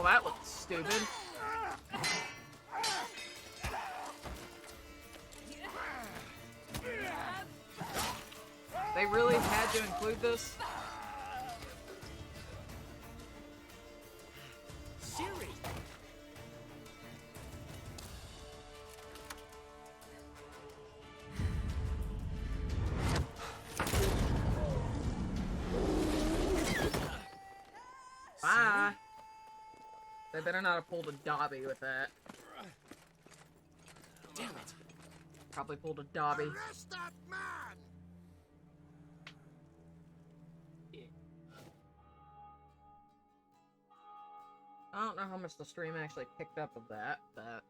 that looked stupid. They really had to include this? Ciri! Bye. They better not have pulled a Dobby with that. Damn it! Probably pulled a Dobby. Arrest that man! I don't know how much the stream actually picked up of that, but...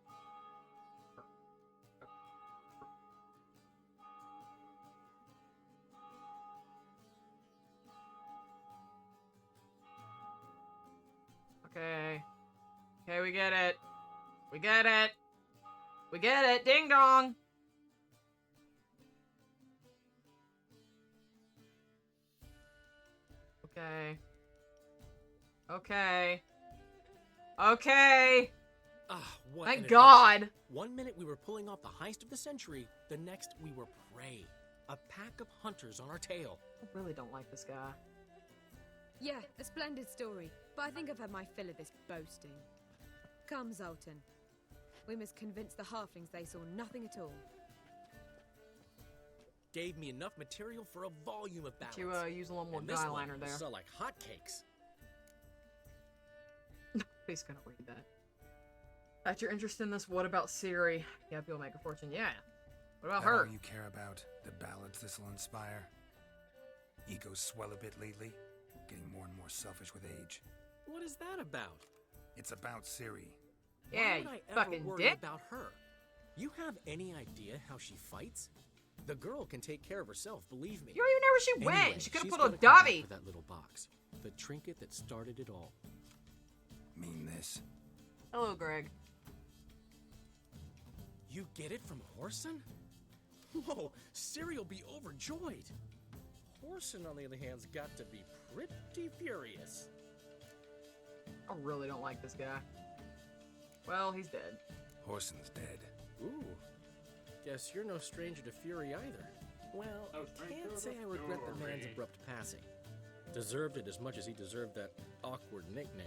Okay. Okay, we get it. We get it. We get it. Ding dong. Okay. Okay. Okay. What Thank an God. adventure. 1 minute we were pulling off the heist of the century, the next we were prey. A pack of hunters on our tail. I really don't like this guy. Yeah, a splendid story, but I think I've had my fill of this boasting. Come, Zoltan. We must convince the halflings they saw nothing at all. Gave me enough material for a volume of ballads. You use a little more And this one guyliner there. sell like hotcakes. He's gonna read that. That's your interest in this. What about Ciri? Yeah, people make a fortune. Yeah. What about That her? all you care about? The ballads this'll inspire? Egos swell a bit lately? Getting more and more selfish with age. What is that about? It's about Ciri. Yeah, Why you would I ever fucking worry dick. about her? You have any idea how she fights? The girl can take care of herself, believe me. You don't even know where she Anyway, went. She could have she's put gotta a come back Dobby. for that little box. The trinket that started it all. Mean this. Hello, Greg. You get it from Whoreson? Whoa, Ciri will be overjoyed. Whoreson, on the other hand's got to be pretty furious. I really don't like this guy. Well, he's dead. Whoreson's dead. Ooh, guess you're no stranger to fury either. Well, can't say I regret the man's abrupt passing. Deserved it as much as he deserved that awkward nickname.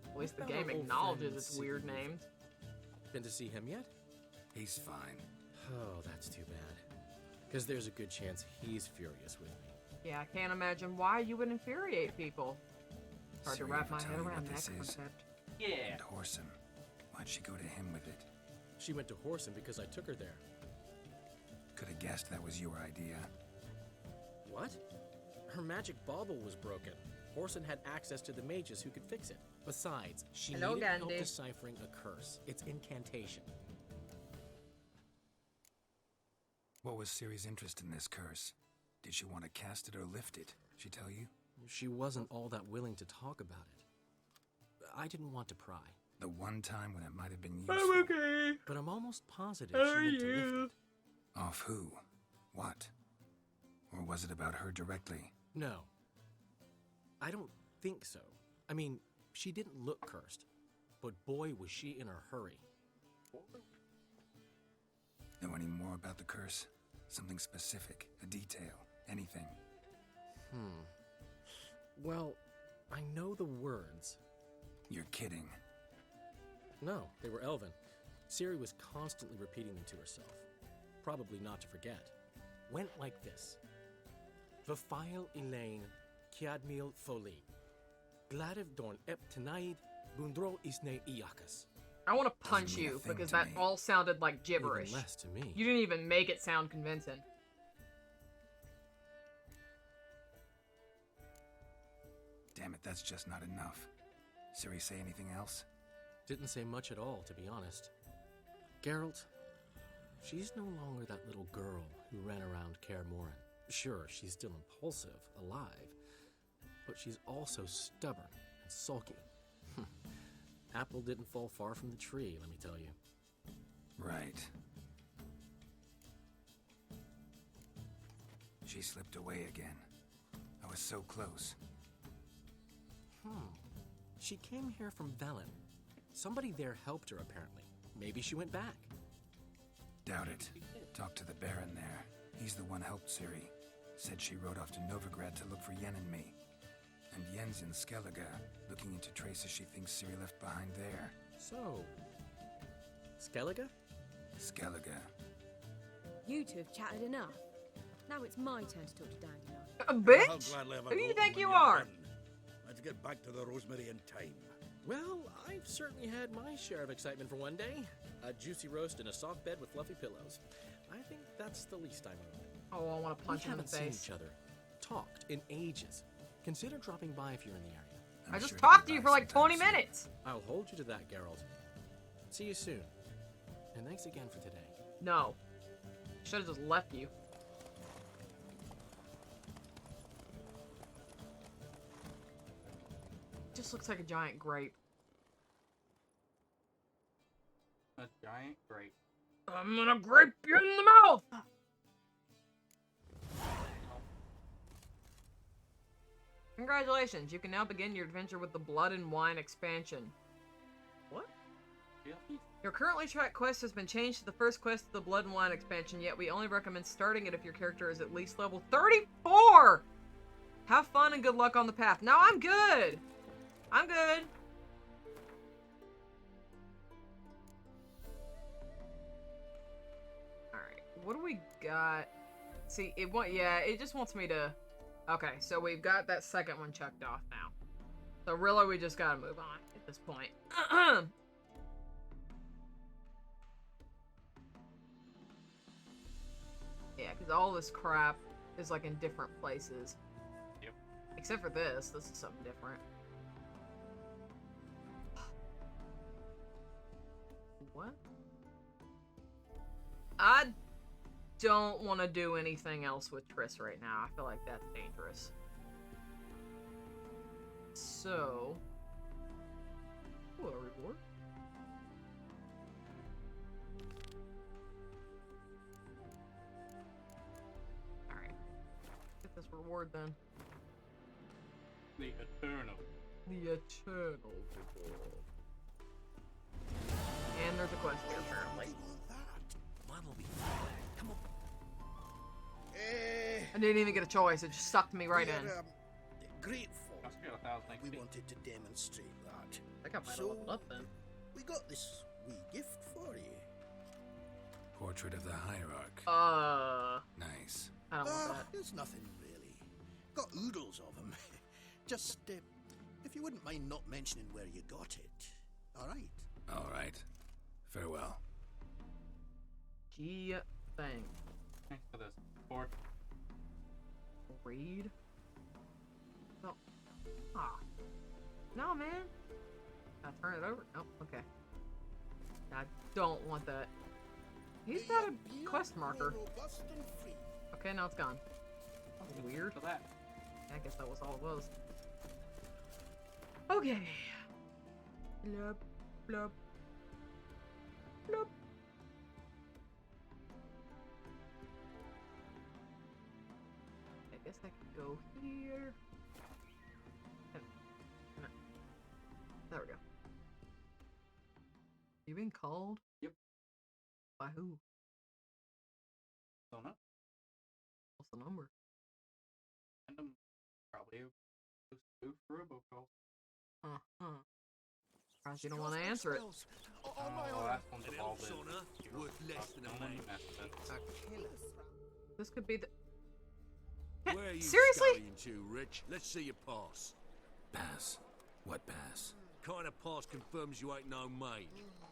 At least the What about game our old acknowledges friend its weird Ciri? names. Been to see him yet? He's fine. Oh, that's too bad. Because there's a good chance he's furious with me. Yeah, I can't imagine why you would infuriate people. Hard to Ciri wrap ever my tell head you around what that this is? concept. And Whoreson. Why'd she go to him with it? She went to Whoreson because I took her there. Could have guessed that was your idea. What? Her magic bauble was broken. Whoreson had access to the mages who could fix it. Besides, she Hello, needed help Gandhi. deciphering a curse. It's incantation. What was Ciri's interest in this curse? Did she want to cast it or lift it? She tell you? She wasn't all that willing to talk about it. I didn't want to pry, The one time when it might have been useful. I'm okay. but I'm almost positive How she are meant to lift you? it. Off who? What? Or was it about her directly? No. I don't think so. I mean, she didn't look cursed, but boy was she in a hurry. Know any more about the curse? Something specific, a detail, anything? Well, I know the words. You're kidding. No, they were Elven. Ciri was constantly repeating them to herself. Probably not to forget. Went like this. Vafile Elaine, Kiadmil Foli. Gladiv Dorn Ep Tanaid, Bundro Isne Iakas. I want to punch mean a you thing because to that me. all sounded like gibberish. Even less to me. You didn't even make it sound convincing. Damn it, that's just not enough. Ciri say anything else? Didn't say much at all, to be honest. Geralt, she's no longer that little girl who ran around Kaer Morhen. Sure, she's still impulsive, alive, but she's also stubborn and sulky. Apple didn't fall far from the tree, let me tell you. Right. She slipped away again. I was so close. She came here from Velen. Somebody there helped her, apparently. Maybe she went back. Doubt it. Talk to the Baron there. He's the one helped Ciri. Said she rode off to Novigrad to look for Yen and me. And Yen's in Skellige, looking into traces she thinks Ciri left behind there. So, Skellige? Skellige. You two have chatted enough. Now it's my turn to talk to Dandelion. A I'll bitch? gladly have a Who do you go think when you you're are? done. Let's get back to the Rosemary in time. Well, I've certainly had my share of excitement for one day. A juicy roast in a soft bed with fluffy pillows. I think that's the least I'm owed. Oh, I want to punch We him in the haven't seen face. each other, talked in ages. Consider dropping by if you're in the area. I'm I just sure talked to he'll you be for by like 20 sometime soon. minutes. I'll hold you to that, Geralt. See you soon. And thanks again for today. No. Should have just left you. Just looks like a giant grape. A giant grape. I'm gonna grape you in the mouth! Congratulations, you can now begin your adventure with the Blood and Wine expansion. What? Really? Your currently tracked quest has been changed to the first quest of the Blood and Wine expansion, yet we only recommend starting it if your character is at least level 34! Have fun and good luck on the path. No, I'm good! I'm good. Alright, what do we got? See, it just wants me to... Okay, so we've got that second one checked off now. So really, we just gotta move on at this point. Yeah, because all this crap is like in different places. Yep. Except for this. This is something different. What? I don't want to do anything else with Triss right now. I feel like that's dangerous. So... Ooh, a reward? Alright. Get this reward then. The Eternal. The Eternal Reward. And there's a quest here, apparently. Mine'll be fine. Come on. I didn't even get a choice, it just sucked me right in. Grateful. Must be 1,000 We XP. wanted to demonstrate that. I think I might have So, leveled up then. we got this wee gift for you. Portrait of the Hierarch. Nice. I don't want that. There's nothing really. Got oodles of them. Just, if you wouldn't mind not mentioning where you got it. All right. All right. Farewell. Gee, thing. Thanks for this. Fourth. Read? Oh. Ah. No, man. I turn it over? No, okay. I don't want that. He's got a quest marker. Okay, now it's gone. That was weird. For that. I guess that was all it was. Okay. Blub, blub, blub. I guess I could go here. There we go. You being called? Yep. By who? Don't know. What's the number? Random. Probably a spoof robocall. Uh-huh. Surprised you don't want to answer it. Oh, last one's evolved in. worth less than a Don't man. even mess with it. This could be the... Where are you Seriously? scurrying to, Rich? Let's see your pass. Pass. What pass? Kind of pass confirms you ain't no maid.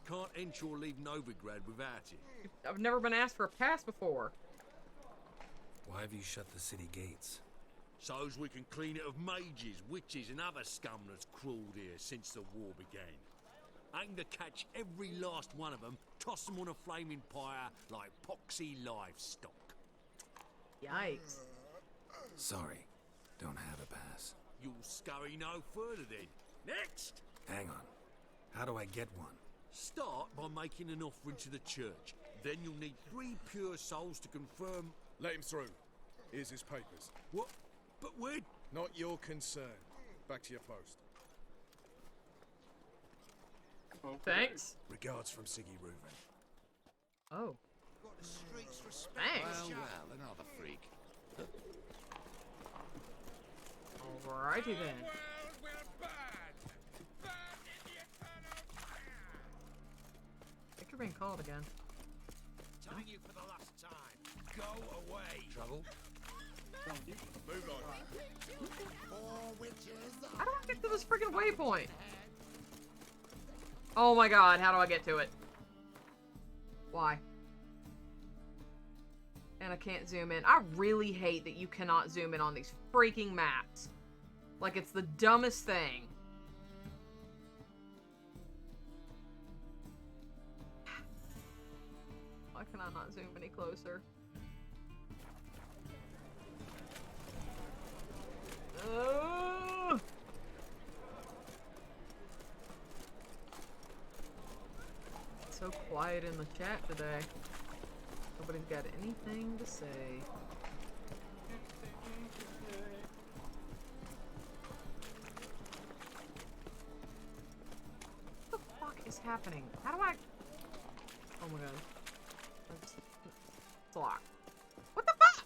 Can't enter or leave Novigrad without it. I've never been asked for a pass before. Why have you shut the city gates? So's we can clean it of mages, witches and other scum that's crawled here since the war began. Aim to catch every last one of them, toss them on a flaming pyre like poxy livestock. Yikes. Sorry. Don't have a pass. You'll scurry no further then. Next! Hang on. How do I get one? Start by making an offering to the church. Then you'll need 3 pure souls to confirm... Let him through. Here's his papers. What? But where... Not your concern. Back to your post. Thanks. Regards from Siggy Reuven. Oh. Got the streets respect. Thanks. Well, another freak. Alrighty then. I think you're being called again. Telling you for the last time. Go away. Trouble? Move on. How do I get to this freaking waypoint? Oh my god, how do I get to it? Why? And I can't zoom in. I really hate that you cannot zoom in on these freaking maps. Like, it's the dumbest thing. Why can I not zoom any closer? Ugh. It's so quiet in the chat today. Nobody's got anything to say. What the fuck is happening? How do I... Oh my god. It's locked. What the fuck?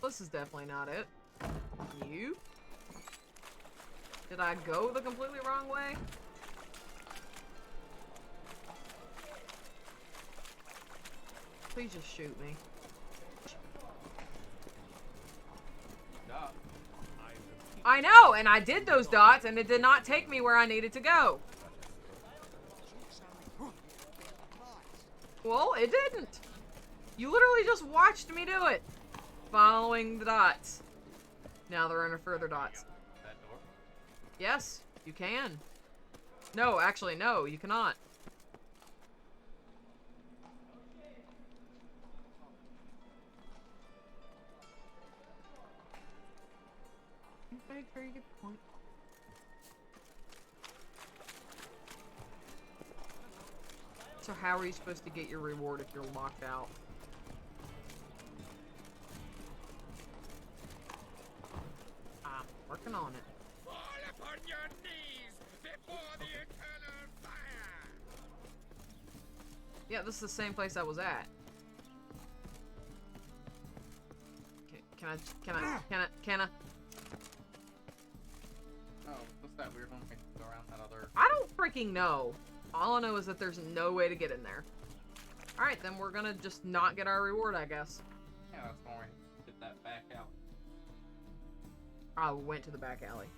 This is definitely not it. You? Did I go the completely wrong way? Please just shoot me. I know, and I did those dots, and it did not take me where I needed to go. Well, it didn't. You literally just watched me do it. Following the dots. Now there are no further dots. That door? Yes, you can. No, actually, no, you cannot. Very good point. So how are you supposed to get your reward if you're locked out? I'm working on it. Fall upon your knees before the eternal fire. Yeah, this is the same place I was at. Okay, can I? Oh, what's that weird one? We can go around that other... I don't freaking know. All I know is that there's no way to get in there. Alright, then we're gonna just not get our reward, I guess. Yeah, that's when we did that back out. I went to the back alley.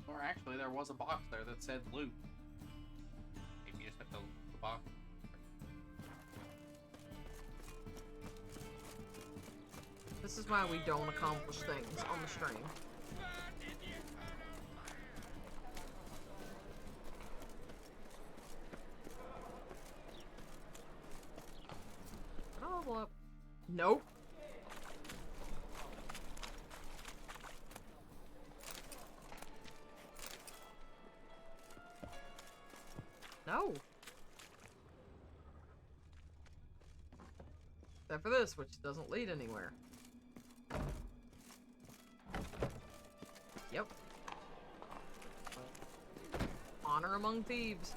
Or actually, there was a box there that said loot. Maybe you just have to loot the box. This is why we don't accomplish things on the stream. Can I level up? Nope. No. Except for this, which doesn't lead anywhere. Yep. Honor among thieves.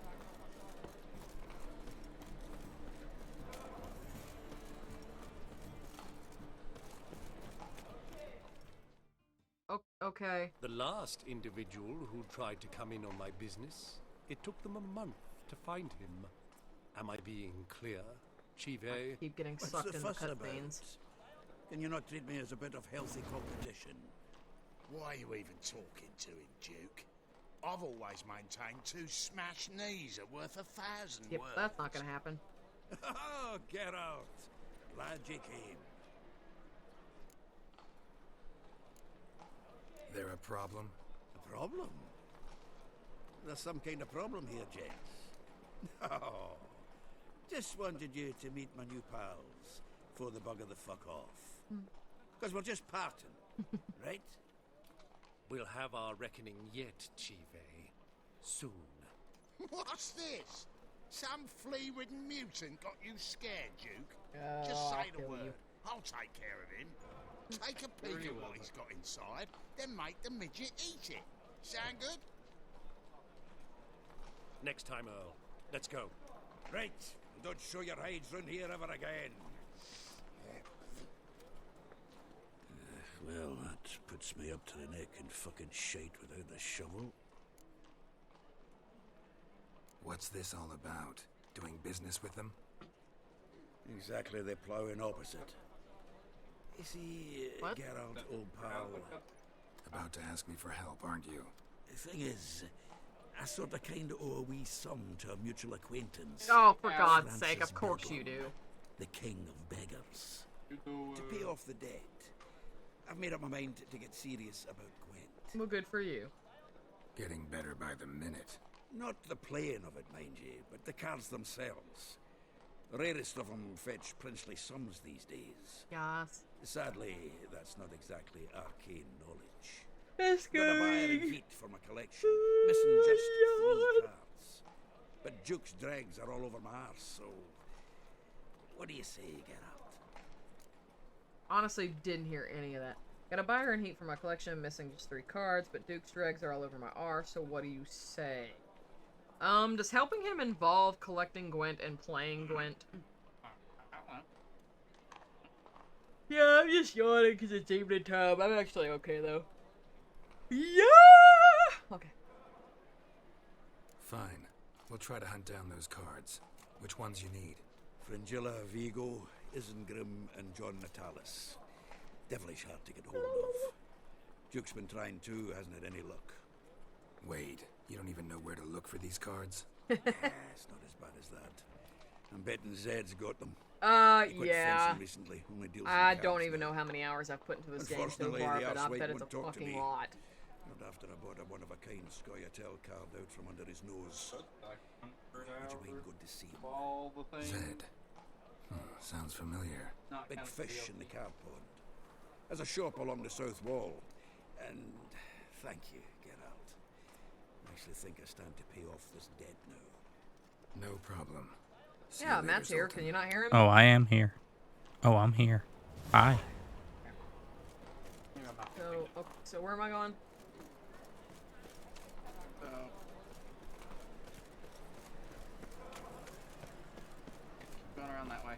Okay. The last individual who tried to come in on my business, it took them a month to find him. Am I being clear, Chive? I keep getting What's sucked the in the fuss about? cutscenes. Can you not treat me as a bit of healthy competition? Why are you even talking to him, Duke? I've always maintained 2 smashed knees are worth 1,000 Yep, words. that's not gonna happen. Oh, Geralt. Glad you came. There a problem? A problem? There's some kind of problem here, gents. No. Just wanted you to meet my new pals before the bugger the fuck off. Because we're just parting, right? We'll have our reckoning yet, Chive. Soon. What's this? Some flea-ridden mutant got you scared, Duke? Just say the word. I'll take care of him. Take a peek at what he's got inside, then make the midget eat it. Sound good? Next time, Earl. Let's go. Right. And don't show your hides round here ever again. Well, that puts me up to the neck in fucking shite without the shovel. What's this all about? Doing business with them? Exactly the ploughing opposite. You see, What? Geralt, old pal, About to ask me for help, aren't you? the thing is, I sort of kind of owe a wee sum to a mutual acquaintance. Oh, for God's Francis sake, of course Begum, you do. The king of beggars. To To pay off the debt, I've made up my mind to get serious about Gwent. Well, good for you. Getting better by the minute. Not the playing of it, mind you, but the cards themselves. The rarest of them fetch princely sums these days. Yes. Sadly, that's not exactly arcane knowledge. It's Got a buyer in good. heat for my collection, missing just 3 cards. But Duke's dregs are all over my arse, so... What do you say, Geralt? Honestly, didn't hear any of that. Got a buyer in heat for my collection, missing just 3 cards, but Duke's dregs are all over my arse, so what do you say? Does helping him involve collecting Gwent and playing Gwent? Yeah, I'm just yawning because it's evening time. I'm actually okay, though. Yeah! Okay. Fine. We'll try to hunt down those cards. Which ones you need? Fringilla, Vigo, Isengrim, and John Natalis. Devilish hard to get hold of. Duke's been trying too, hasn't had any luck. Wade, you don't even know where to look for these cards? It's not as bad as that. I'm betting Zed's got them. He quit Yeah. fencing recently, only deals with I cards don't even now. know how many hours I've put into this game so Unfortunately, far, the but I arsewite bet it's a won't talk to fucking me. lot. Not after I bought a one-of-a-kind Scoia'tael card out from under his nose. Would you mind good to see him? all the things. Zed. Sounds familiar. Not Big count fish the in the card pond. There's a shop along the south wall. And thank you, Geralt. I actually think I stand to pay off this debt now. No problem. See Yeah, you later, Matt's here. Zoltan. Can you not hear him? Oh, I am here. Oh, I'm here. Hi. So where am I going? Going around that way.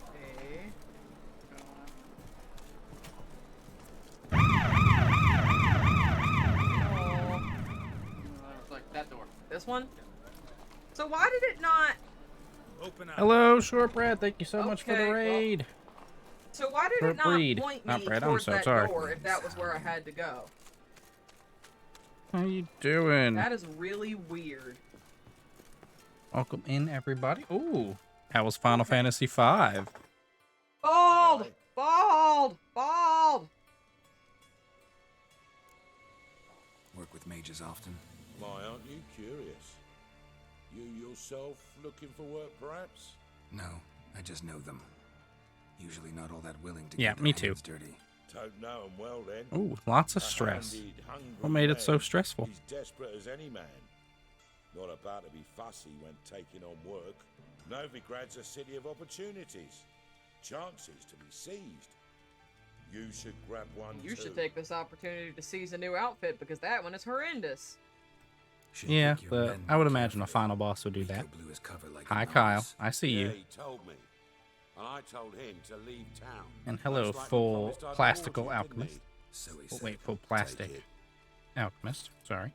Okay. It's like that door. This one? So why did it not... Open up. Hello, Shortbread. Thank you so much for Okay, the well- raid. So why did it Short not breed. point Not me bread, I'm towards so that sorry. door if that was where I had to go? How you doing? That is really weird. Welcome in, everybody. Ooh, how was Final Fantasy V? Bald! Bald! Bald! Work with mages often? Why, aren't you curious? You yourself looking for work, perhaps? No, I just know them. Usually not all that willing to Yeah, get their me too. hands dirty. Don't know 'em well, then. Ooh, lots of A stress. handed, hungry What made it so man. stressful? He's desperate as any man. Not about to be fussy when taking on work. Novigrad's a city of opportunities. Chances to be seized. You should grab one You too. should take this opportunity to seize a new outfit because that one is horrendous. Should Yeah, think your but men I would more imagine a carefully. final boss would do that. Rico blew his cover like Hi, a Kyle. novice. I see Yeah, you. he told me. And I told him to leave town. And hello, Most like he full promised I'd plastical reward you, didn't alchemist. So he Oh, said. wait, full Take plastic it. alchemist. Sorry.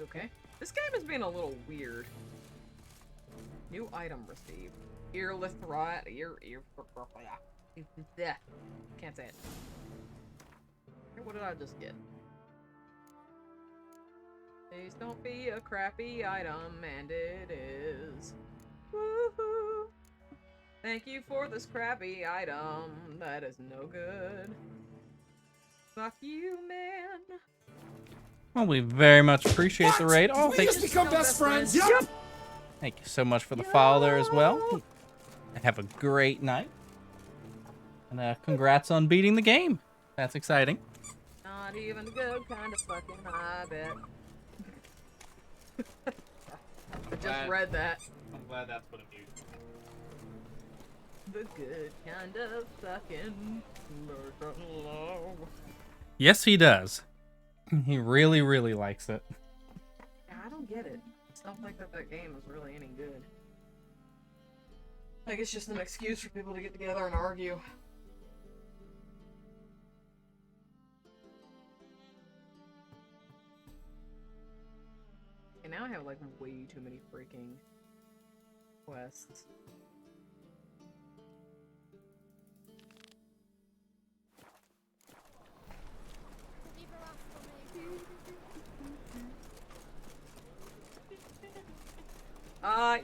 Okay. This game is being a little weird. New item received. Earlithrite. Can't say it. What did I just get? Please don't be a crappy item, and it is. Woohoo! Thank you for this crappy item. That is no good. Fuck you, man. Well, we very much appreciate the raid. Oh, thank you. become best friends. Yep. Thank you so much for the follow there as well. Have a great night. And congrats on beating the game. That's exciting. Not even the good kind of fucking, I bet. I just read that. I'm glad that's what it used. The good kind of fucking. Yes, he does. He really, really likes it. Yeah, I don't get it. I don't think that game is really any good. Like, it's just an excuse for people to get together and argue. And now I have, like, way too many freaking quests.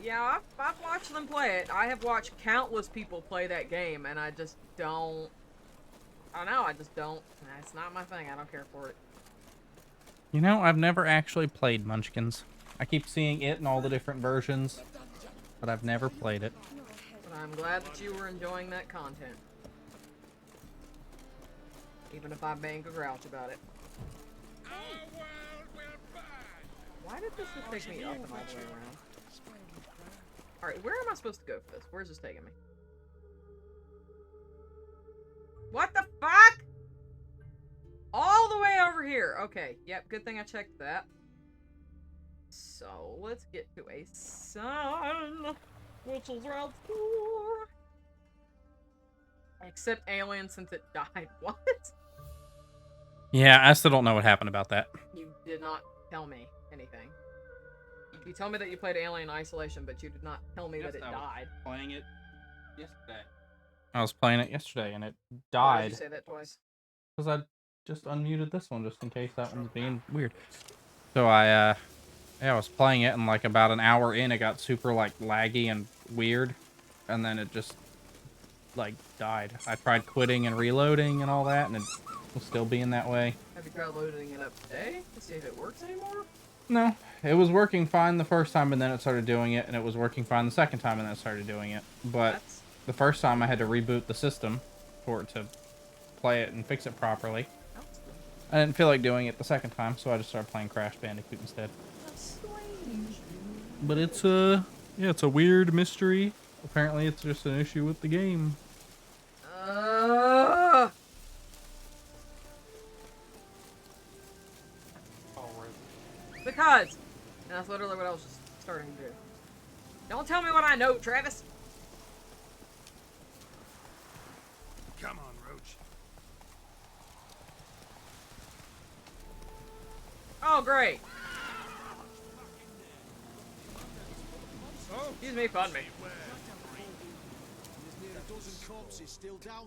Yeah, I've watched them play it. I have watched countless people play that game, and I just don't... I don't know, I just don't... It's not my thing, I don't care for it. You know, I've never actually played Munchkins. I keep seeing it in all the different versions, but I've never played it. But I'm glad that you were enjoying that content. Even if I'm being a grouch about it. Why did this just take me up and all the way around? Alright, where am I supposed to go for this? Where's this taking me? What the fuck? All the way over here. Okay, yep, good thing I checked that. So, let's get to a sun, which is Route 4. Except Alien since it died. What? Yeah, I still don't know what happened about that. You did not tell me anything. You told me that you played Alien Isolation, but you did not tell me that it died. Playing it yesterday. I was playing it yesterday and it Why died. did you say that twice? Because I just unmuted this one just in case that one's being weird. So I was playing it and like about an hour in it got super like laggy and weird. And then it just like died. I tried quitting and reloading and all that and it was still being that way. Have you tried loading it up today to see if it works anymore? No, it was working fine the first time and then it started doing it, and it was working fine the second time and then it started doing it. But the first time I had to reboot the system for it to play it and fix it properly. I didn't feel like doing it the second time, so I just started playing Crash Bandicoot instead. That's strange. But it's yeah, it's a weird mystery. Apparently it's just an issue with the game. Because! And that's literally what I was just starting to do. Don't tell me what I know, Travis! Come on, Roach. Oh, great! Excuse me, pardon me.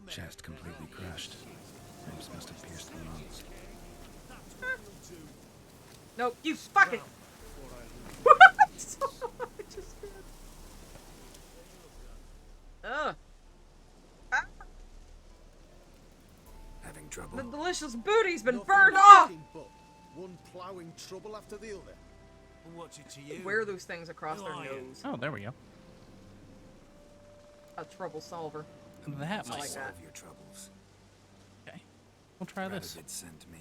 Chest completely crushed. Ropes must have pierced the lungs. No, you fucking... What? I just did. Ugh. Having trouble? The delicious booty's been burned off! One ploughing trouble after the other. What's it to you? Wear those things across their nose. Oh, there we go. A trouble solver. That I might like solve that. your troubles. Okay. We'll try this. Rabbit sent me.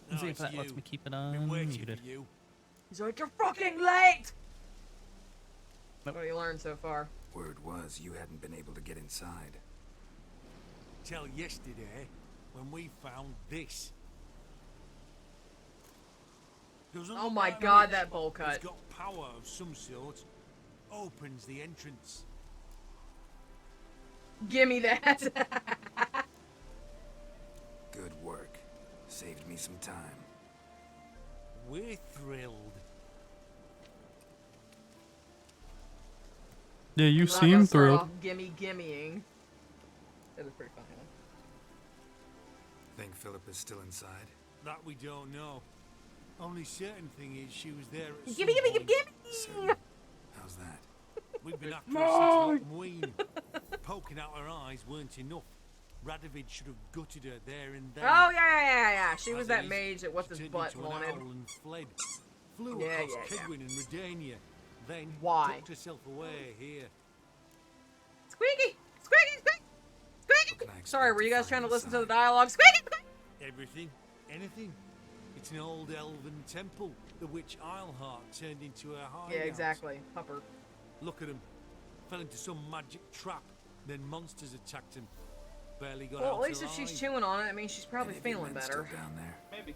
Let's see if that lets me keep it unmuted. He's like, you're fucking late! What have you learned so far? Word was you hadn't been able to get inside. Till yesterday, when we found this. Oh my god, that bowl cut. It's got power of some sort. Opens the entrance. Gimme that! Good work. Saved me some time. We're thrilled. Yeah, you I'm not seem gonna start thrilled. off gimmying. That was pretty funny, huh? Think Philip is still inside? That we don't know. Only certain thing is she was there at Gimme! So, how's that? We've been after her since Halloween. Poking out her eyes weren't enough. Radovid should have gutted her there and then. Oh, yeah. She was As that it is, mage that what's his turned butt into an wanted. owl and fled. Flew Yeah, across yeah. Kidwin and Redania. Then Why? tucked herself away here. Squeaky! Squeaky! Squeaky! Squeaky! Sorry, were you guys trying to listen to the dialogue? Squeaky! Squeaky! Everything. anything. It's an old elven temple, the witch Isleheart turned into a hideout. Yeah, exactly. Pupper. Look at him. Fell into some magic trap, then monsters attacked him. Barely got out Well, at least if alive. she's chewing on it, I mean, she's probably Maybe feeling Lynn's better. still down there. Maybe.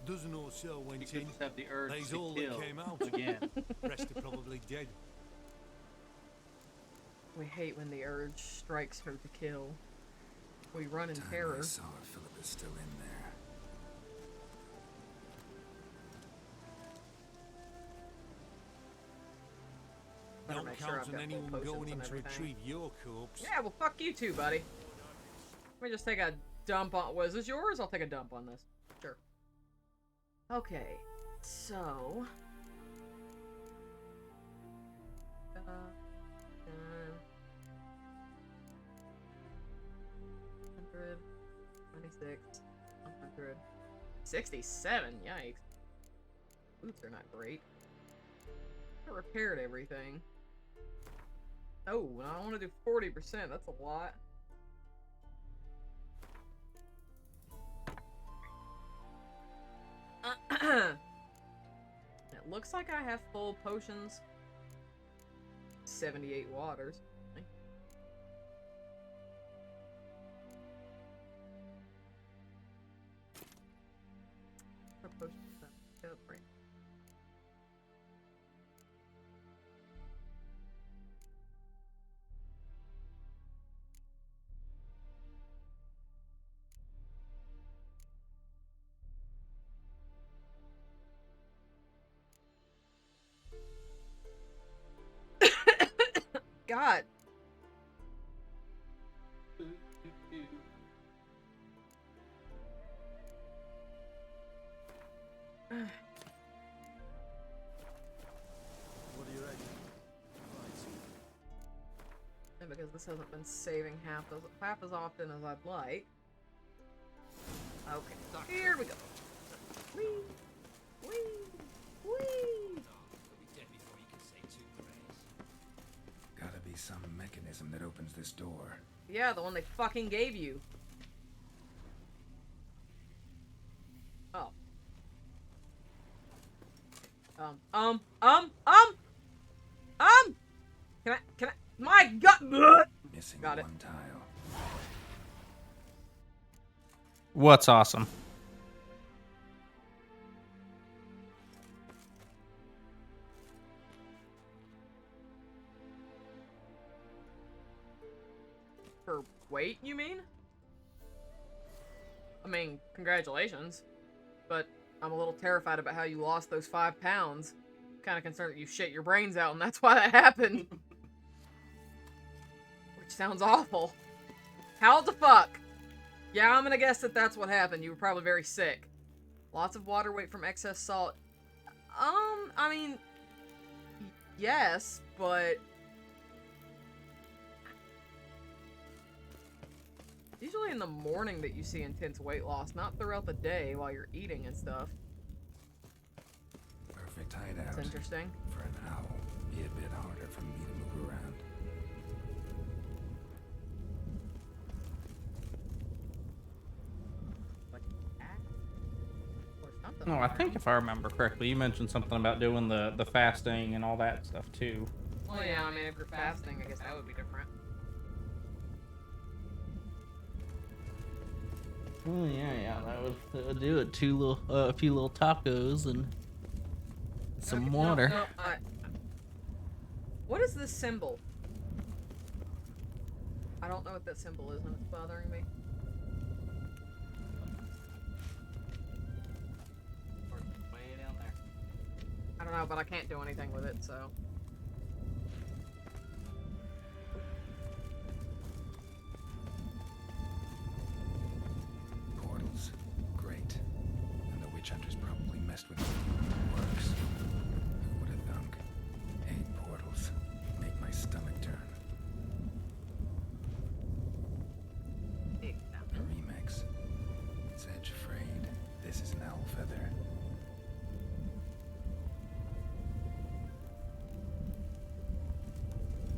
Dozen or so You went could in. just have the urge They's to all kill that came out. again. Rest are probably dead. We hate when the urge strikes her to kill. We run in Time terror. I saw her, Philip is still in there. Better Don't make sure count I've on got full anyone potions going and in to everything. retrieve your corpse. Yeah, well, fuck you too, buddy. Let me just take a dump on. Was this yours? I'll take a dump on this. Sure. Okay, so. 100, 26, 100, 67. Yikes. Boots are not great. I repaired everything. Oh, I want to do 40%. That's a lot. It looks like I have full potions. 78 waters. What potions is that? Oh, right. God. What are you ready? And because this hasn't been saving half as often as I'd like. Okay, here we go. Whee! Whee! Whee! Gotta be some mechanism that opens this door. Yeah, the one they fucking gave you. Oh. Can I, my God! Missing Got it. one tile. What's awesome? For weight, you mean? I mean, congratulations. But I'm a little terrified about how you lost those 5 pounds. Kind of concerned that you shit your brains out and that's why that happened. Which sounds awful. How the fuck? Yeah, I'm gonna guess that that's what happened. You were probably very sick. Lots of water weight from excess salt. I mean, yes, but usually in the morning that you see intense weight loss, not throughout the day while you're eating and stuff. Perfect hideout. That's interesting. For an owl. Be a bit harder for me to move around. Like that? Or something. No, I think if I remember correctly, you mentioned something about doing the fasting and all that stuff too. Well, yeah, I mean, if you're fasting, I guess that would be different. Oh yeah, that would do it. A few little tacos and some Okay, water. No, what is this symbol? I don't know what that symbol is and it's bothering me. Way down there. I don't know, but I can't do anything with it, so. Portals. Great. And the witch hunters probably messed with them. Works. Who would have thunk? 8 portals. Make my stomach turn. A remix. It's edge frayed. This is an owl feather.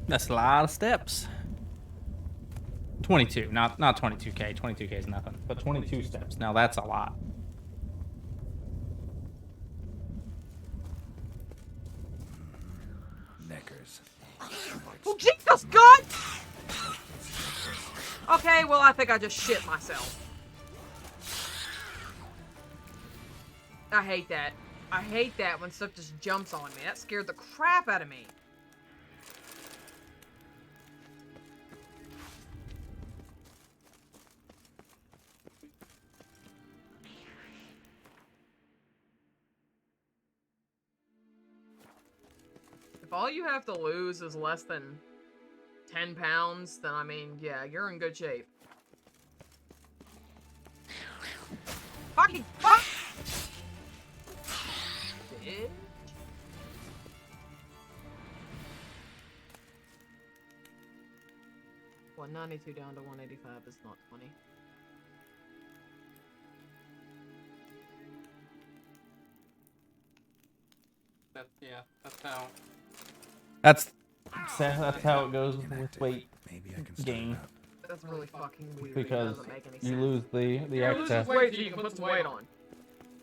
That's a lot of steps. 22, not 22k. 22k is nothing, but 22 steps. Now that's a lot. yours. Oh, Jesus, God! Okay, well, I think I just shit myself. I hate that. I hate that when stuff just jumps on me. That scared the crap out of me. If all you have to lose is less than 10 pounds, then I mean, yeah, you're in good shape. Fucking fuck! Bitch. Well, 92 down to 185 is not 20. That's how. That's how it goes with weight Maybe I can gain. That's really fucking weird. Because it doesn't make any you sense. lose the You lose excess. weight so you can put some weight on.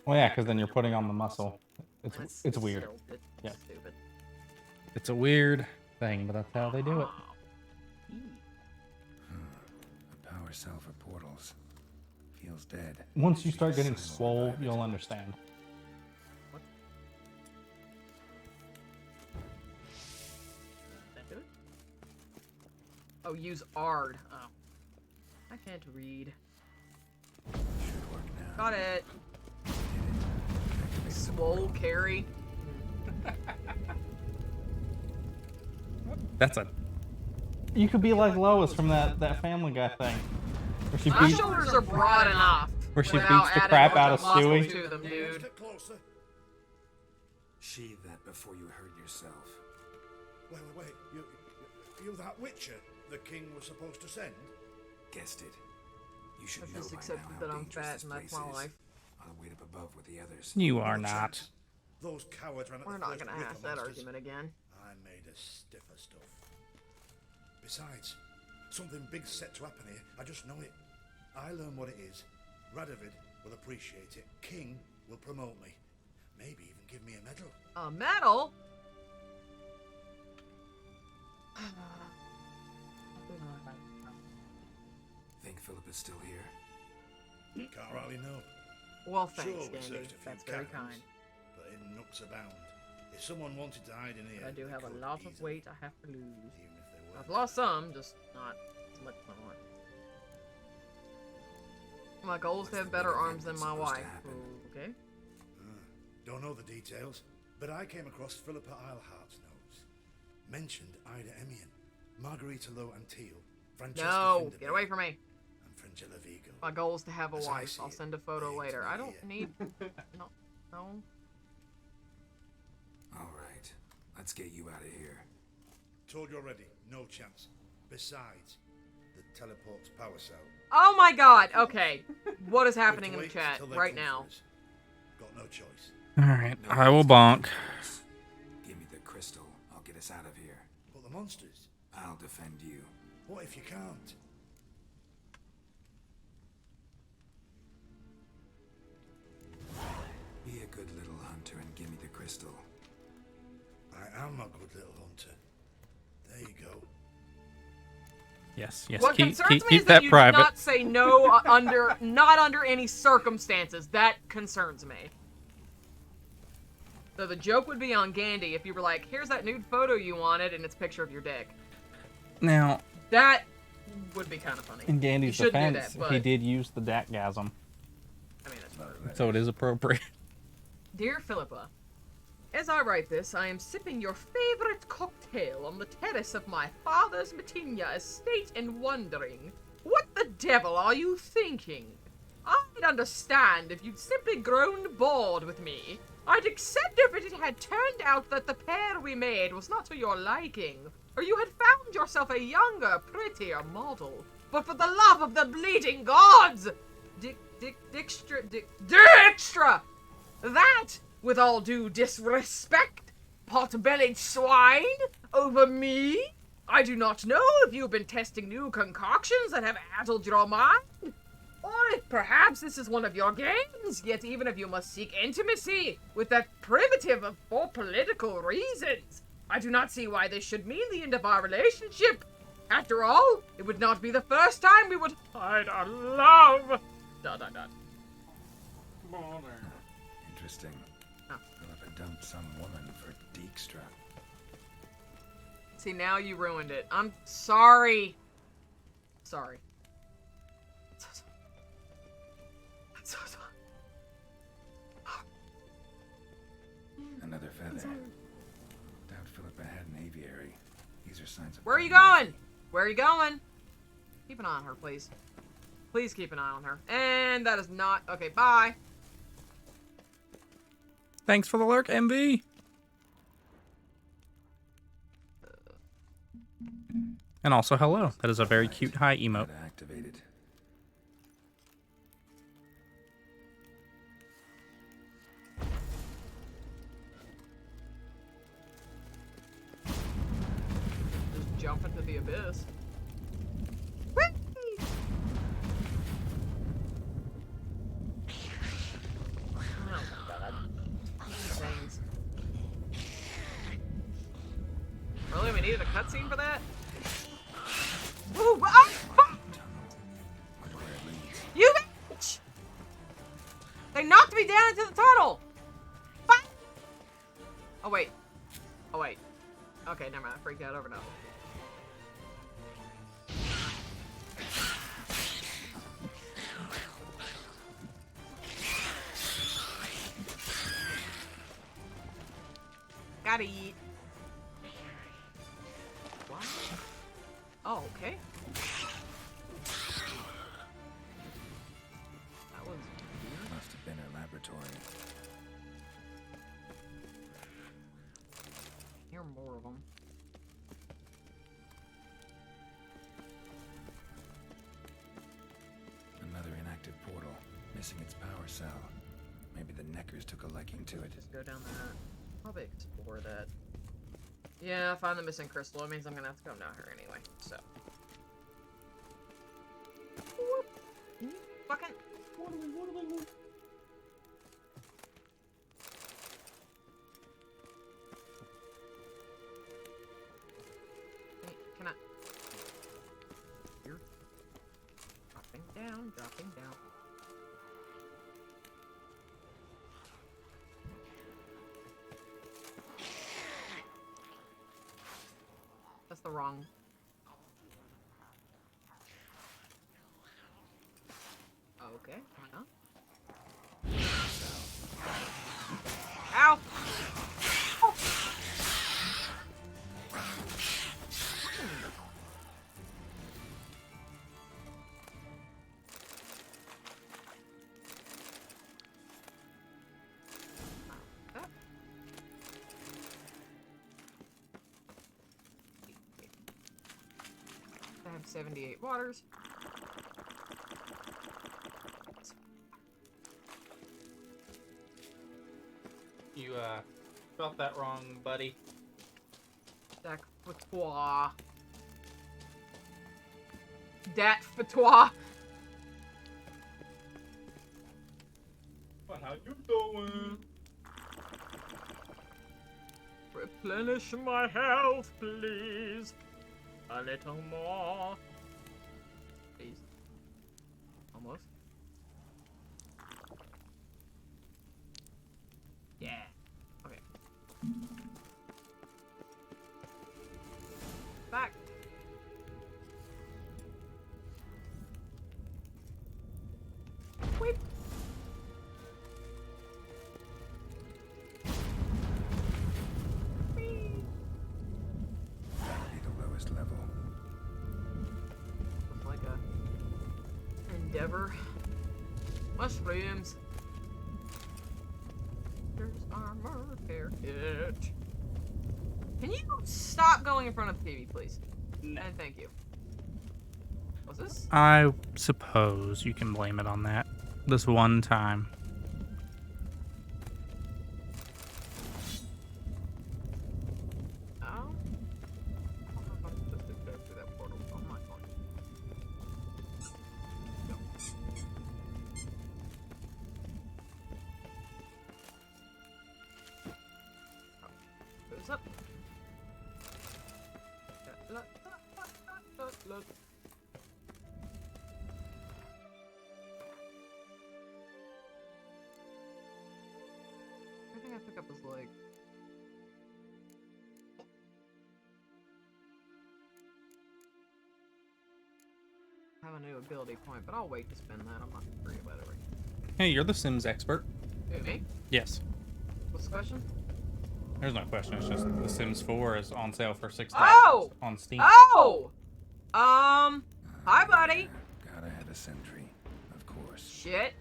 Well, yeah, because then you're putting on the muscle. It's weird. Stupid. Yeah. Stupid. It's a weird thing, but that's how they do it. A power cell for portals. Feels dead. Once you start getting swole, you'll understand. Oh, use Ard. Oh. I can't read. Should work now. Got it. Swole Carrie. That's a... You could be like Lois from that Family Guy thing. Where she My beats, shoulders are broad enough. where she without beats the adding crap a bunch out of muscle Stewie. to them, dude. Step closer. Sheathe that before you hurt yourself. Wait. You that Witcher the king was supposed to send? Guessed it. You should I've know just by accepted now that how I'm dangerous fat this and that's place my is. life. I'll wait up above with the others. You are No not. chance. Those cowards ran at We're the not first gonna Reaper hash that monsters. argument again. I made a stiffer stuff. Besides, something big's set to happen here. I just know it. I learn what it is. Radovid will appreciate it. King will promote me. Maybe even give me a medal. A medal? Think Philip is still here? Can't really know. Well, Sure, thanks, we Dandy. searched a few That's very caverns, kind. but hidden nooks abound. If someone wanted to hide in here, I do they have a could lot of easily, weight I have to lose. even if they were. I've lost some, just not as much as I want. My goal is to have better arms than my wife. Okay. Don't know the details, but I came across Philippa Eilhart's notes. Mentioned Ida Emian, Margarita Low Antille, Francesca No, Finderville, get away from me. and Frangilla Vigo. My goal is to have a As I wife. see I'll it, send a photo they later. I don't need need... No. All right. Let's get you out of here. Told you already, no chance. Besides, the teleport's power cell. Oh my god, okay. What is We have happening to in the wait chat till they right come now? for us. Got no choice. Alright, No I will one's bonk. gonna help us. Give me the crystal. I'll get us out of here. But the monsters, I'll defend you. what if you can't? Be a good little hunter and give me the crystal. I am a good little hunter. There you go. Yes, What concerns me is keep that that you private. did not say no not under any circumstances. That concerns me. So the joke would be on Gandhi if you were like, here's that nude photo you wanted and it's a picture of your dick. Now, That would be kind of funny. in Dandy's You shouldn't do defense, that, but he did use the Datgasm, I mean, that's fine. so it is appropriate. Dear Philippa, as I write this, I am sipping your favorite cocktail on the terrace of my father's Matinia estate and wondering, what the devil are you thinking? I'd understand if you'd simply grown bored with me. I'd accept if it had turned out that the pair we made was not to your liking, or you had found yourself a younger, prettier model. But for the love of the bleeding gods! Dijkstra! That, with all due disrespect, pot-bellied swine, over me? I do not know if you've been testing new concoctions that have addled your mind, or if perhaps this is one of your games, yet even if you must seek intimacy with that primitive for political reasons, I do not see why this should mean the end of our relationship. After all, it would not be the first time we would hide our love. ... Interesting. Oh. Philippa dumped some woman for Dijkstra. See, now you ruined it. I'm sorry. Sorry. I'm so sorry. I'm so sorry. Another feather. Doubt Philippa had an aviary. These are signs of... Where are you going? Where are you going? Keep an eye on her, please. Please keep an eye on her. And that is not... Okay, bye. Thanks for the lurk, MV. And also hello. That is a very cute hi emote. Activated. Just jump into the abyss. Whee! Oh my god. These things. Really? We needed a cutscene for that? Ooh, ah, fuck! You bitch! They knocked me down into the tunnel! Fuck! Oh wait. Oh wait. Okay, never mind. I freaked out over nothing. Gotta eat. What? Oh, okay. That was weird. Must have been her laboratory. Hear more of them. Another inactive portal, missing its power cell. Maybe the Neckers took a liking to it. Just go down that. Probably explore that. Yeah, find the missing crystal. It means I'm gonna have to come down here anyway, so. Whoop. Fucking. Wait, can I? Here. Dropping down, dropping down. That's the wrong. Okay, why not? Ow! Oh. I have 78 waters. You, spelled that wrong, buddy. Dat fatwa. Dat fatwa. Well, how you doing? Replenish my health, please. A little more. Please. Almost. Yeah. Okay. Back. Wait. That'd be the lowest level. Looks like a endeavor. Mushrooms. There's armor heritage. Can you stop going in front of the TV, please? No. And thank you. What's this? I suppose you can blame it on that. This one time. Oh. I don't know if I'm supposed to go through that portal. Oh my god. No. Oh. Goes up. think I pick up his leg. I have a new ability point, but I'll wait to spend that. I'm not worried about it right now. Hey, you're the Sims expert. Who, me? Yes. What's the question? There's no question. It's just The Sims 4 is on sale for $6 on Steam. Oh! Hi, buddy. Gotta have a sentry, of course. Shit.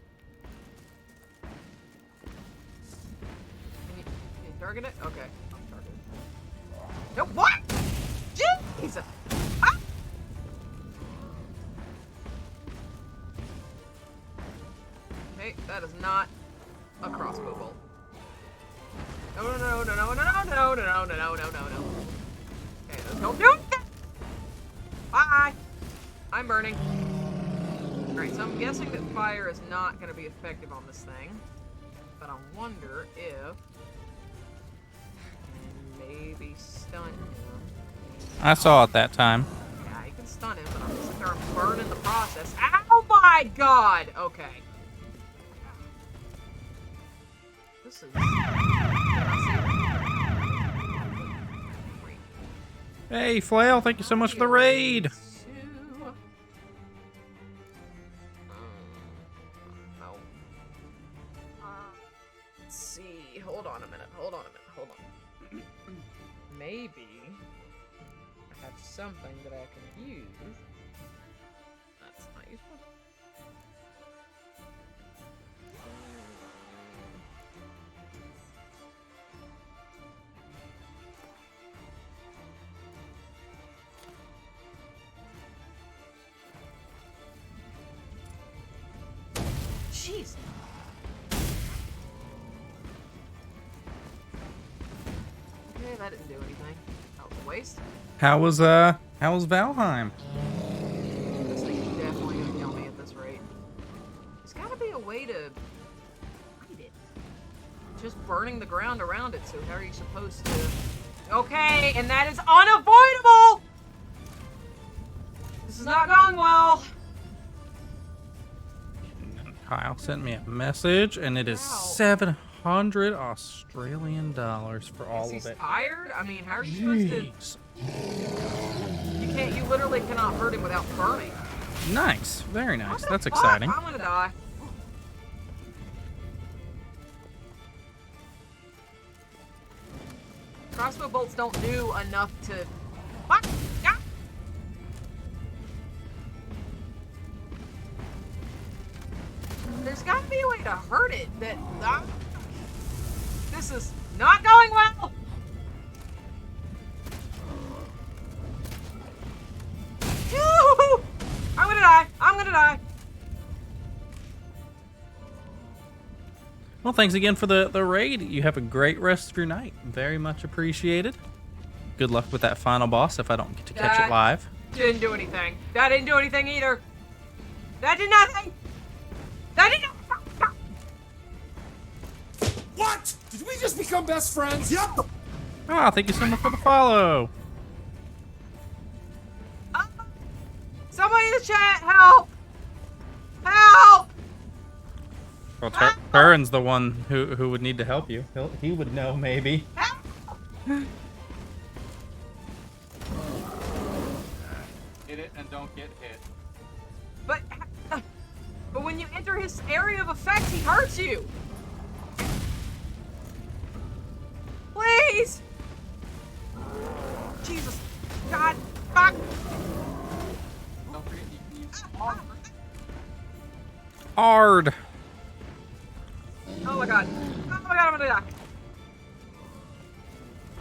Can you target it? Okay. I'm targeted. No, what? Jeez! Ah! Okay, that is not a crossbow bolt. No, no, no, no, no, no, no, no, no, no, no, no, no, no. Okay, don't do it! Bye! I'm burning. Alright, so I'm guessing that fire is not going to be effective on this thing. But I wonder if... maybe stun him. I saw it that time. Yeah, you can stun him, but I'm just going to burn in the process. Oh my god! Okay. This is... Hey, Flail, thank you so much for the raid. Let's see. Hold on a minute. Hold on. Maybe I have something that I can use. That's not useful. Jeez. Okay, that didn't do anything. That was a waste. How was Valheim? This thing's definitely gonna kill me at this rate. There's gotta be a way to fight it. Just burning the ground around it, so how are you supposed to... Okay, and that is unavoidable! This is not going well. Kyle sent me a message, and it is 700 Australian dollars for all of it. He's tired? I mean, how are you supposed to... You literally cannot hurt him without burning. Nice. Very nice. That's exciting. I'm gonna die. Crossbow bolts don't do enough to... What? Ah! There's gotta be a way to hurt it that... This is not going well! I'm gonna die! I'm gonna die! Well, thanks again for the raid. You have a great rest of your night. Very much appreciated. Good luck with that final boss if I don't get to catch it live. Didn't do anything. That didn't do anything either. That did nothing! That did nothing! What? Did we just become best friends? Yep. Ah, thank you so much for the follow. Somebody in the chat, help! Help! Well, Turin's the one who would need to help you. He would know, maybe. Hit it and don't get hit. But when you enter his area of effect, he hurts you. Please! Jesus. God. Fuck. Don't forget you can use armor. Hard. Oh my god. Oh my god, I'm gonna die.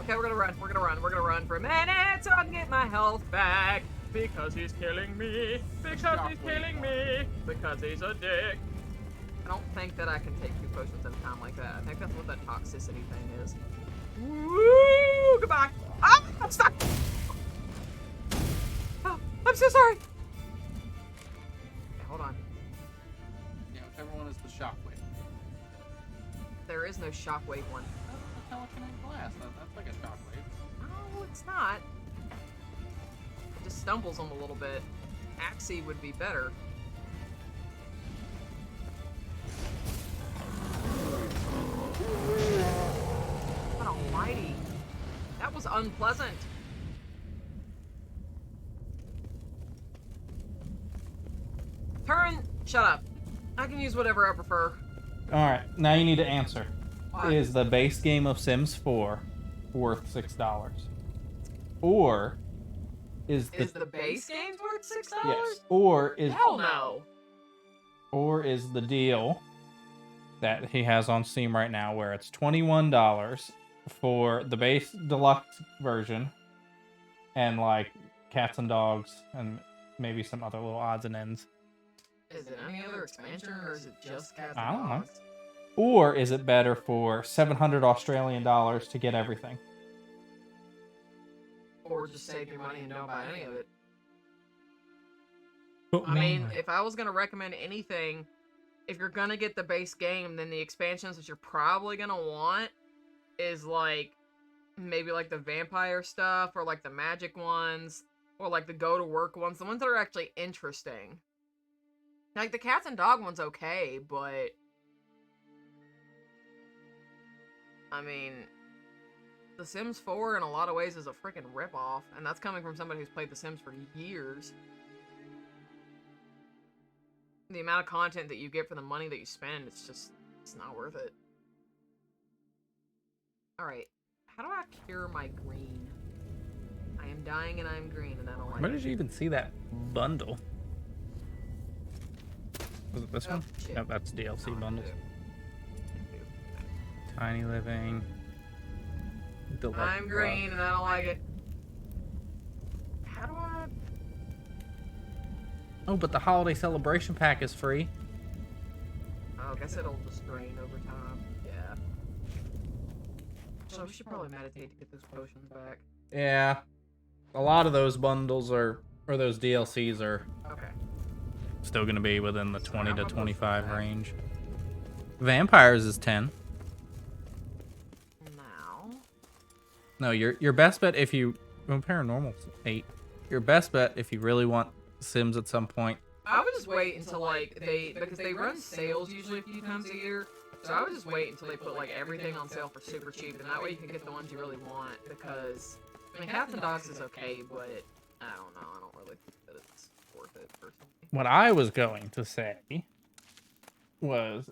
Okay, we're gonna run. We're gonna run for a minute so I can get my health back. Because he's killing me. Because he's killing me. Because he's a dick. I don't think that I can take 2 potions at a time like that. I think that's what that toxicity thing is. Woo! Goodbye. Ah! I'm stuck! Oh, I'm so sorry. Okay, hold on. Yeah, whichever one is the shockwave. There is no shockwave one. That's telekinetic blast. That's like a shockwave. No, it's not. just stumbles them a little bit. Axie would be better. God almighty. That was unpleasant. Turn, shut up. I can use whatever I prefer. Alright, now you need to answer. What? Is the base game of Sims 4 worth $6? Or is the base game worth $6? yes, or is Hell no. Or is the deal that he has on Steam right now where it's $21 for the base deluxe version and like cats and dogs and maybe some other little odds and ends? Is it any other expansion or is it just cats I and don't know. dogs? Or is it better for $700 Australian dollars to get everything? Or just save your money and don't buy any of it. But I mean, if I was going to recommend anything, if you're going to get the base game, then the expansions that you're probably going to want is like, maybe like the vampire stuff, or like the magic ones, or like the go to work ones, the ones that are actually interesting. Like the cats and dog one's okay, but I mean, The Sims 4 in a lot of ways is a freaking ripoff, and that's coming from somebody who's played The Sims for years. The amount of content that you get for the money that you spend, it's not worth it. Alright, how do I cure my green? I am dying and I am green, and I don't like Where it. did you even see that bundle? Was it this one? Shit. Nope, that's DLC No, bundles. I do. Tiny Living. Deluxe I'm green and I don't like it. How do I... Oh, but the holiday celebration pack is free. Oh, I guess it'll just drain over time. Yeah. So we should probably meditate to get those potions back. Yeah. A lot of those bundles or those DLCs are Okay. still going to be within the So 20 how to much was 25 that? range. Vampires is 10. Now... No, your best bet if you... Well, Paranormal's 8. Your best bet if you really want Sims at some point. I would just wait until, like, because they run sales usually a few times a year, so I would just wait until they put, like, everything on sale for super cheap, and that way you can get the ones you really want, because, I mean, Cats and Dogs is okay, but, I don't know, I don't really think that it's worth it, personally. What I was going to say was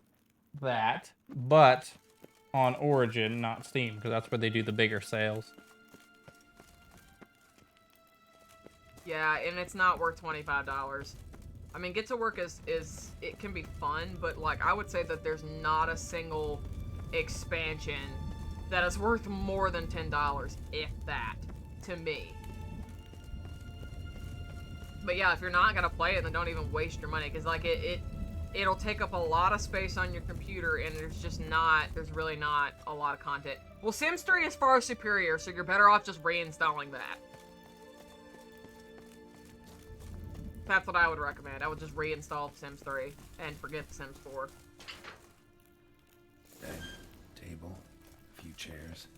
that, but on Origin, not Steam, because that's where they do the bigger sales. Yeah, and it's not worth $25. I mean, Get to Work is it can be fun, but like I would say that there's not a single expansion that is worth more than $10, if that, to me. But yeah, if you're not gonna play it, then don't even waste your money, because like it'll take up a lot of space on your computer, and there's really not a lot of content. Well, Sims 3 is far superior, so you're better off just reinstalling that. That's what I would recommend. I would just reinstall Sims 3 and forget the Sims 4. Bed, table, a few chairs.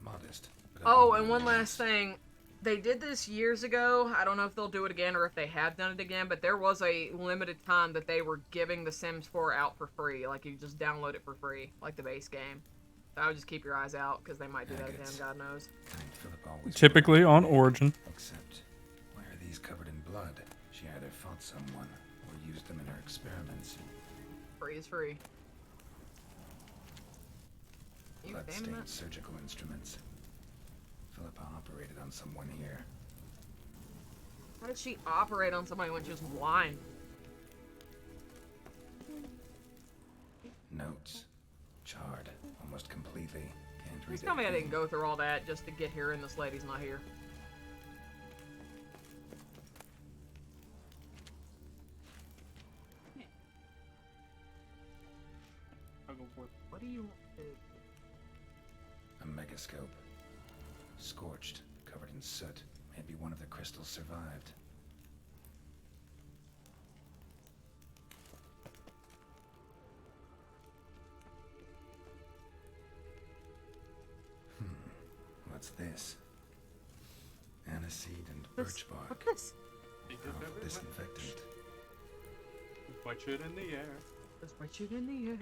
Modest. But Oh, and one last thing. They did this years ago. I don't know if they'll do it again or if they have done it again, but there was a limited time that they were giving the Sims 4 out for free. Like, you just download it for free, like the base game. So I would just keep your eyes out, because they might do that again, God knows. Kind Philip always Typically on provided. Origin. Except, why are these covered in blood? She either fought someone or used them in her experiments. Free is free. You damn Blood-stained that. surgical instruments. Philippa operated on someone here. How did she operate on somebody when she was blind? Notes. Charred. Almost completely. Can't read Please tell me I it. didn't go through all that just to get here and this lady's not here. I'll go for it. What do you... A megascope. Scorched. Covered in soot. Maybe one of the crystals survived. What's this? aniseed and birch bark. Look at this. Powerful disinfectant. White shit in the air. There's white shit in the air.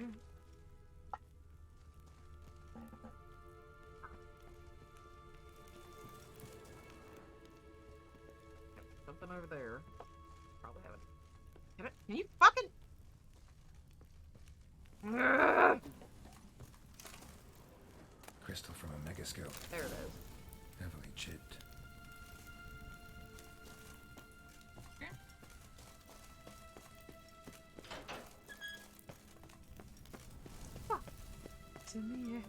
Something over there. Probably have it. Can you fucking... Crystal from a megascope. There it is. Heavily chipped. It's in the air.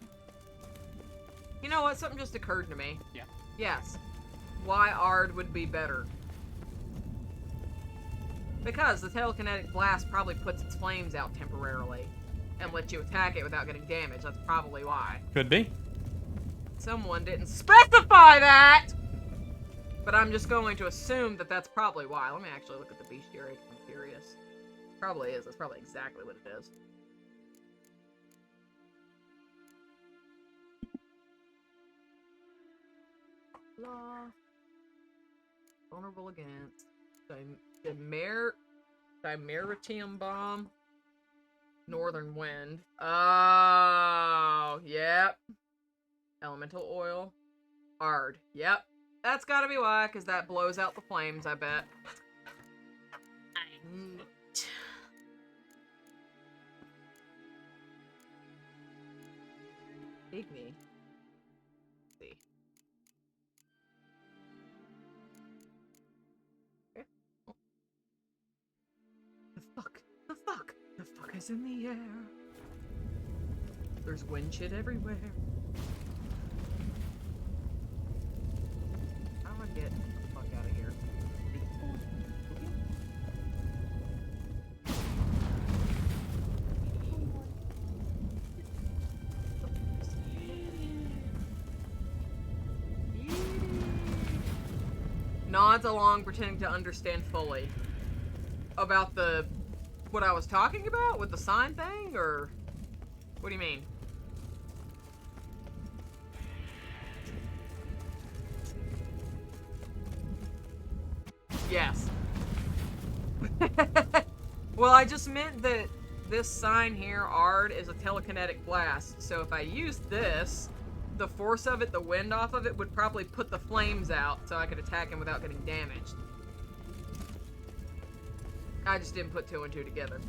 You know what? Something just occurred to me. Yeah. Yes. Why Ard would be better. Because the telekinetic blast probably puts its flames out temporarily and lets you attack it without getting damaged. That's probably why. Could be. Someone didn't specify that! But I'm just going to assume that that's probably why. Let me actually look at the bestiary. I'm curious. Probably is. That's probably exactly what it is. Law. Vulnerable against Dimeritium bomb. Northern wind. Oh, yep. Elemental oil. Ard. Yep. That's gotta be why, because that blows out the flames, I bet. Neat. Pygmy. Let's see. Okay. Oh. The fuck? The fuck? The fuck is in the air? There's wind shit everywhere. How do I get the fuck out of here? Nods along, pretending to understand fully. About the... what I was talking about? With the sign thing? Or... what do you mean? Yes. Well, I just meant that this sign here, Ard, is a telekinetic blast. So if I use this, the force of it, the wind off of it, would probably put the flames out so I could attack him without getting damaged. I just didn't put 2 and 2 together.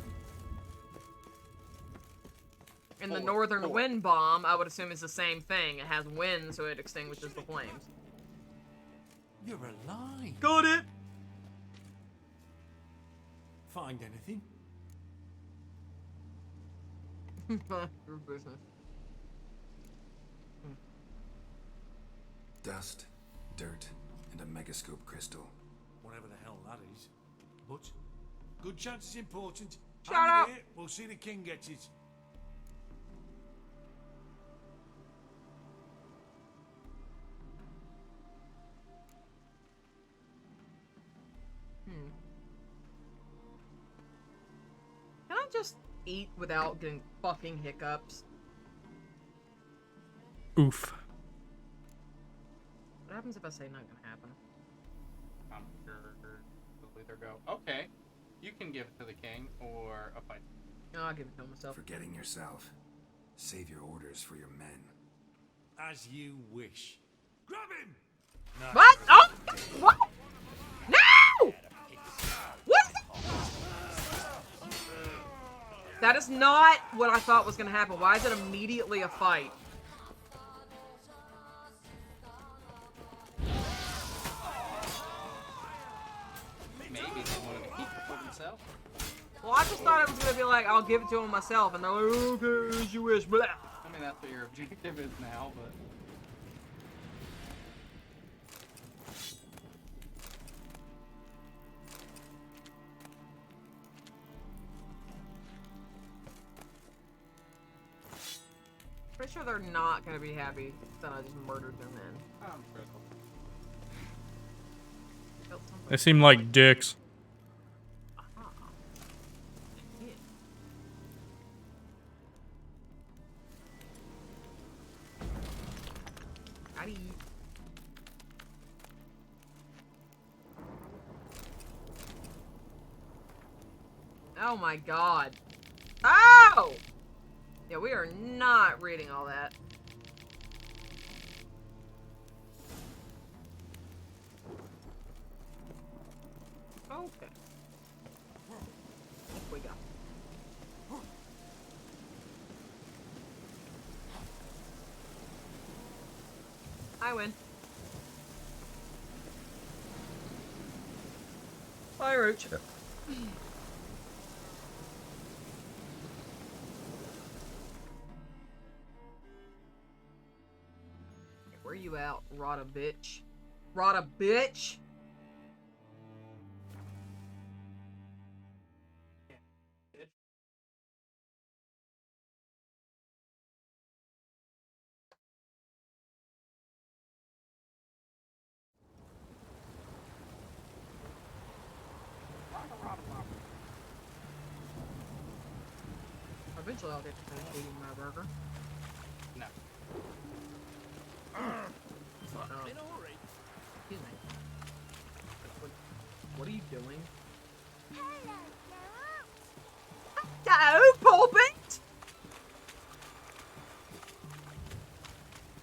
And the northern wind bomb, I would assume, is the same thing. It has wind, so it extinguishes the flames. You're alive. Got it! Find anything? Your business. Dust, dirt, and a megascope crystal. Whatever the hell that is. But good chance it's important. Shut Hand it up. here, we'll see the king gets it. Can I just eat without getting fucking hiccups? Oof. What happens if I say not gonna happen? I'm sure it'll either go, okay, you can give it to the king, or a fight. No, I'll give it to myself. Forgetting yourself. Save your orders for your men. As you wish. Grab him! What? Oh! What? No! What? That is not what I thought was gonna happen. Why is it immediately a fight? Maybe they wanted to keep it for themselves. Well, I just thought it was gonna be like, I'll give it to him myself, and they're like, okay, as you wish, blah. I mean, that's what your objective is now, but... Pretty sure they're not gonna be happy that I just murdered their men. I'm sure they'll... They seem like dicks. Yeah. Howdy. Oh my god. Oh! Yeah, we are not reading all that. Okay. What we got? I win. Bye, Roach. Where you out, Rada bitch? Rada bitch! Eventually I'll get to finish eating my burger. No. Excuse me. What are you doing? Hello, Pulpit!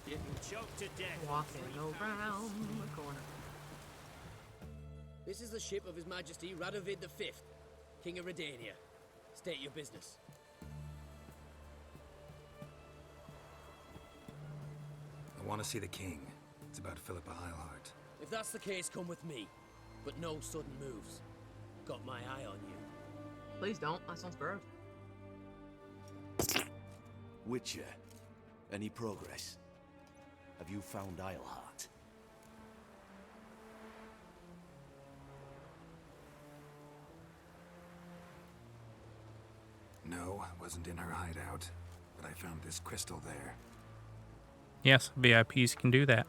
Getting choked to death. Walking around the corner. This is the ship of His Majesty Radovid V, King of Redania. State your business. I want to see the king. It's about Philippa Eilhart. If that's the case, come with me. But no sudden moves. Got my eye on you. Please don't. That sounds gross. Witcher, any progress? Have you found Eilhart? No, wasn't in her hideout. But I found this crystal there. Yes, VIPs can do that.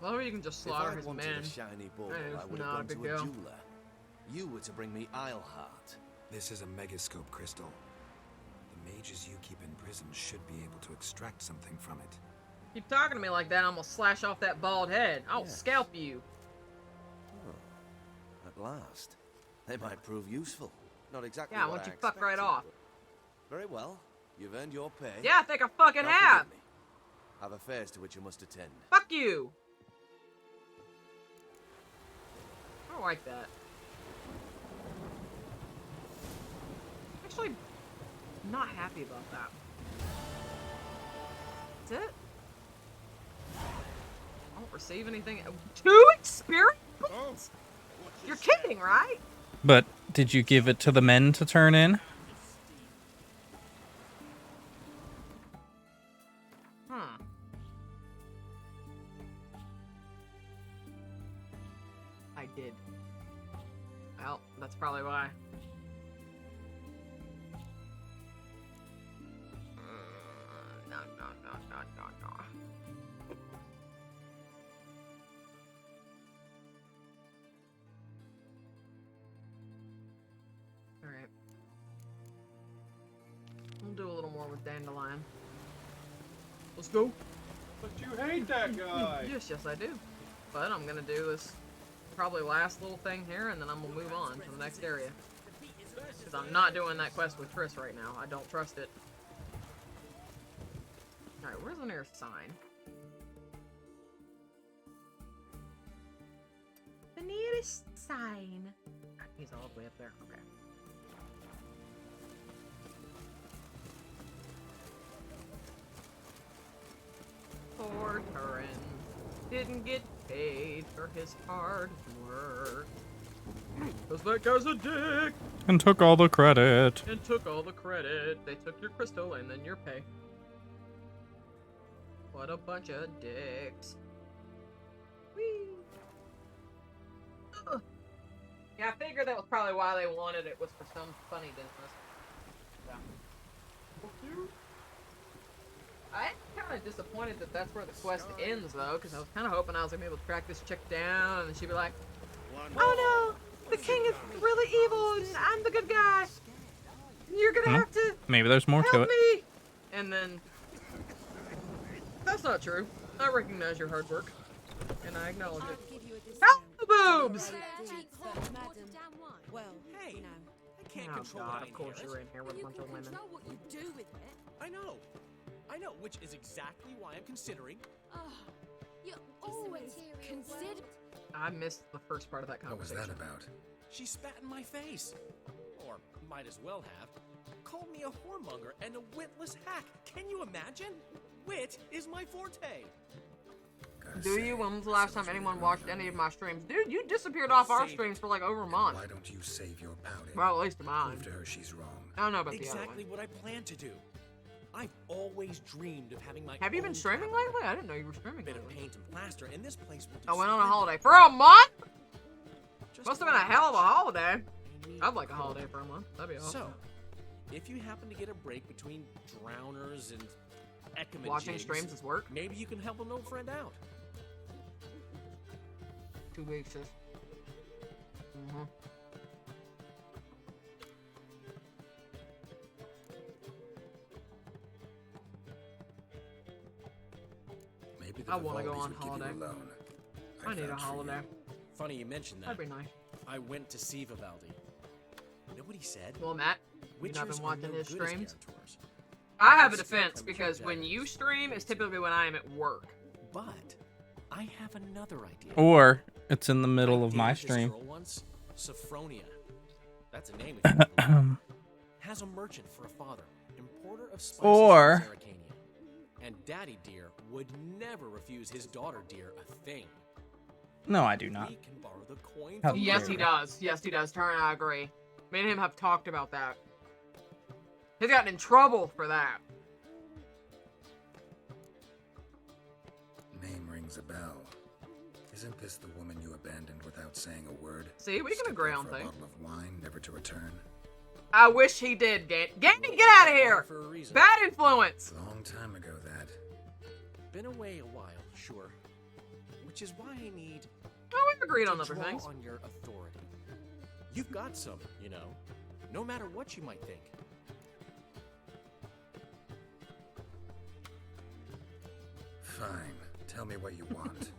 Well, you can just slaughter if I his wanted men. a shiny bauble, It's I would have not a gone big to a deal. jeweler. You were to bring me Eilhart. This is a megascope crystal. The mages you keep in prison should be able to extract something from it. Keep talking to me like that, I'm gonna slash off that bald head. I'll Yeah. scalp you. Oh, at last. They might prove useful. Not exactly Yeah, what why don't I you fuck right expected, off? but Very well. You've earned your pay. Yeah, I think I fucking Now have. forgive me. Have affairs to which you must attend. Fuck you. I don't like that. Actually, not happy about that. That's it? I don't receive anything. 2 experience points? You're kidding, right? But did you give it to the men to turn in? Huh. I did. Well, that's probably why. No. Alright. We'll do a little more with Dandelion. Let's go. But you hate that guy. Yes, I do. But I'm gonna do this probably last little thing here, and then I'm gonna move on to the next area. Because I'm not doing that quest with Triss right now. I don't trust it. Alright, where's the nearest sign? The nearest sign. He's all the way up there. Okay. Poor Turin didn't get paid for his hard work. Cause that guy's a dick! And took all the credit. And took all the credit. They took your crystal and then your pay. What a bunch of dicks. Whee! Ugh. Yeah, I figured that was probably why they wanted it, was for some funny business. Yeah. I'm kind of disappointed that that's where the quest ends, though, because I was kind of hoping I was going to be able to track this chick down, and she'd be like, oh no, the king is really evil, and I'm the good guy. You're going to have to Maybe there's more to help it. me. And then, that's not true. I recognize your hard work, and I acknowledge it. Help the boobs! Well, Hey, you know. I can't Oh control god, what I of course inherit. you're in here with a You bunch can of women. control what you do with it. I know, which is exactly why I'm considering. Oh, you're always consider. I missed the first part of that What was conversation. that about? She spat in my face, or might as well have. Called me a whoremonger and a witless hack. Can you imagine? Wit is my forte. Do you? When was the last time anyone watched any of my streams? Dude, you disappeared off our streams for like over a month. Why don't you save your pouting? Well, at least mine. Prove to her she's wrong. I don't know about the other Exactly one. what I plan to do. I've always dreamed of having my Have you been own streaming tavern. lately? I didn't know you were streaming Bit of lately. paint and plaster, and this place will do I went on a splendid. holiday for a month? Just Must have been a one hell of a month. holiday. I need I'd like a coal. holiday for a month. That'd be awesome. So, if you happen to get a break between drowners and ecumenists, Watching streams is work. maybe you can help an old friend out. 2 weeks just. Maybe the I wanna go Vivaldi's on would give you holiday. a loan. I need a vouch for you. holiday. Funny you mentioned that. That'd be nice. I went to see Vivaldi. You know what he said? Well, Matt, you've not Witchers been are watching no his good as streams. guarantors. I have a Respect defense them because from when jackals. you stream, it's typically when I am at work. But I have another idea. Or it's in the middle I of my dated this stream. girl once, Sophronia. That's a name if you want to believe it. Has a merchant for a father, importer of spices Or- from Arcania. And Daddy Dear would never refuse his daughter Dear a thing. No, I do not. We can borrow the coin How from Yes, her. he does. Yes, he does. Turn, I agree. Me and him have talked about that. He's gotten in trouble for that. Name rings a bell. Isn't this the woman you abandoned without saying a word? See, we can Stuck agree there on for a things. bottle of wine, never to return. I wish he did, Gandy. Gandy, get out of here! For a reason. Bad influence! Long time ago, that. Been away a while, sure. Which is why I need Oh, we've agreed on to other draw things. on your authority. You've got some, you know, no matter what you might think. Fine. Tell me what you want.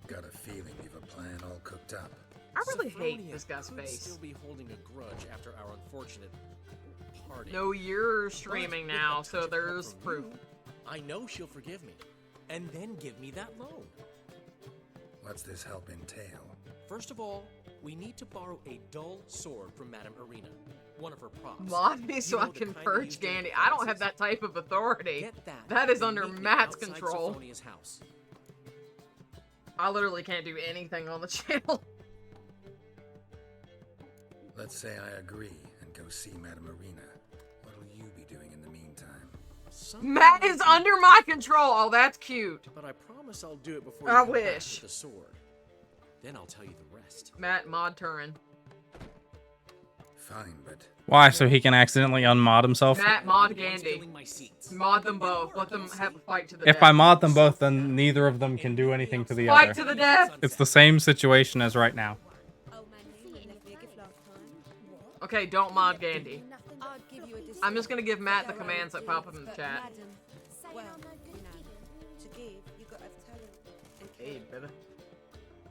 Got a feeling you've a plan all cooked up. I really hate Sophronia this guy's could face. Still be holding a grudge after our unfortunate party. No, you're But streaming with now, a so touch of help there's from proof. you, I know she'll forgive me, and then give me that loan. What's this help entail? First of all, we need to borrow a dull sword from Madame Arena, one of her props. Mod me You so know, I the can kind purge used during Gandy. I don't have classes. that type of authority. Get that. That is and under meet me Matt's outside control. Sophronia's house. I literally can't do anything on the channel. Let's say I agree and go see Madame Arena. What'll you be doing in the meantime? Something Matt like is that. under my control. Oh, that's cute. But I promise I'll do it before I you come back wish. with the sword. Then I'll tell you the rest. Matt, mod Turin. Fine, but Why? So he can accidentally unmod himself? Matt, mod One's Gandy. filling my seats. Mod them both. Let them have a fight to the If death. I mod them both, then neither of them can do anything to the Fight other. to the death. It's the same situation as right now. Old man Neil left me a gift last time. Okay, don't mod Gandy. I'd give you a discount. I'm just gonna give Matt the commands that pop up in the chat. Madam, well, you know, to give, you got to have talent. And Hey, baby.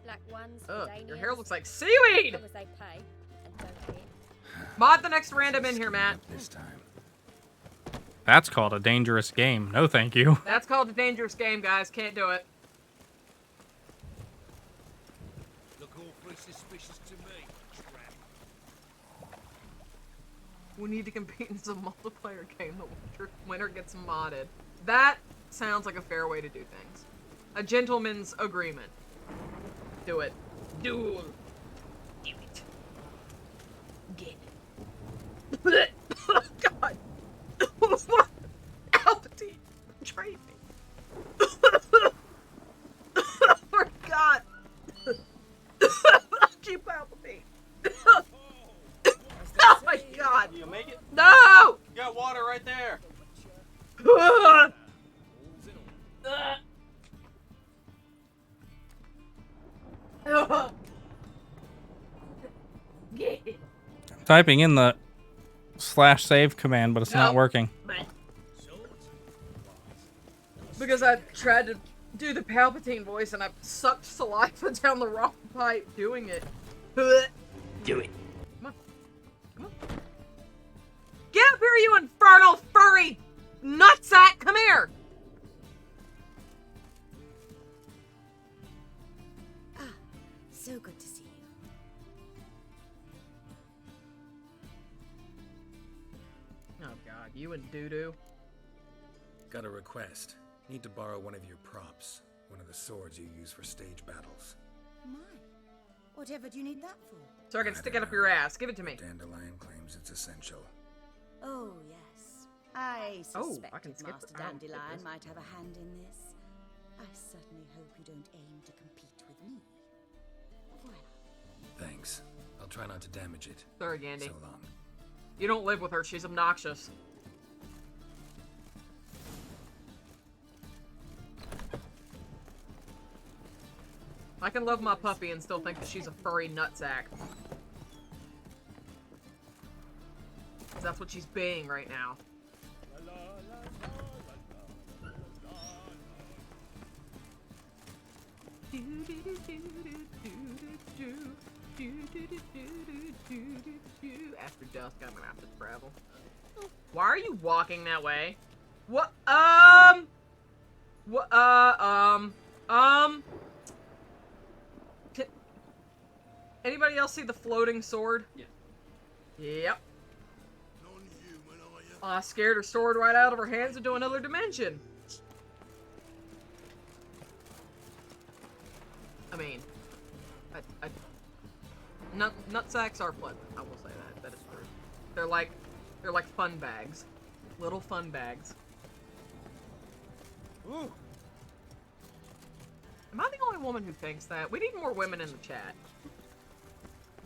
Black ones, Ugh, Daniels, your hair looks like seaweed! as long as they pay and don't hit. Mod the next random in here, Matt. this time. That's called a dangerous game. No, thank you. That's called a dangerous game, guys. Can't do it. Look awfully suspicious to me, trap. We need to compete in some multiplayer game. The winner gets modded. That sounds like a fair way to do things. A gentleman's agreement. Do it. Duel. Do it. Get it. Oh, God. Palpatine. Betrayed me. Oh, God. Keep Palpatine. Oh, my God. You make it? No! You got water right there. I'm typing in the /save command, but it's not Nope. working. Because I tried to do the Palpatine voice and I sucked saliva down the wrong pipe doing it. Do it. Come on. Come on. here, you infernal furry nutsack! Come here! Ah, so good to see you. Oh god, you and doo-doo. Got a request. Need to borrow one of your props. One of the swords you use for stage battles. My. Whatever do you need that for? So I can stick it up your ass. Give it to me. Dandelion claims it's essential. Oh, yes. I Oh, suspected I can skip Master it. I don't skip Dandelion this. might have a hand in this. I certainly hope you don't aim to compete with me. Voilà. Thanks. I'll try not to damage it. Sorry, Gandhi. So long. You don't live with her. She's obnoxious. I can love my puppy and still think that she's a furry nutsack. 'Cause that's what she's being right now. After dusk, I'm gonna have to travel. Why are you walking that way? What? What? Anybody else see the floating sword? Yeah. Yep. I scared her sword right out of her hands into another dimension. I mean, nutsacks are pleasant. I will say that. That is true. They're like fun bags, little fun bags. Ooh. Am I the only woman who thinks that? We need more women in the chat.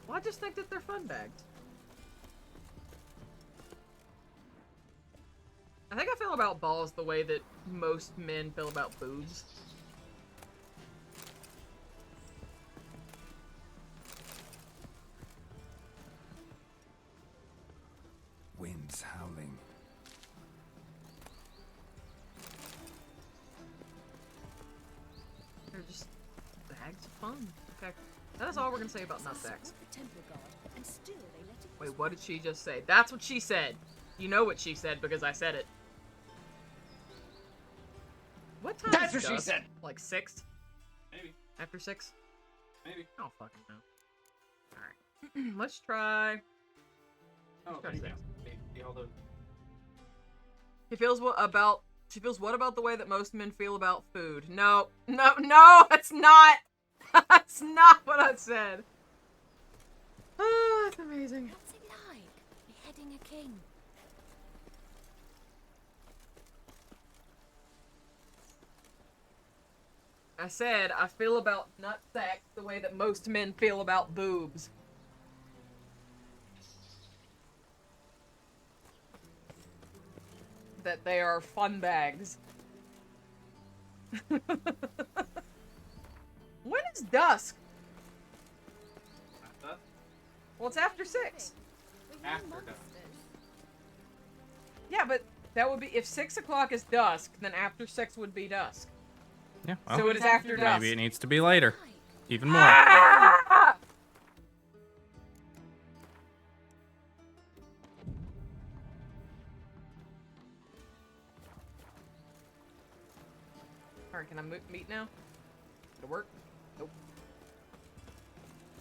Well, I just think that they're fun bags. I think I feel about balls the way that most men feel about boobs. Wind's howling. They're just bags of fun. Okay. That's all we're gonna say about nutsacks. Wait, what did she just say? That's what she said. You know what she said because I said it. What time That's is what she dusk? said. Like 6? Maybe. After 6? Maybe. I don't fucking know. Alright. Let's try... Oh, Let's try there you 6. go. See all those. She feels what about the way that most men feel about food? No, that's not. That's not what I said. Oh, that's amazing. What's it like, beheading a king? I said I feel about nutsacks the way that most men feel about boobs. That they are fun bags. When is dusk? Dusk? Well, it's after 6. After dusk. Yeah, but that would be if 6 o'clock is dusk, then after 6 would be dusk. Yeah. So Well, it is after dusk. maybe it needs to be later. Even more. Ah! Alright, can I meet now? It'll work? Nope.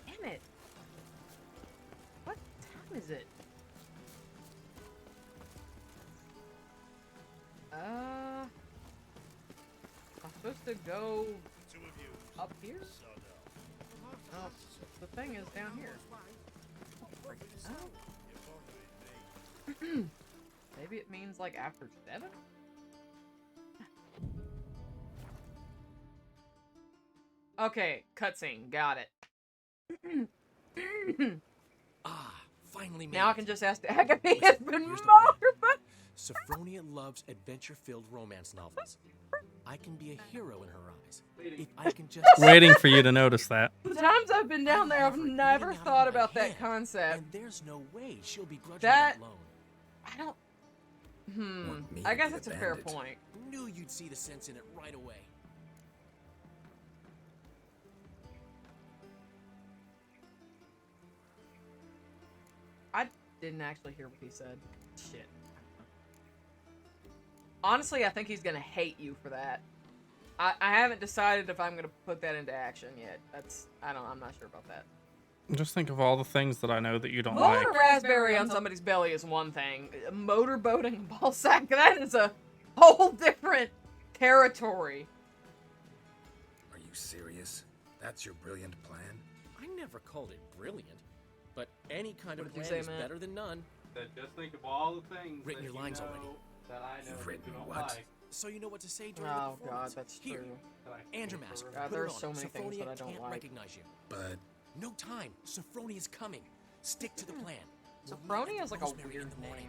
Damn it! What time is it? I'm supposed to go up here? Oh, the thing is down here. Oh. Maybe it means like after 7? Okay, cutscene. Got it. Finally made Now I it. can just ask the Agony has been Here's the more. Sophronia loves adventure-filled romance novels. I can be a hero in her eyes. If I can just... Waiting for you to notice that. The times I've been down there, I've never thought about that concept. And there's no way she'll begrudge That- me that loan. I don't... I guess that's a fair point. Knew you'd see the sense in it right away. I didn't actually hear what he said. Shit. Honestly, I think he's gonna hate you for that. I haven't decided if I'm gonna put that into action yet. I'm not sure about that. Just think of all the things that I know that you don't Rolling like. a raspberry on somebody's belly is one thing. Motorboating ball sack, that is a whole different territory. Are you serious? That's your brilliant plan? I never called it brilliant, but any kind of What did you plan say, is Matt? better than none. Just think of all the things Written that your you lines know already. that I know You've that written you don't what? like. So you know what to say during Oh the god, performance. that's Here, true. Andrew Mask. God, put there it are on. so many things that I Sophronia don't can't like. recognize you. But No time. Sophronia is coming. Stick to the plan. We'll meet Sophronia at is the like a Rosemary in weird the morning.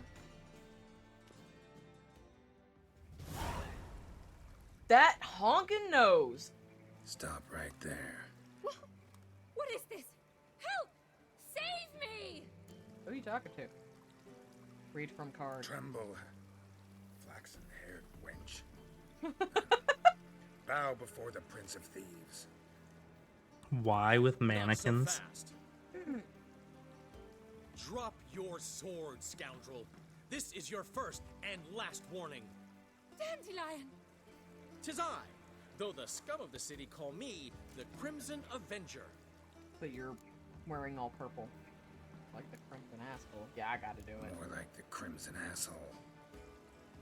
name. That honking nose. stop right there. What is this? Help! Save me! Who are you talking to? Read from card. Tremble, flaxen-haired wench. Bow before the Prince of Thieves. Why with Not so mannequins? fast. Drop your sword, scoundrel. This is your first and last warning. Dandelion! 'Tis I, though the scum of the city call me the Crimson Avenger. But you're wearing all purple. Like the crimson asshole. Yeah, I gotta do it. More like the Crimson Asshole.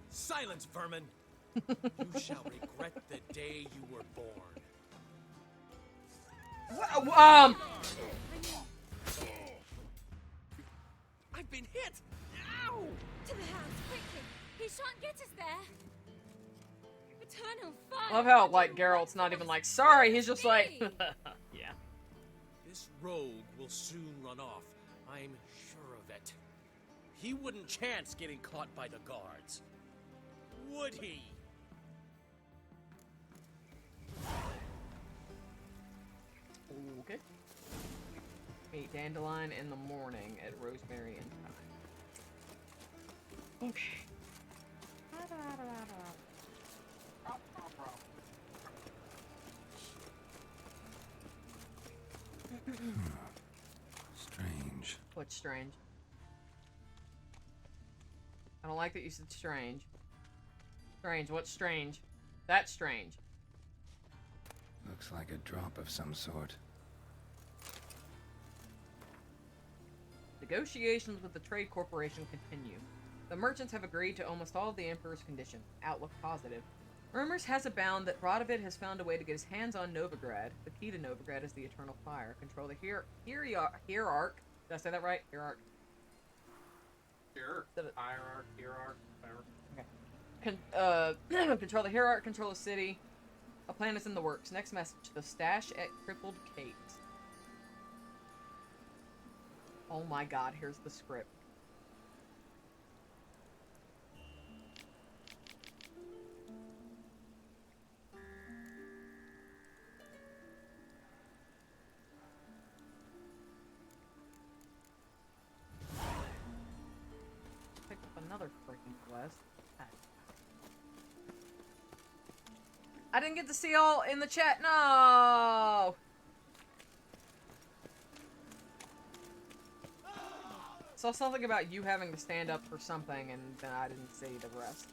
Silence, vermin! You shall regret the day you were born. I've been hit! Ow! To the house, quickly! He shan't get us there! Eternal fire! I love how, like, Geralt's not even like, sorry, he's just like, yeah. This rogue will soon run off. I'm sure of it. He wouldn't chance getting caught by the guards. Would he? Okay. Meet Dandelion in the morning at Rosemary and time. Okay. Strange. What's strange? I don't like that you said strange. Strange, what's strange? That's strange. Looks like a drop of some sort. Negotiations with the Trade Corporation continue. The merchants have agreed to almost all of the Emperor's conditions. Outlook positive. Rumors has abound that Radovid has found a way to get his hands on Novigrad. The key to Novigrad is the Eternal Fire. Control the Hierarch. Did I say that right? Hierarch. Sure. Hierarch, whatever. Okay. Control the Hierarch, control the city. A plan is in the works. Next message. The stash at Crippled Kate. Oh my god, here's the script. Pick up another freaking quest. I didn't get to see all in the chat. No! Saw something about you having to stand up for something, and then I didn't see the rest.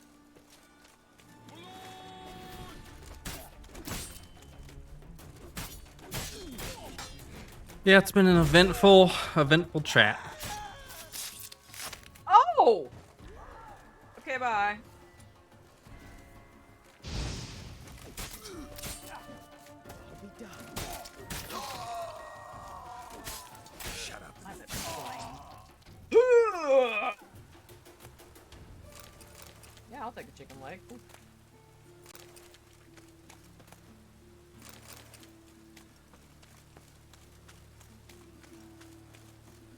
Yeah, it's been an eventful chat. Oh! Okay, bye. Shut up. Yeah, I'll take a chicken leg. Ooh.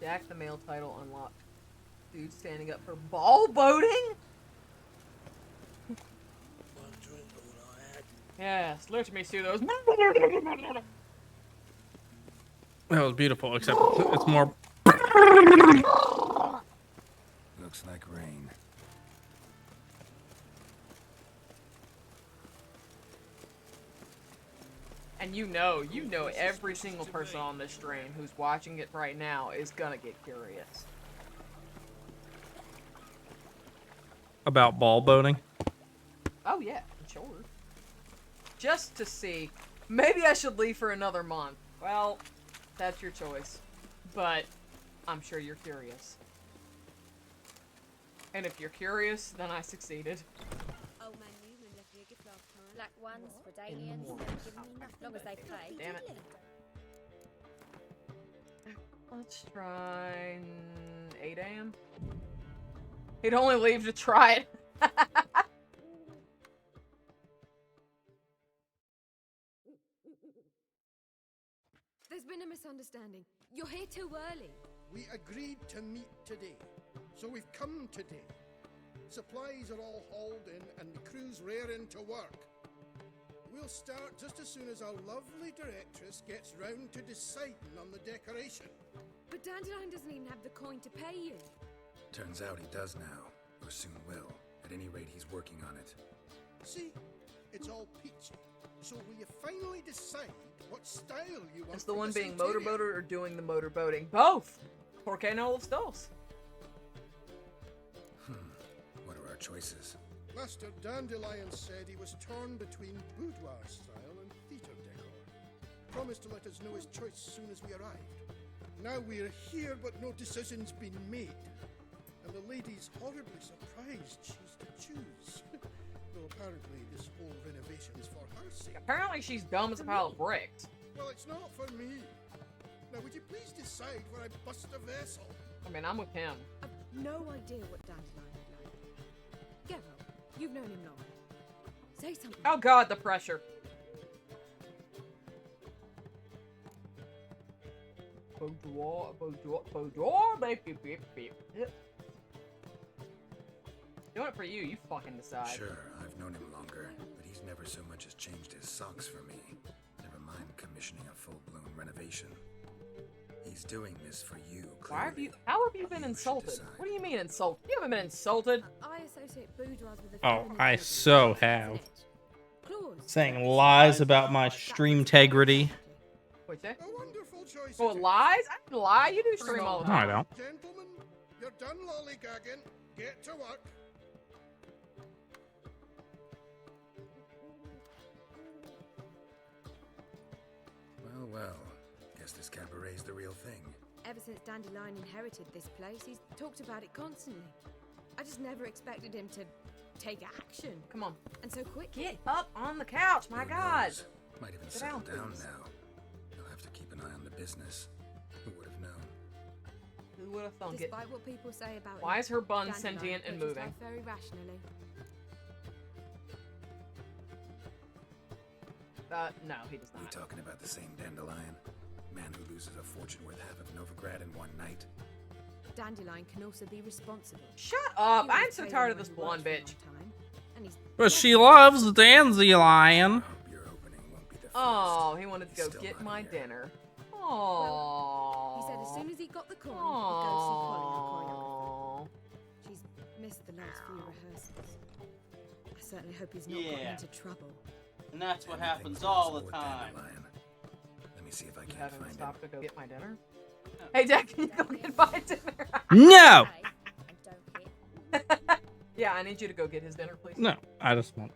Jack the male title unlocked. Dude standing up for ball boating? Yes, let me see those. That was beautiful, except it's more. Looks like rain. And you know every single person on this stream who's watching it right now is gonna get curious. About ball boating. Oh yeah, sure. Just to see. Maybe I should leave for another month. Well, that's your choice. But I'm sure you're curious. And if you're curious, then I succeeded. Black ones for Dalians, don't give me enough long as they play. Damn it. Let's try 8 a.m. He'd only leave to try it. There's been a misunderstanding. You're here too early. We agreed to meet today, so we've come today. Supplies are all hauled in and the crew's raring to work. We'll start just as soon as our lovely directress gets round to deciding on the decoration. But Dandelion doesn't even have the coin to pay you. Turns out he does now, or soon will. At any rate, he's working on it. See, it's all peachy. So will you finally decide what style you want? Is the for one this being interior? motorboated or doing the motorboating? Both! Porque no los dos? What are our choices? Master Dandelion said he was torn between boudoir style and theatre decor. Promised to let us know his choice as soon as we arrived. Now we're here, but no decision's been made. And the lady's horribly surprised she's to choose. Though apparently this whole renovation's for her sake. Apparently she's dumb as a pile of bricks. Well, it's not for me. Now would you please decide where I bust a vessel? I mean, I'm with him. I've no idea what Dandelion would like. Geralt, you've known him long. Say something. Oh god, the pressure. Boudoir, beep, beep, beep, beep. Doing it for you, you fucking decide. Sure, I've known him longer, but he's never so much as changed his socks for me. Never mind commissioning a full-blown renovation. He's doing this for you, clearly. How have you been insulted? What do you mean insulted? You haven't been insulted. I associate boudoirs with the Oh, feminine I figure. so have. Claws. Saying lies about my stream integrity. What'd you say? A wonderful choice. Oh, lies? I didn't lie. You do stream all the No, I time. don't. Gentlemen, you're done lollygagging. Get to work. Well, guess this cabaret's the real thing. Ever since Dandelion inherited this place, he's talked about it constantly. I just never expected him to take action. Come on. And so quickly. Get up on the couch, my Who god. knows? Might even Sit settle down, down please. now. He'll have to keep an eye on the business. Who would have known? Who would have thunk it? Despite what people say about Why him, is her bun Dandelion sentient and approaches moving? life very rationally. No, he does Are you not. talking about the same Dandelion? Man who loses a fortune worth half of Novigrad in one night? Dandelion can also be responsible. Shut up! He was I'm so tailor tired of when this he blonde worked bitch. for a long time, and he's But she loves Dandelion. Your opening won't be the first. Oh, he wanted to He's go still get not my here. dinner. Oh. He said as soon as he got the coin, he'd go see Polly, our choreographer. She's missed the last few rehearsals. I certainly hope he's not gotten Yeah. into trouble. And that's what Anything's happens all the possible with time. Dandelion. Let me see if I You can't haven't find him. stopped to go get my dinner? Hey, Jack, can you go get my dinner? No! Yeah, I need you to go get his dinner, please. No, I just want.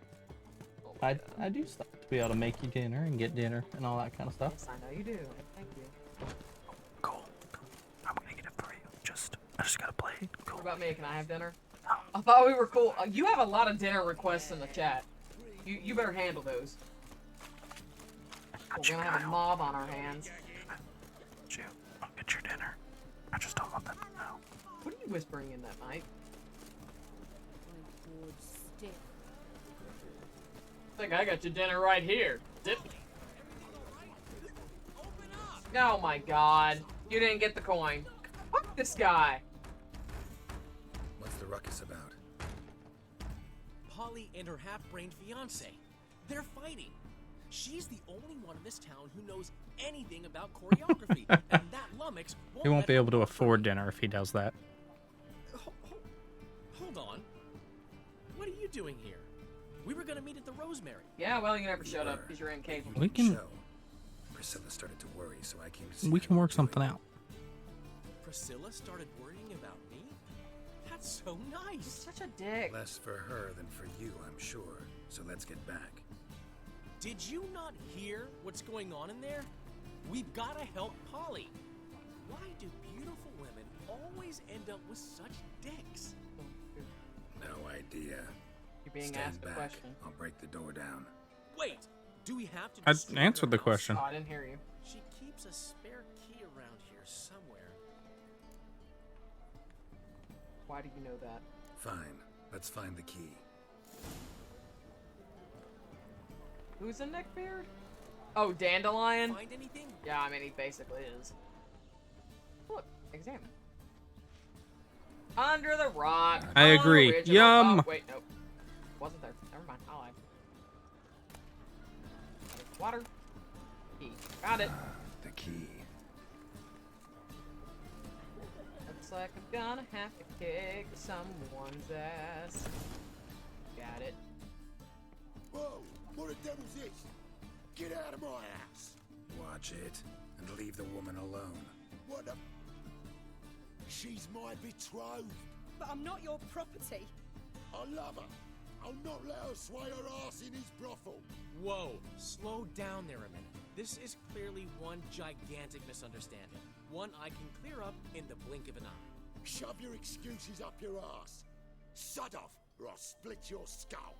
I do stuff to be able to make you dinner and get dinner and all that kind of stuff. Yes, I know you do. Thank you. Cool. I'm gonna get it for you. I just gotta play it. What about me? Can I have dinner? I thought we were cool. You have a lot of dinner requests in the chat. You better handle those. We're gonna have a mob on our hands. I'll get your dinner. I just don't want them to know. What are you whispering in that mic? I think I got your dinner right here. Zip. Oh my god. You didn't get the coin. Fuck this guy. What's the ruckus about? Polly and her half-brained fiance. They're fighting. She's the only one in this town who knows anything about choreography, and that lummox He won't be able to afford dinner if he does that. Hold on. What are you doing here? We were gonna meet at the Rosemary. Yeah, well, you never showed up because you're incapable. We can- Show. Priscilla started to worry, so I came to see We how can you work were something doing. out. Priscilla started worrying about me? That's so nice. Such a dick. Less for her than for you, I'm sure. so let's get back. Did you not hear what's going on in there? We've gotta help Polly. Why do beautiful women always end up with such dicks? No idea. You're being Stand asked a back. question. I'll break the door down. Wait, do we have to I destroy answered her the house? question. Oh, I didn't hear you. She keeps a spare key around here somewhere. Why do you know that? Fine. Let's find the key. Who's a neckbeard? Oh, Dandelion? Find anything? Yeah, I mean, he basically is. Look, examine. Under the rock. I agree. Original. Yum. Oh, wait, nope. Wasn't there. Never mind. I lied. Water. Key. Got it. The key. Looks like I'm gonna have to kick someone's ass. Got it. Whoa! What the devil's this? Get out of my house! Watch it, and leave the woman alone. What the... She's my betrothed. But I'm not your property. I love her. I'll not let her sway her ass in his brothel. Whoa, slow down there a minute. This is clearly one gigantic misunderstanding. One I can clear up in the blink of an eye. Shove your excuses up your ass. Sod off, or I'll split your skull.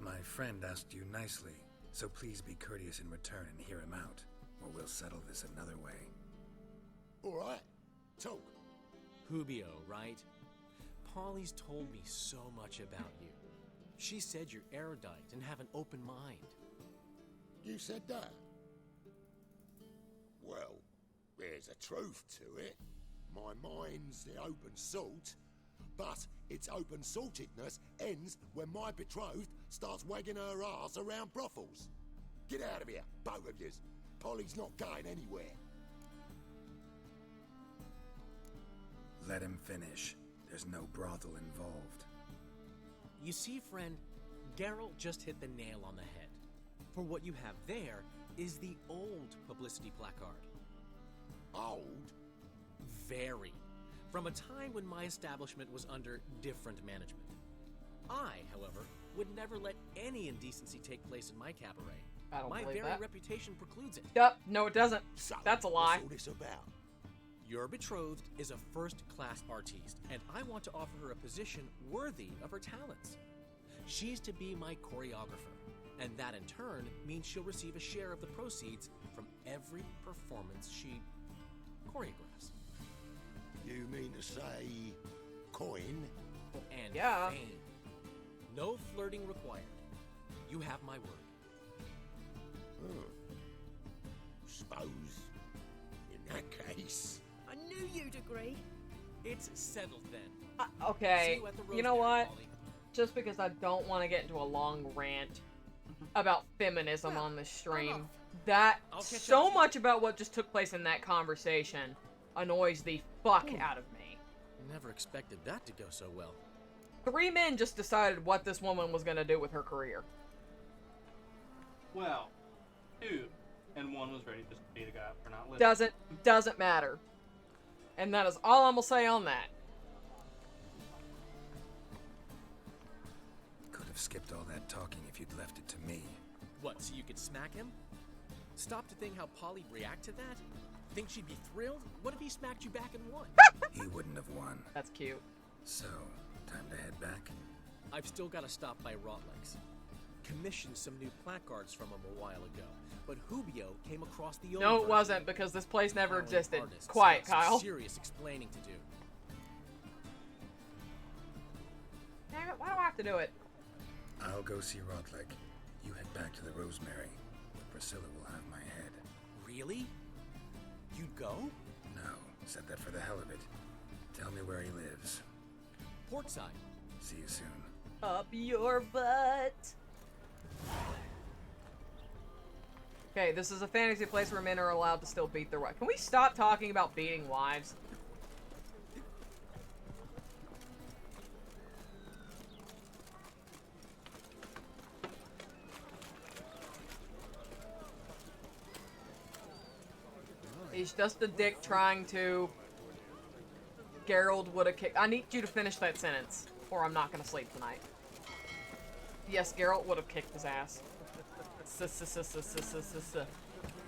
My friend asked you nicely, so please be courteous in return and hear him out, or we'll settle this another way. All right, talk. Hubio, right? Polly's told me so much about you. She said you're erudite and have an open mind. You said that? Well, there's a truth to it. My mind's the open salt, but its open saltedness ends when my betrothed starts wagging her ass around brothels. Get out of here, both of yous. Polly's not going anywhere. Let him finish. There's no brothel involved. You see, friend, Geralt just hit the nail on the head. For what you have there is the old publicity placard. Old? Very. From a time when my establishment was under different management. I, however, would never let any indecency take place in my cabaret. I don't my believe very that. reputation precludes it. Yup, no it doesn't. So, That's a lie. What's all this about? Your betrothed is a first-class artiste, and I want to offer her a position worthy of her talents. She's to be my choreographer, and that in turn means she'll receive a share of the proceeds from every performance she choreographs. You mean to say coin? And Yeah. fame. No flirting required. You have my word. Suppose, in that case... I knew you'd agree. It's settled then. Okay, See you at the you know Rosemary, what? Polly. Just because I don't want to get into a long rant about feminism Well, on the I'm stream, off. that I'll catch up so to you. much about what just took place in that conversation annoys the fuck out of me. Never expected that to go so well. 3 men just decided what this woman was going to do with her career. Well, 2. And 1 was ready just to beat a guy up for not listening. Doesn't matter. And that is all I'm going to say on that. Could have skipped all that talking if you'd left it to me. What, so you could smack him? Stop to think how Polly'd react to that? Think she'd be thrilled? What if he smacked you back and won? He wouldn't have won. That's cute. So, time to head back? I've still got to stop by Rotlegs. Commissioned some new placards from him a while ago, but Hubio came across the old No, it version. wasn't, because this place never Talented existed. artists Quiet, got some Kyle. Serious explaining to do. Damn it, why do I have to do it? I'll go see Rotleg. You head back to the Rosemary. Priscilla will have my head. Really? You'd go? No, said that for the hell of it. Tell me where he lives. Portside. See you soon. Up your butt. Okay, this is a fantasy place where men are allowed to still beat their wives. Can we stop talking about beating wives? He's just a dick trying to... Geralt would have kicked... I need you to finish that sentence. or I'm not gonna sleep tonight. Yes, Geralt would have kicked his ass.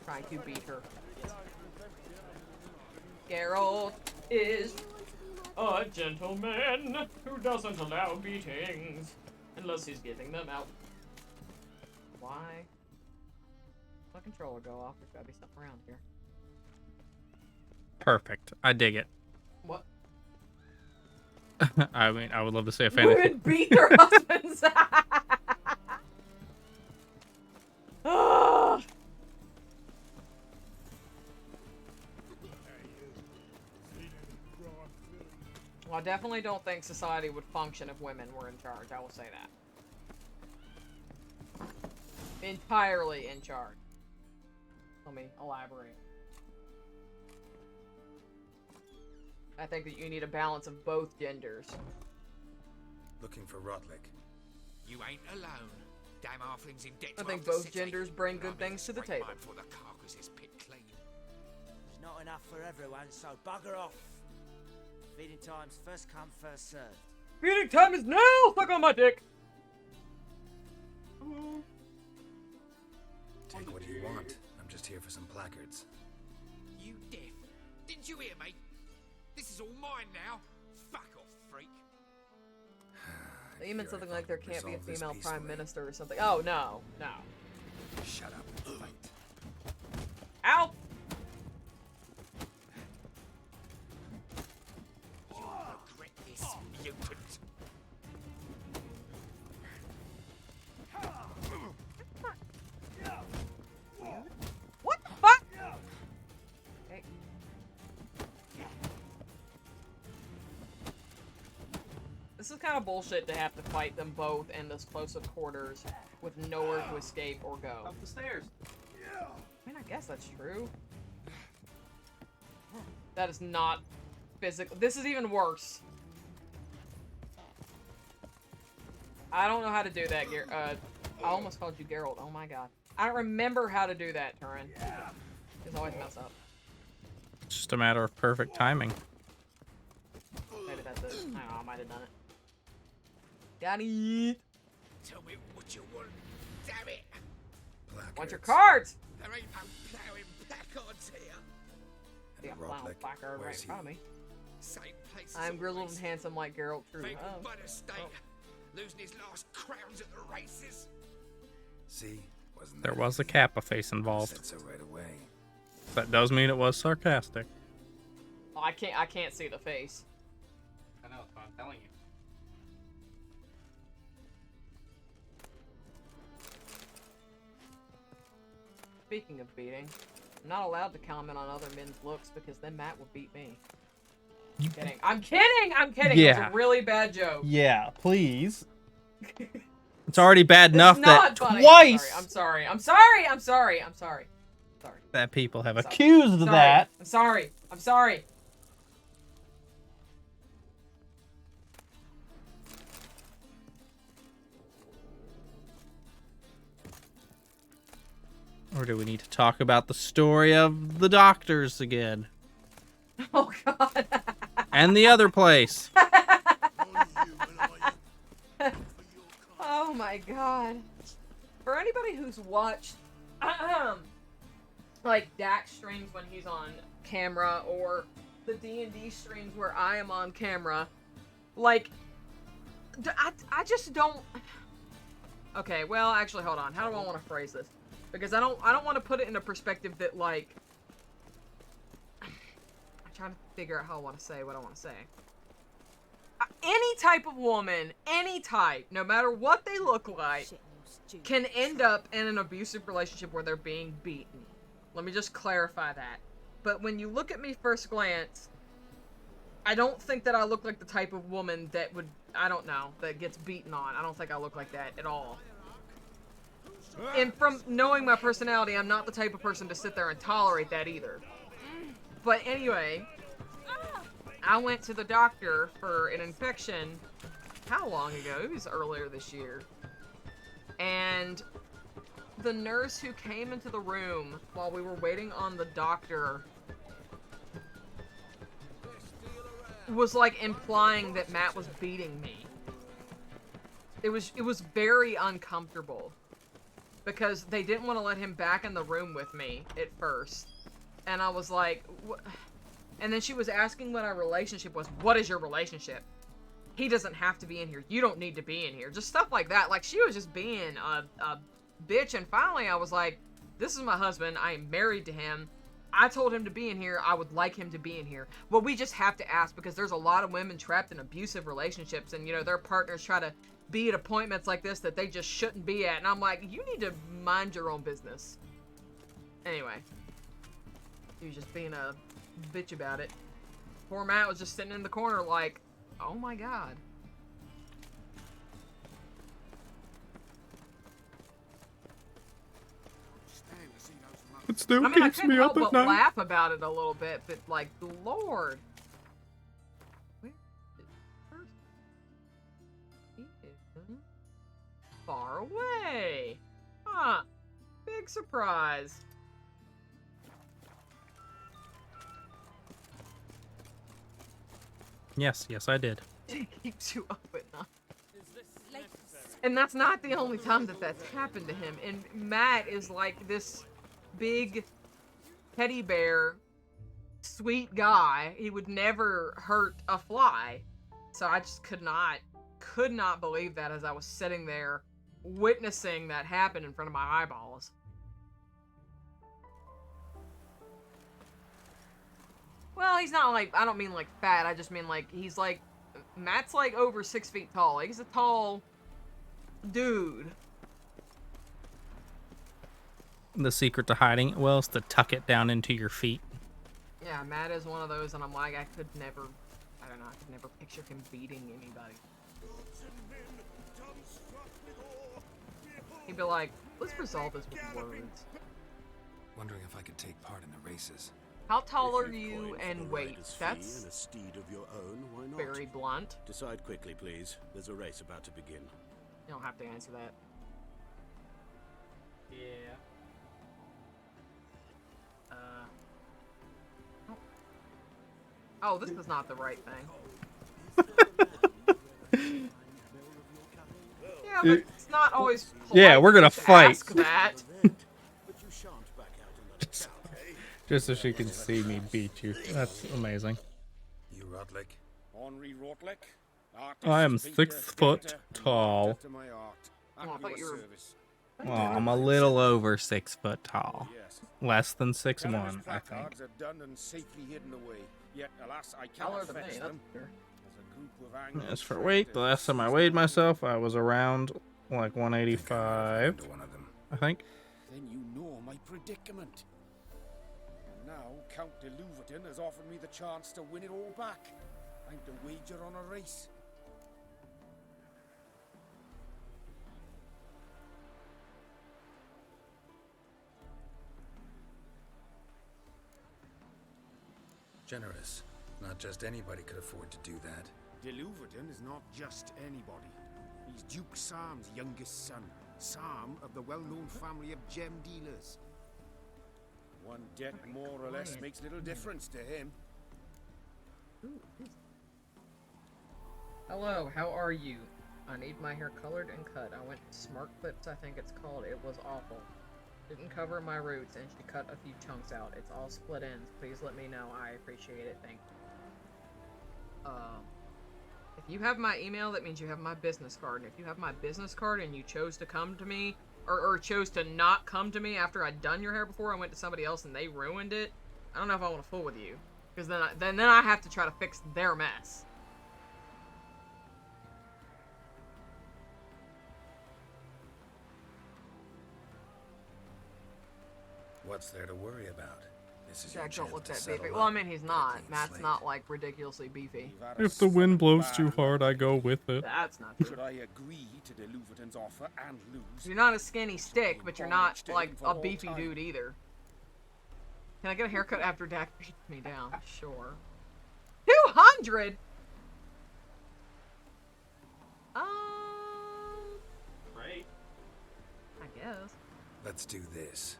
Trying to beat her. Geralt is a gentleman who doesn't allow beatings unless he's giving them out. Why? My controller go off. There's gotta be something around here. Perfect. I dig it. What? I mean, I would love to say a fantasy. Women beat their husbands. Ah. Well, I definitely don't think society would function if women were in charge. I will say that. Entirely in charge. Let me elaborate. I think that you need a balance of both genders. Looking for Rotlick. You ain't alone. Damn halflings in debt. I think both genders bring good things to the table. For the carcass pit clean. There's not enough for everyone, so bugger off. Feeding time's first come, first served. Feeding time is now! Suck on my dick! Take what you want. I'm just here for some placards. You deaf. Didn't you hear me? This is all mine now. Fuck off, freak. They meant something like there can't be a female prime minister or something. Oh, no. No. Shut up and fight. Ow! You'll regret this, mutant. What the fuck? Okay. This is kind of bullshit to have to fight them both in this close of quarters with nowhere to escape or go. Up the stairs. I mean, I guess that's true. That is not physical. This is even worse. I don't know how to do that, I almost called you Geralt. Oh my god. I don't remember how to do that, Turin. It's always mess up. It's just a matter of perfect timing. Maybe that's it. I don't know, I might have done it. Got it. Tell me what you want. Damn it. Want your cards? There ain't no plowing placards here. Yeah, plowing placard right in front of me. Same place. I'm grizzled and handsome like Geralt. True. Fabled by the state. Losing his last crowns at the races. See? Wasn't There was a Kappa face involved. Said so right away. That does mean it was sarcastic. Oh, I can't see the face. I know, that's what I'm telling you. Speaking of beating, I'm not allowed to comment on other men's looks because then Matt would beat me. I'm kidding. I'm kidding! I'm kidding! Yeah. It's a really bad joke. Yeah, please. It's already bad enough that funny. twice I'm sorry. that people have accused that. I'm sorry. Or do we need to talk about the story of the doctors again? Oh god. And the other place. Oh my god. For anybody who's watched like Dax streams when he's on camera or the D&D streams where I am on camera, like I just don't. Okay, well, actually hold on. How do I want to phrase this? Because I don't want to put it in a perspective that, like, I'm trying to figure out how I want to say what I want to say. Any type of woman, any type, no matter what they look like, can end up in an abusive relationship where they're being beaten. Let me just clarify that. But when you look at me first glance, I don't think that I look like the type of woman that would, I don't know, that gets beaten on. I don't think I look like that at all. And from knowing my personality, I'm not the type of person to sit there and tolerate that either. But anyway, I went to the doctor for an infection, how long ago? It was earlier this year. And the nurse who came into the room while we were waiting on the doctor was like implying that Matt was beating me. it was very uncomfortable because they didn't want to let him back in the room with me at first, and I was like, what? And then she was asking what our relationship was. What is your relationship? He doesn't have to be in here. You don't need to be in here. Just stuff like that. Like, she was just being a bitch. And finally, I was like, this is my husband. I am married to him. I told him to be in here. I would like him to be in here. Well, we just have to ask because there's a lot of women trapped in abusive relationships. And, you know, their partners try to be at appointments like this that they just shouldn't be at. And I'm like, you need to mind your own business. Anyway. He was just being a bitch about it. Poor Matt was just sitting in the corner like, oh my god. It still I mean, I keeps couldn't me up help at but night. laugh about it a little bit, but like, Lord. Where is this person? He is far away. Huh. Big surprise. Yes, I did. It keeps you up at night. And that's not the only time that that's happened to him. And Matt is like this big teddy bear, sweet guy. He would never hurt a fly. So I just could not believe that as I was sitting there witnessing that happen in front of my eyeballs. Well, he's not like, I don't mean like fat, I just mean like, he's like, Matt's like over 6 feet tall. He's a tall dude. The secret to hiding it well is to tuck it down into your feet. Yeah, Matt is one of those, and I'm like, I could never picture him beating anybody. He'd be like, let's resolve this with words. Wondering if I could take part in the races. How tall are you and weight? That's and a steed of your own, why not? very blunt. Decide quickly, please. There's a race about to begin. You don't have to answer that. Yeah. Oh, this is not the right thing. Yeah, but it's not always Yeah, we're gonna fight. ask that. Just so she can see me beat you. That's amazing. You Rotlick? Henri Rotlick? I am 6 foot tall. Oh, I thought you were... Well, I'm a little over 6 foot tall. Less than 6'1", I think. Are done and safely hidden away. Yet, alas, I Taller cannot than fetch me, them. that's fair. As a group of angry As for weight, the last time I weighed myself, I was around like 185, I think. Then you know my predicament. And now Count de Louverton has offered me the chance to win it all back. I'm to wager on a race. Generous. Not just anybody could afford to do that. De Louverton is not just anybody. He's Duke Sam's youngest son. Sam of the well-known family of gem dealers. One debt more or less makes little difference to him. Hello, how are you? I need my hair colored and cut. I went to Smart Clips, I think it's called. It was awful. Didn't cover my roots, and she cut a few chunks out. It's all split ends. Please let me know. I appreciate it. Thank you. If you have my email, that means you have my business card. And if you have my business card and you chose to come to me, or chose to not come to me after I'd done your hair before, I went to somebody else and they ruined it, I don't know if I want to fool with you. Because then I have to try to fix their mess. What's there to worry about? This is Jack your don't look chance that to beefy. settle Well, I up. mean, he's not. Matt's not, like, ridiculously beefy. If the wind blows too hard, I go with it. That's not true. Should I agree to de Louverton's offer and lose? You're not a skinny stick, but you're not, like, a beefy dude either. Can I get a haircut after Dak beats me down? Sure. 200?! Right. I guess. Let's do this.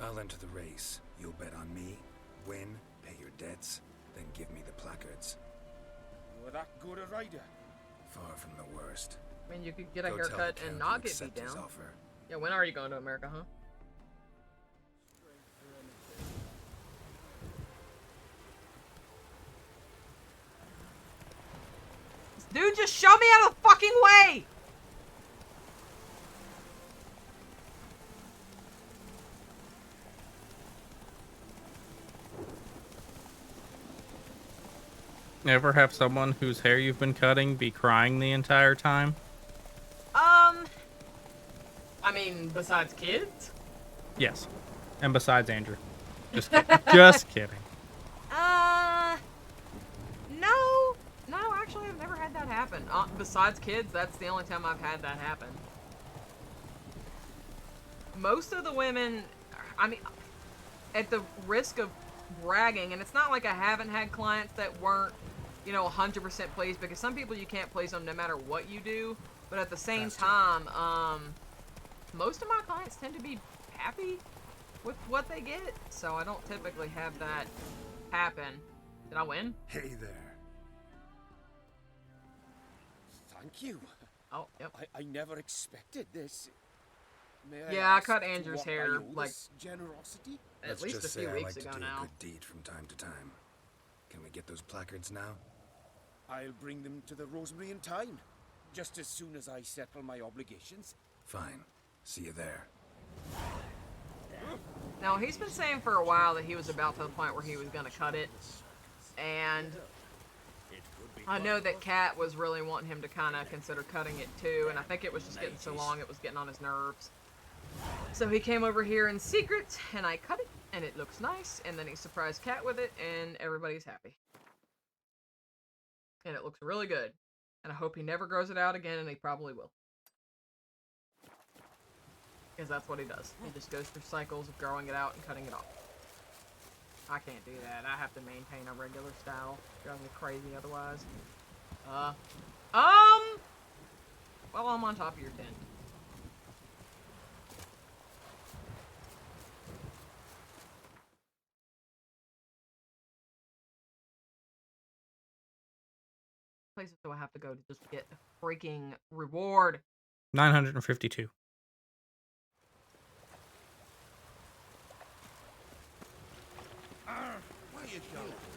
I'll enter the race. You'll bet on me, win, pay your debts, then give me the placards. You're that good a rider. Far from the worst. I mean, you could get a Go tell the haircut Count and to not get beat accept his down. offer. Yeah, when are you going to America, huh? Dude, just shove me out of the fucking way! Ever have someone whose hair you've been cutting be crying the entire time? I mean, besides kids? Yes. And besides Andrew. Just kidding. Just kidding. No. No, actually, I've never had that happen. Besides kids, that's the only time I've had that happen. Most of the women, I mean, at the risk of bragging, and it's not like I haven't had clients that weren't, you know, 100% pleased, because some people you can't please them no matter what you do, but at the same time, most of my clients tend to be happy with what they get, so I don't typically have that happen. Did I win? Hey there. Thank you. Oh, yep. I never expected this. May I Yeah, I ask cut to Andrew's what I hair, owe like, this generosity? at least a few weeks ago now. A good deed from time to time. Can we get those placards now? I'll bring them to the Rosemary in time, just as soon as I settle my obligations. Fine. See you there. Now, he's been saying for a while that he was about to the point where he was going to cut it, and I know that Kat was really wanting him to kind of consider cutting it too, and I think it was just getting so long it was getting on his nerves. So he came over here in secret, and I cut it, and it looks nice, and then he surprised Kat with it, and everybody's happy. And it looks really good. And I hope he never grows it out again, and he probably will. Because that's what he does. He just goes through cycles of growing it out and cutting it off. I can't do that. I have to maintain a regular style. Drives me crazy otherwise. Well, I'm on top of your tent. Places do I have to go to just get a freaking reward? 952.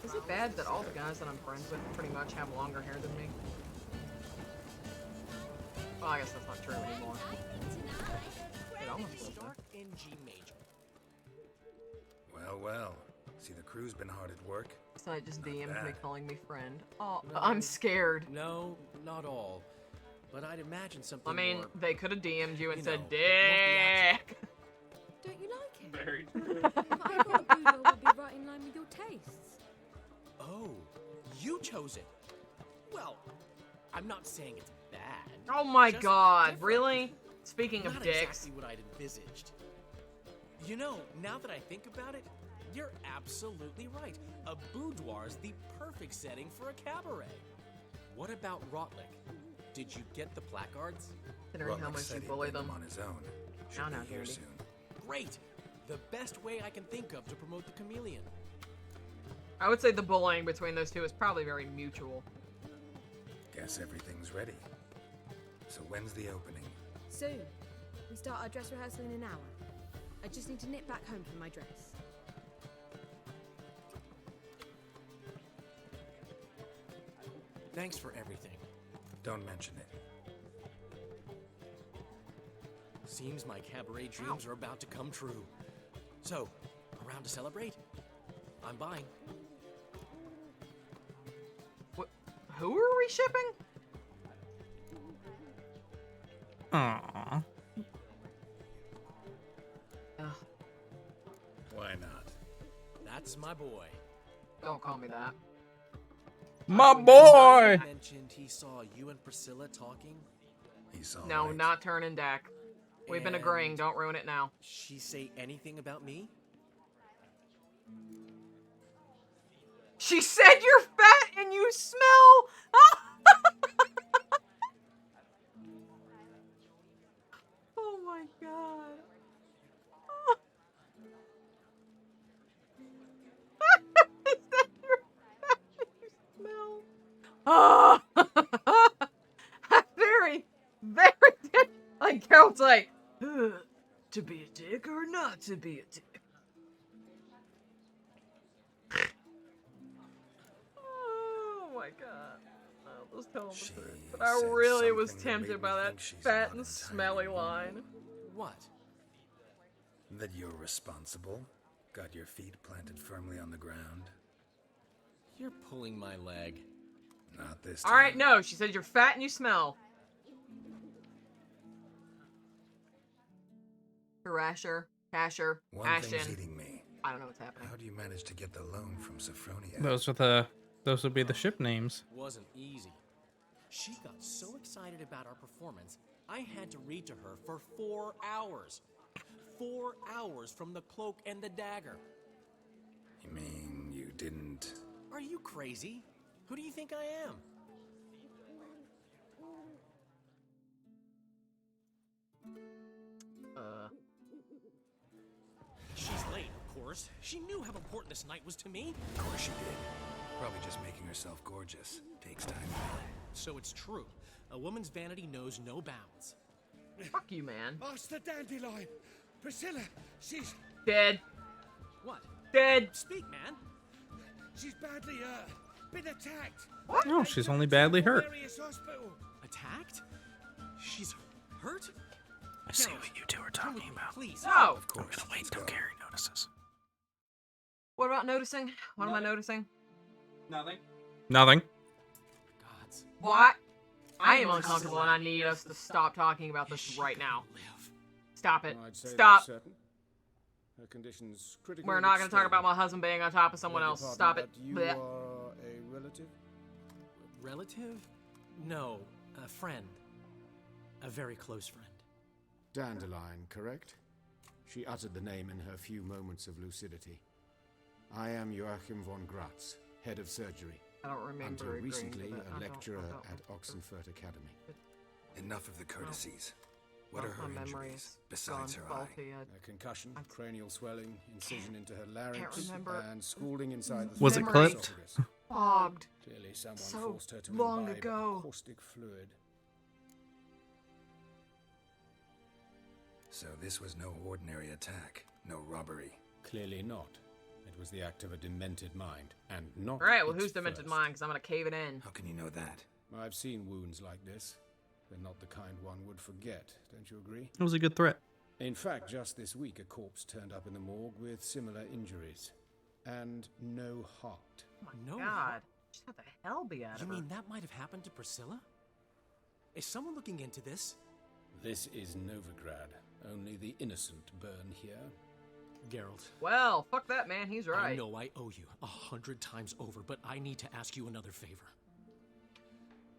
Is it bad that all the guys that I'm friends with pretty much have longer hair than me? Well, I guess that's not true anymore. It almost was, though. Start in G major. Well, well. See, the crew's been hard at work. So I just DM'd me bad. calling me friend. Oh, No. I'm scared. No, not all. But I'd imagine something I mean, more, they could have DM'd you and you said, know, dick. Don't you like it? Very But I thought a boudoir would be right in line with your tastes. Oh, you chose it. Well, I'm not saying it's bad. Oh my just god, different. really? Speaking of Not dicks. exactly what I'd envisaged. You know, now that I think about it, you're absolutely right. A boudoir's the perfect setting for a cabaret. What about Rotlick? Did you get the placards? Considering how Rutlick much said you he'd bully bring them. on his own. Should Now, be here Dandy. soon. Great! The best way I can think of to promote the chameleon. I would say the bullying between those two is probably very mutual. Guess everything's ready. So when's the opening? Soon. We start our dress rehearsal in an hour. I just need to nip back home for my dress. Thanks for everything. Don't mention it. Seems my cabaret dreams are about to come true. So, around to celebrate? I'm buying. Who are we shipping? Aww. Why not? That's my boy. Don't call me that. My boy! Mentioned he saw you and Priscilla talking. He's all No, right. not turning Dak. We've been agreeing. And Don't ruin it now. She say anything about me? She said you're fat and you smell. Oh my god. She said you're fat and you smell. Oh. Very, Geralt's like, to be a dick or not to be a dick? Oh my god. I'll just tell him the truth. But I really was tempted by that fat and smelly line. What? That you're responsible? Got your feet planted firmly on the ground? You're pulling my leg. Not this time. Alright, no. She said you're fat and you smell. Harasher, Asher, One Ashen. thing's eating me. I don't know what's happening. How do you manage to get the loan from Sophronia? Those would be the ship names. Wasn't easy. She got so excited about our performance, I had to read to her for 4 hours. 4 hours from the cloak and the dagger. You mean you didn't... Are you crazy? Who do you think I am? She's late, of course. She knew how important this night was to me. Of course she did. Probably just making herself gorgeous. Takes time. So it's true. A woman's vanity knows no bounds. Fuck you, man. Master Dandelion! Priscilla, she's... Dead. What? Dead. Speak, man. She's badly, been attacked. What? No, she's only badly hurt. Attacked? She's hurt? I see what you two are talking about. Please. No. Of course. I'm gonna wait until Carrie notices. What about noticing? What am I noticing? Nothing. Nothing. Gods. What? I am uncomfortable and I need us to stop talking about this right now. Stop it. I'd say Stop. that's certain. Her condition's critical. We're not going to talk about my husband being on top of someone else. Stop it. You Blech. are a relative? Relative? No, a friend. A very close friend. Dandelion, correct? She uttered the name in her few moments of lucidity. I am Joachim von Gratz, head of surgery. I don't remember Until agreeing recently, to that. a lecturer at Oxenfurt Academy. Enough of the courtesies. What are her My memory injuries, is besides her gone eye? faulty. A concussion, cranial swelling, incision into her larynx, remember. and scalding inside the Was it throat clipped? esophagus. Fogged. Clearly someone So forced her to long imbibe ago. caustic fluid. So this was no ordinary attack, no robbery. Clearly not. It was the act of a demented mind, and not Alright, well, its who's demented first. mine? Because I'm going to cave it in. How can you know that? I've seen wounds like this. They're not the kind one would forget, don't you agree? It was a good threat. In fact, just this week, a corpse turned up in the morgue with similar injuries. And no heart. Oh my No. god. Just how the hell be out You of her? mean that might have happened to Priscilla? Is someone looking into this? This is Novigrad. Only the innocent burn here. Geralt. Well, fuck that, man. He's right. I know I owe you 100 times over, but I need to ask you another favor.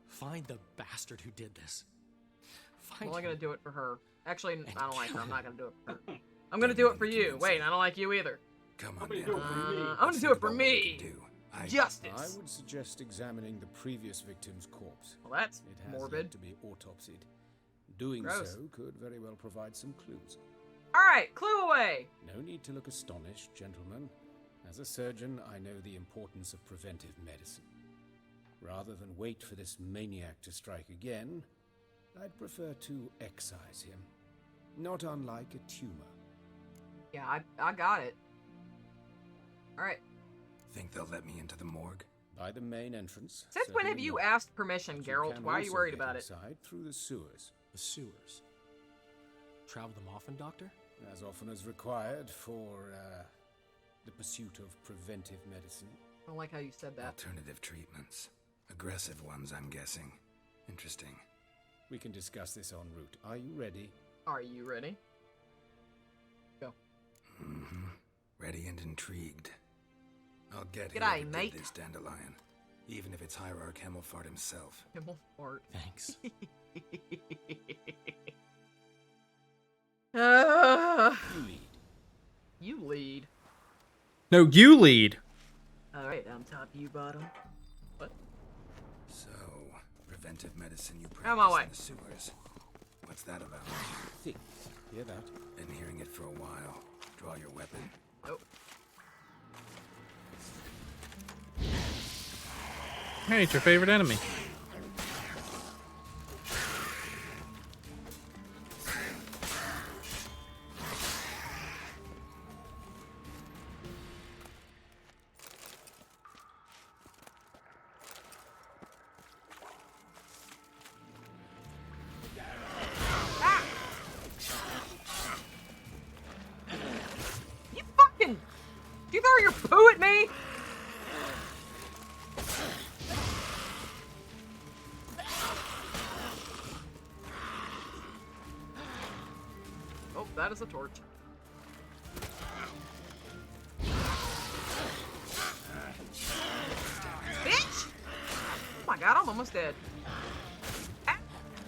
Find the bastard who did this. I'm Find only him. going to do it for her. Actually, I don't like her. I'm kill not going to do it for her. I'm going to do it for you. Wait, I don't like you either. Come on, do it Dandelion. for me. I'm going to do it for me. I Justice. would suggest examining the previous victim's corpse. Well, that's It has morbid. yet to be autopsied. Doing Gross. so could very well provide some clues. Alright, clue away. No need to look astonished, gentlemen. As a surgeon, I know the importance of preventive medicine. Rather than wait for this maniac to strike again, I'd prefer to excise him. Not unlike a tumor. Yeah, I got it. Alright. Think they'll let me into the morgue? By the main entrance. Since when have certainly you not. asked permission, But you Geralt? can Why are you also worried get about it? inside through the sewers. The sewers. Travel them often, Doctor? As often as required for the pursuit of preventive medicine. I don't like how you said that. Alternative treatments. Aggressive ones, I'm guessing. Interesting. We can discuss this en route. Are you ready? Are you ready? Go. Mm-hmm. Ready and intrigued. I'll get G'day, whoever mate. did this, Dandelion. Even if it's Hierarch Himmelfart himself. Himmelfart. Thanks. You lead. You lead. No, you lead. Alright, I'm top, you bottom. What? So, preventive medicine you Out of my practice way. in the sewers. What's that about? Think. Hear that? Been hearing it for a while. Draw your weapon. Nope. Hey, it's your favorite enemy. throw your poo at me? Oh, that is a torch. Bitch! Oh my god, I'm almost dead. Ah,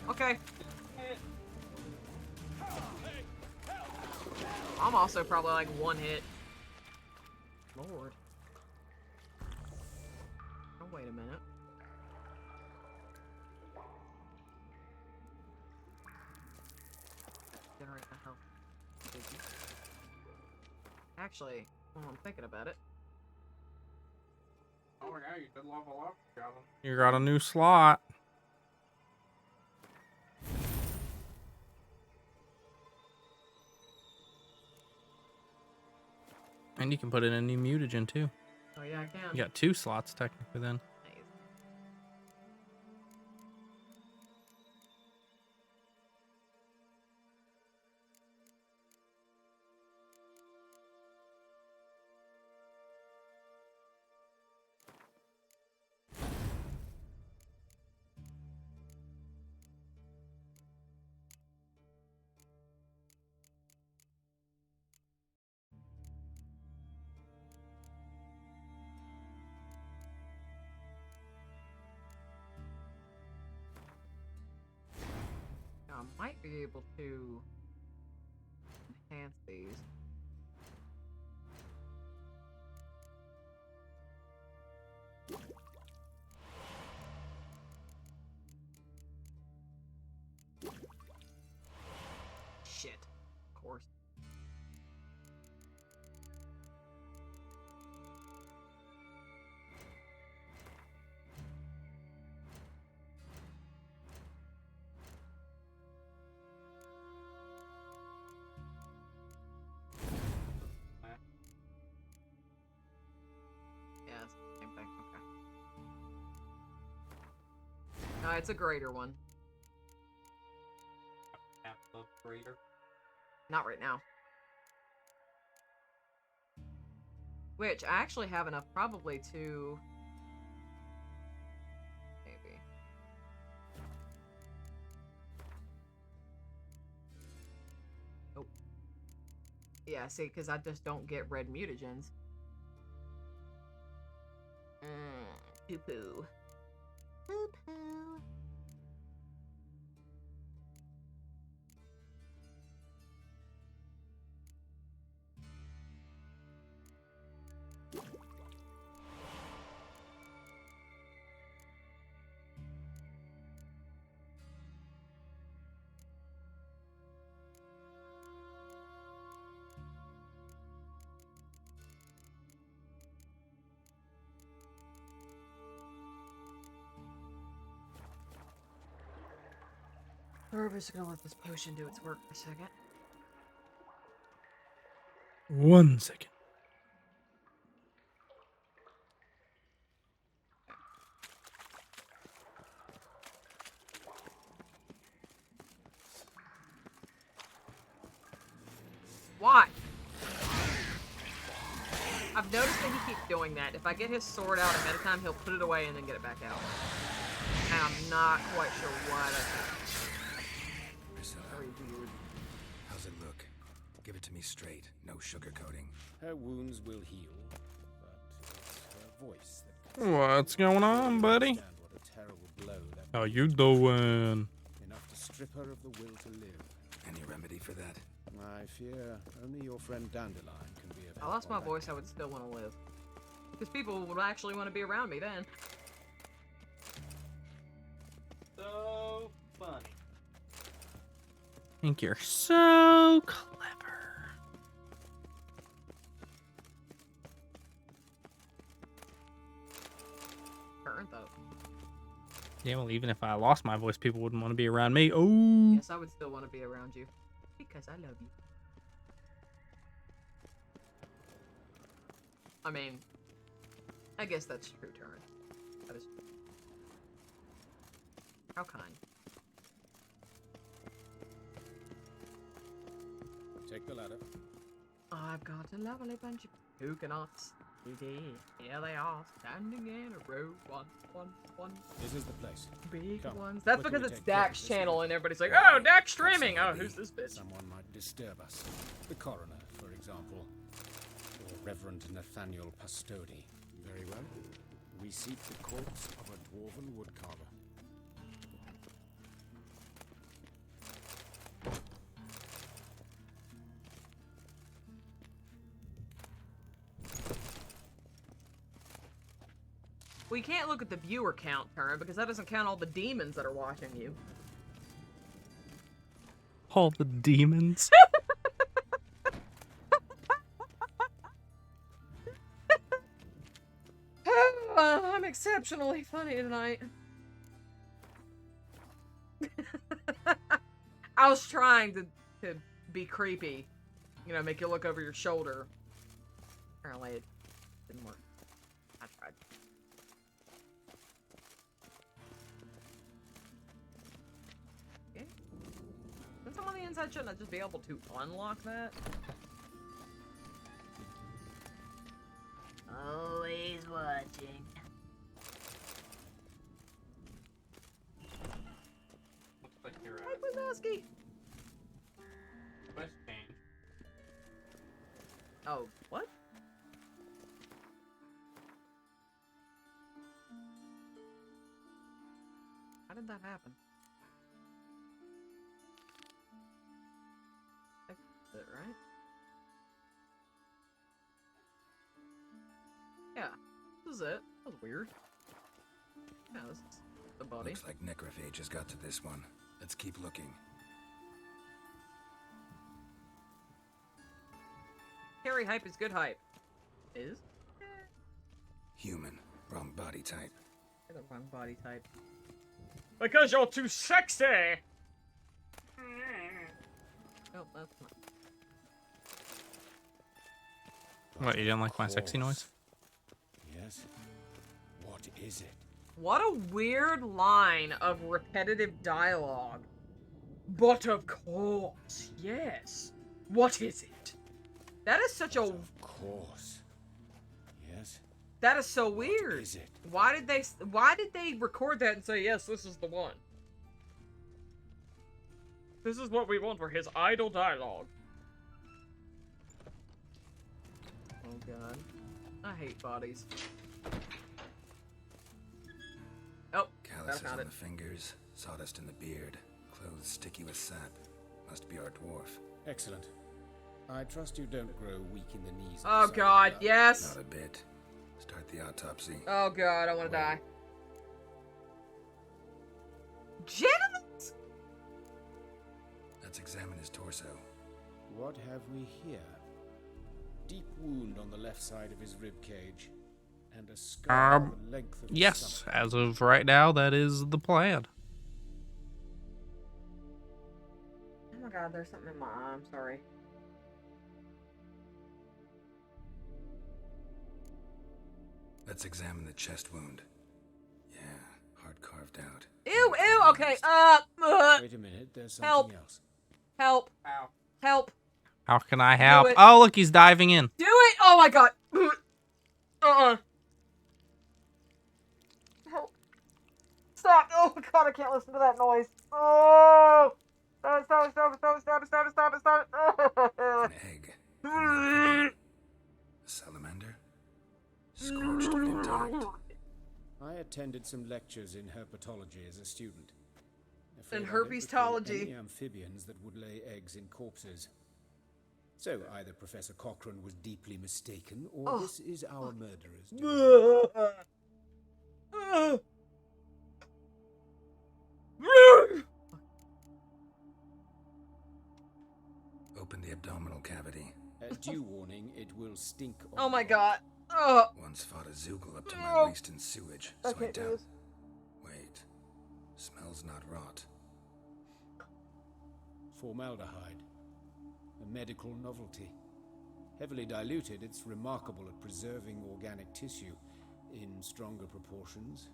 okay. I'm also probably like one hit. Lord. Oh, wait a minute. Generate the health. Actually, while I'm thinking about it. Oh yeah, you could level up, Gavin. You got a new slot. And you can put in a new mutagen too. Oh yeah, I can. You got 2 slots technically then. Nice. I might be able to enhance these. Shit. Of course. Yeah, it's the same thing. Okay. No, it's a greater one. Absolute greater. Not right now. Which, I actually have enough probably to... Maybe. Oh. Yeah, see, because I just don't get red mutagens. Poo-poo. Poo-poo. We're just gonna let this potion do its work for a second. 1 second. Why? I've noticed that he keeps doing that. If I get his sword out ahead of time, he'll put it away and then get it back out. And I'm not quite sure why that's very weird. How's it look? Give it to me straight, no sugarcoating. Her wounds will heal, but it's her voice that What's going on, buddy? understand what a terrible blow that How you doing? enough to strip her of the will to live. Any remedy for that? I fear only your friend Dandelion can be of If I help lost on my that voice, I would still want to live. Because people would actually want to be around me then. So funny. I think you're so clever. Current though. Yeah, well, even if I lost my voice, people wouldn't want to be around me. Oh. Yes, I would still want to be around you. Because I love you. I mean, I guess that's true, Turn. That is true. How kind. Take the ladder. I've got a lovely bunch of Who cannot see? Here they are, standing in a row. One. This is the place. Big Come, ones. That's what do because we it's take care of Dak's this channel, with? and everybody's like, "Oh, Dak's streaming." Oh, who's this bitch? Someone might disturb us. The coroner, for example. Or Reverend Nathaniel Pastodi. Very well. We seek the corpse of a dwarven woodcarver. We can't look at the viewer count, Turn, because that doesn't count all the demons that are watching you. All the demons. I'm exceptionally funny tonight. I was trying to be creepy. You know, make you look over your shoulder. Apparently it didn't work. I tried. Okay. Since I'm on the inside, shouldn't I just be able to unlock that? Always watching. Looks like you're Hi, Wazowski. quest change. Oh, what? How did that happen? That's it, right? Yeah, this is it. That was weird. Yeah, this is the body. Looks like necrophages got to this one. Let's keep looking. Carrie hype is good hype. Is? Human. Wrong body type. You're the wrong body type. Because you're too sexy! Oh, that's not. What, you didn't like my sexy noise? Yes. What is it? What a weird line of repetitive dialogue. But of course, yes. What is it? That is such a... Of course. Yes. That is so weird. What is it? Why did they record that and say, yes, this is the one? This is what we want for his idle dialogue. Oh god. I hate bodies. Oh, Calluses found on it. the fingers, sawdust in the beard, clothes sticky with sap. Must be our dwarf. Excellent. I trust you don't grow weak in the knees. at Oh the sight of god, blood. yes! Not a bit. Start the autopsy. Oh god, I wanna die. Genitals? Let's examine his torso. What have we here? Deep wound on the left side of his rib cage, and a scar the length of his Yes, stomach. as of right now, that is the plan. Oh my god, there's something in my eye, I'm sorry. Let's examine the chest wound. Yeah, heart carved out. Ew, okay, Wait a minute, there's something help. else. Help. Ow. Help. How can I help? it. Oh, look, he's diving in. Do it! Oh my god! Help. Stop! Oh god, I can't listen to that noise. Oh! Stop it! An egg. A salamander. Scorched but intact. I attended some lectures in herpetology as a student. In Afraid I don't recall herpesology. any amphibians that would lay eggs in corpses. So either Professor Cochrane was deeply mistaken, or this is our murderer's doing. Open the abdominal cavity. Due warning, it will stink. Oh my god. Once fought a zoogle up to my waist in sewage, so I doubt. Wait. Smells not rot. Formaldehyde. A medical novelty. Heavily diluted, it's remarkable at preserving organic tissue. In stronger proportions,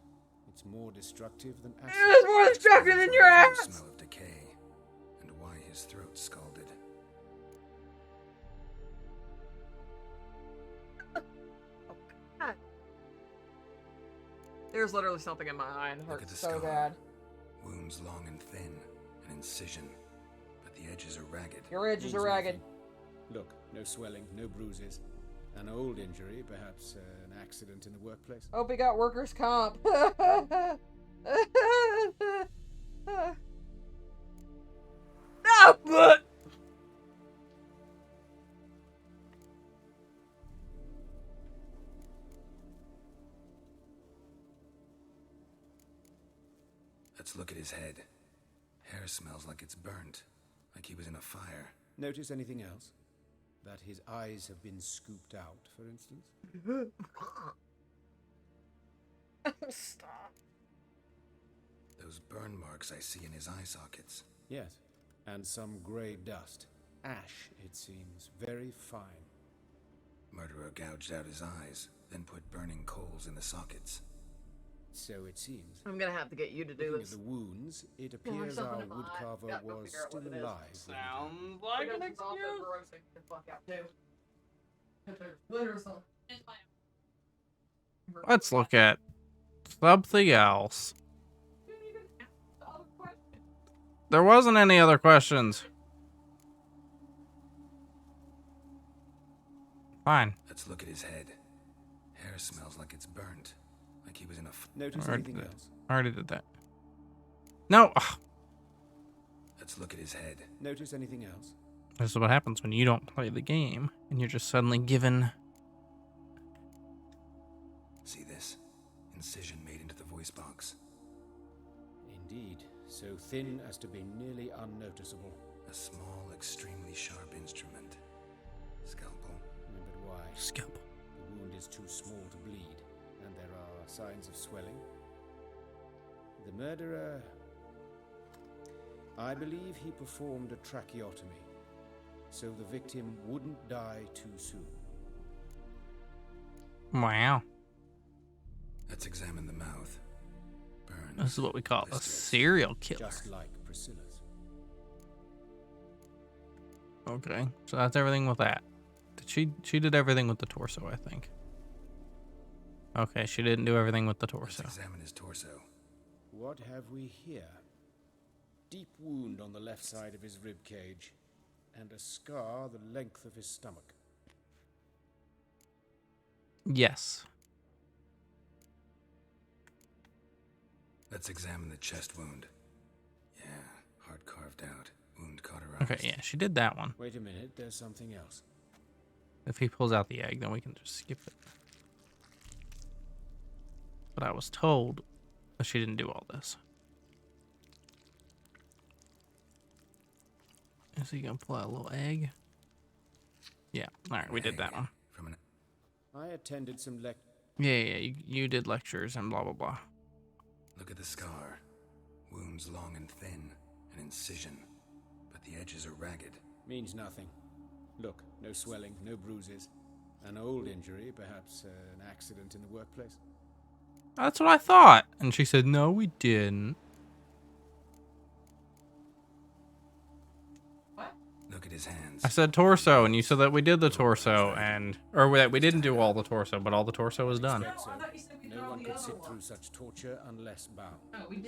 it's more destructive than acid. It's more destructive than your ass! Smell of decay, and why his throat scalded. There's literally something in my eye and it Look at hurts the so scar. bad. Wounds long and thin, an incision, but the edges are ragged. Your edges are Means ragged. nothing. Look, no swelling, no bruises. An old injury, perhaps an accident in the workplace. Hope he got workers' comp. No, but Let's look at his head. Hair smells like it's burnt, like he was in a fire. Notice anything else? That his eyes have been scooped out, for instance? Stop. Those burn marks I see in his eye sockets. Yes, and some grey dust. Ash, it seems. Very fine. Murderer gouged out his eyes, then put burning coals in the sockets. So it seems. I'm gonna have to get you to do Looking this. at the wounds, it there's appears something our in my eye. woodcarver Gotta go was figure out still what it is. alive. Sounds like Because an it's also excuse. grossing the fuck out too. There's literally something in my eye. Let's look at something else. There wasn't any other questions. Fine. Let's look at his head. Hair smells like it's burnt, like he was in a Notice Already anything did- else? Already did that. No. Ugh. Let's look at his head. Notice anything else? This is what happens when you don't play the game and you're just suddenly given. See this? Incision made into the voice box. Indeed, so thin as to be nearly unnoticeable. A small, extremely sharp instrument. Scalpel. But why? Scalpel. The wound is too small to bleed, and there are signs of swelling. The murderer... I believe he performed a tracheotomy, so the victim wouldn't die too soon. Wow. Let's examine the mouth. Burns. This is what we call a blisters. serial killer. Just like Priscilla's. Okay, so that's everything with that. She did everything with the torso, I think. Okay, she didn't do everything with the Let's torso. examine his torso. What have we here? Deep wound on the left side of his rib cage, and a scar the length of his stomach. Yes. Let's examine the chest wound. Yeah, heart carved out, wound cauterized. Okay, yeah, she did that one. Wait a minute, there's something else. If he pulls out the egg, then we can just skip it. But I was told that she didn't do all this. Is he gonna pull out a little egg? Yeah, alright, we did that one. From an... I attended some Yeah, you did lectures and blah blah blah. Look at the scar. Wounds long and thin, an incision, but the edges are ragged. Means nothing. Look, no swelling, no bruises. An old injury, perhaps an accident in the workplace. That's what I thought. And she said, no, we didn't. Look at his hands. I said torso, and you said that we did the torso, and or that we didn't do all the torso, but all the torso was done. Expect so. No one could sit through such torture unless bound.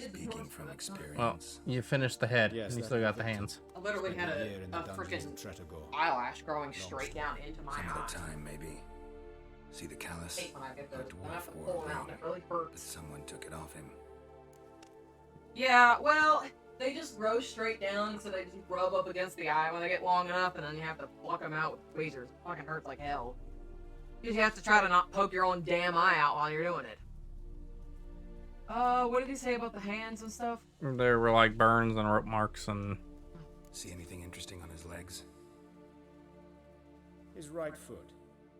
Speaking from experience. Well, you finished the head, Yes, and you that still got was the it. hands. I literally had Year in the a dungeons freaking of Tretogor. eyelash growing straight down into my Some eye. other time, maybe. See the callus? Hate when I get A those. When I have to dwarf pull wore them out, ring, it really but hurts. someone took it off him. Yeah, well, they just grow straight down, so they just rub up against the eye when they get long enough, and then you have to pluck them out with tweezers. It fucking hurts like hell. Because you have to try to not poke your own damn eye out while you're doing it. What did he say about the hands and stuff? There were like burns and rope marks and... See anything interesting on his legs? His right foot,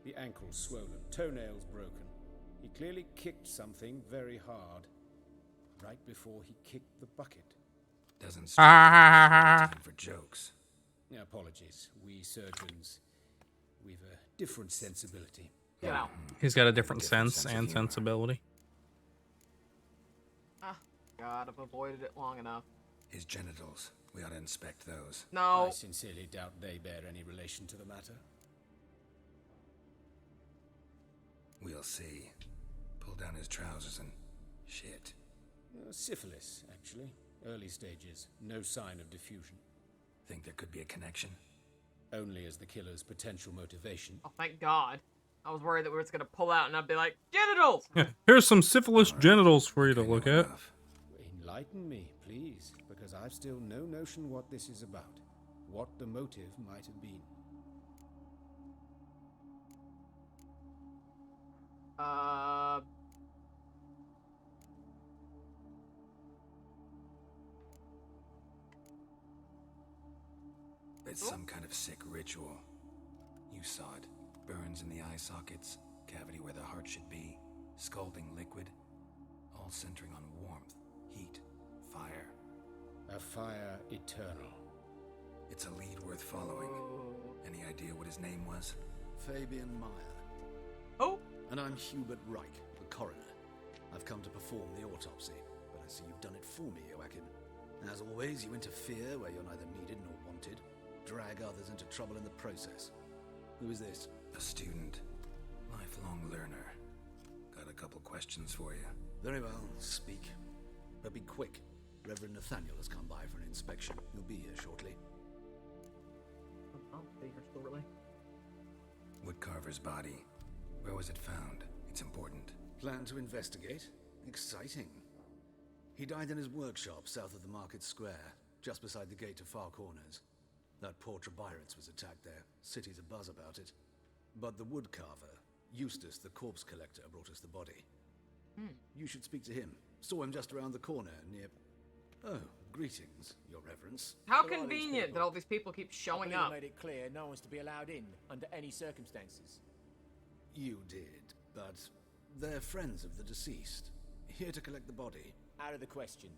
the ankle swollen, toenails broken. He clearly kicked something very hard, right before he kicked the bucket. Doesn't time for jokes. Apologies, we surgeons, we've a different sensibility. Yeah. He's got a different Different sense sense of and humor. sensibility. Ah, God, I've avoided it long enough. His genitals. We ought to inspect those. No. I sincerely doubt they bear any relation to the matter. We'll see. Pull down his trousers and Shit. Syphilis, actually. Early stages. No sign of diffusion. Think there could be a connection? Only as the killer's potential motivation. Oh, thank God. I was worried that we were just gonna pull out and I'd be like, genitals! Yeah, here's some syphilis genitals for you to look at. Enlighten me, please, because I've still no notion what this is about. What the motive might have been. It's some kind of sick ritual. You saw it. Burns in the eye sockets, cavity where the heart should be, scalding liquid, all centering on warmth, heat, fire. A fire eternal. It's a lead worth following. Any idea what his name was? Fabian Meyer. Oh! And I'm Hubert Reich, the coroner. I've come to perform the autopsy, but I see you've done it for me, Joachim. As always, you interfere where you're neither needed nor wanted, drag others into trouble in the process. Who is this? A student. Lifelong learner. Got a couple questions for you. Very well, speak. But be quick. Reverend Nathaniel has come by for an inspection. He'll be here shortly. I'll be here shortly. Woodcarver's body. Where was it found? It's important. Plan to investigate? Exciting. He died in his workshop south of the market square, just beside the gate to Far Corners. That poor Trebirates was attacked there. City's abuzz about it. But the woodcarver, Eustace the corpse collector, brought us the body. You should speak to him. Saw him just around the corner near... Oh, greetings, your reverence. How convenient that all these people keep showing up. I made it clear no one's to be allowed in under any circumstances. You did, but they're friends of the deceased. Here to collect the body. Out of the question.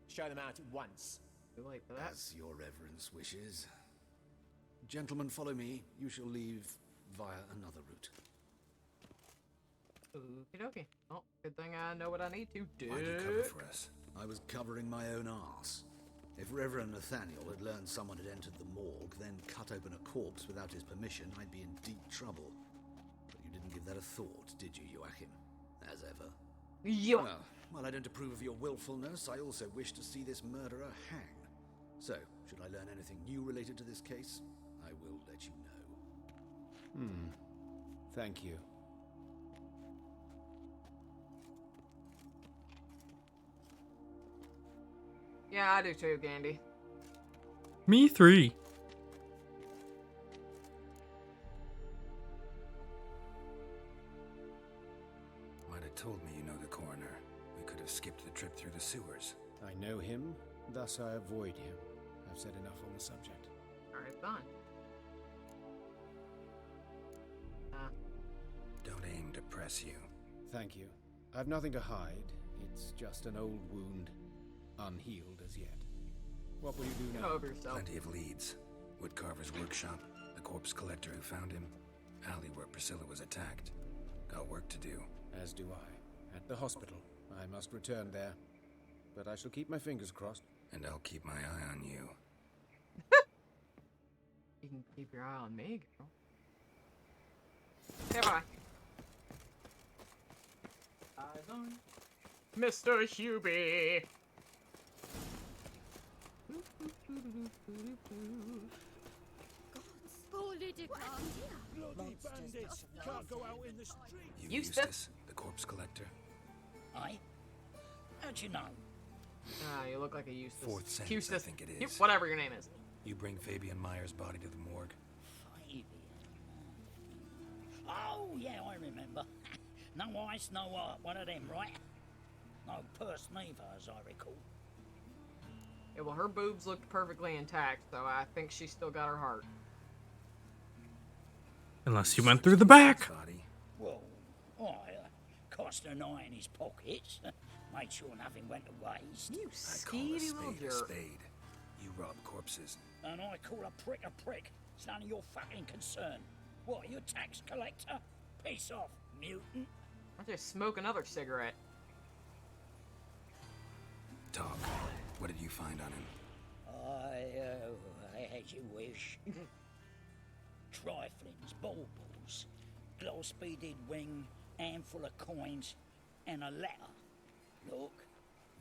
Show them out at once. Too late for that. As your reverence wishes. Gentlemen, follow me. You shall leave via another route. Okie dokie. Oh, good thing I know what I need to do. Why'd you cover for us? I was covering my own arse. If Reverend Nathaniel had learned someone had entered the morgue, then cut open a corpse without his permission, I'd be in deep trouble. But you didn't give that a thought, did you, Joachim? As ever. Yeah. Well, while I don't approve of your willfulness, I also wish to see this murderer hang. So, should I learn anything new related to this case, I will let you know. Thank you. Yeah, I do too, Gandy. Me 3. Might have told me you know the coroner. We could have skipped the trip through the sewers. I know him, thus I avoid him. I've said enough on the subject. Alright, fine. Don't aim to press you. Thank you. I've nothing to hide. It's just an old wound, unhealed as yet. What will you do now? Get over yourself. Plenty of leads. Woodcarver's workshop, the corpse collector who found him, alley where Priscilla was attacked. Got work to do. As do I. At the hospital. I must return there. But I shall keep my fingers crossed. And I'll keep my eye on you. You can keep your eye on me, girl. Okay, bye. Eyes on Mr. Hubie. Bloody bandits! Can't go out in the street! You Eustace? the corpse collector? Aye? How'd you know? Ah, you look like a Eustace. Fourth sentence, Eustace. I think it is. Whatever your name is. You bring Fabian Meyer's body to the morgue. Fabian. Oh, yeah, I remember. No eyes, no heart, one of them, right? No purse neither, as I recall. Yeah, well, her boobs looked perfectly intact, so I think she still got her heart. Unless he went through the back. Well, I cast an eye in his pockets, made sure nothing went to waste. You I call a spade a spade. You rob corpses. And I call a prick. It's none of your fucking concern. What, you tax collector? Piss off, mutant. I'll just smoke another cigarette. Talk. What did you find on him? As you wish. Triflings, baubles, glass-beaded ring, handful of coins, and a letter. Look,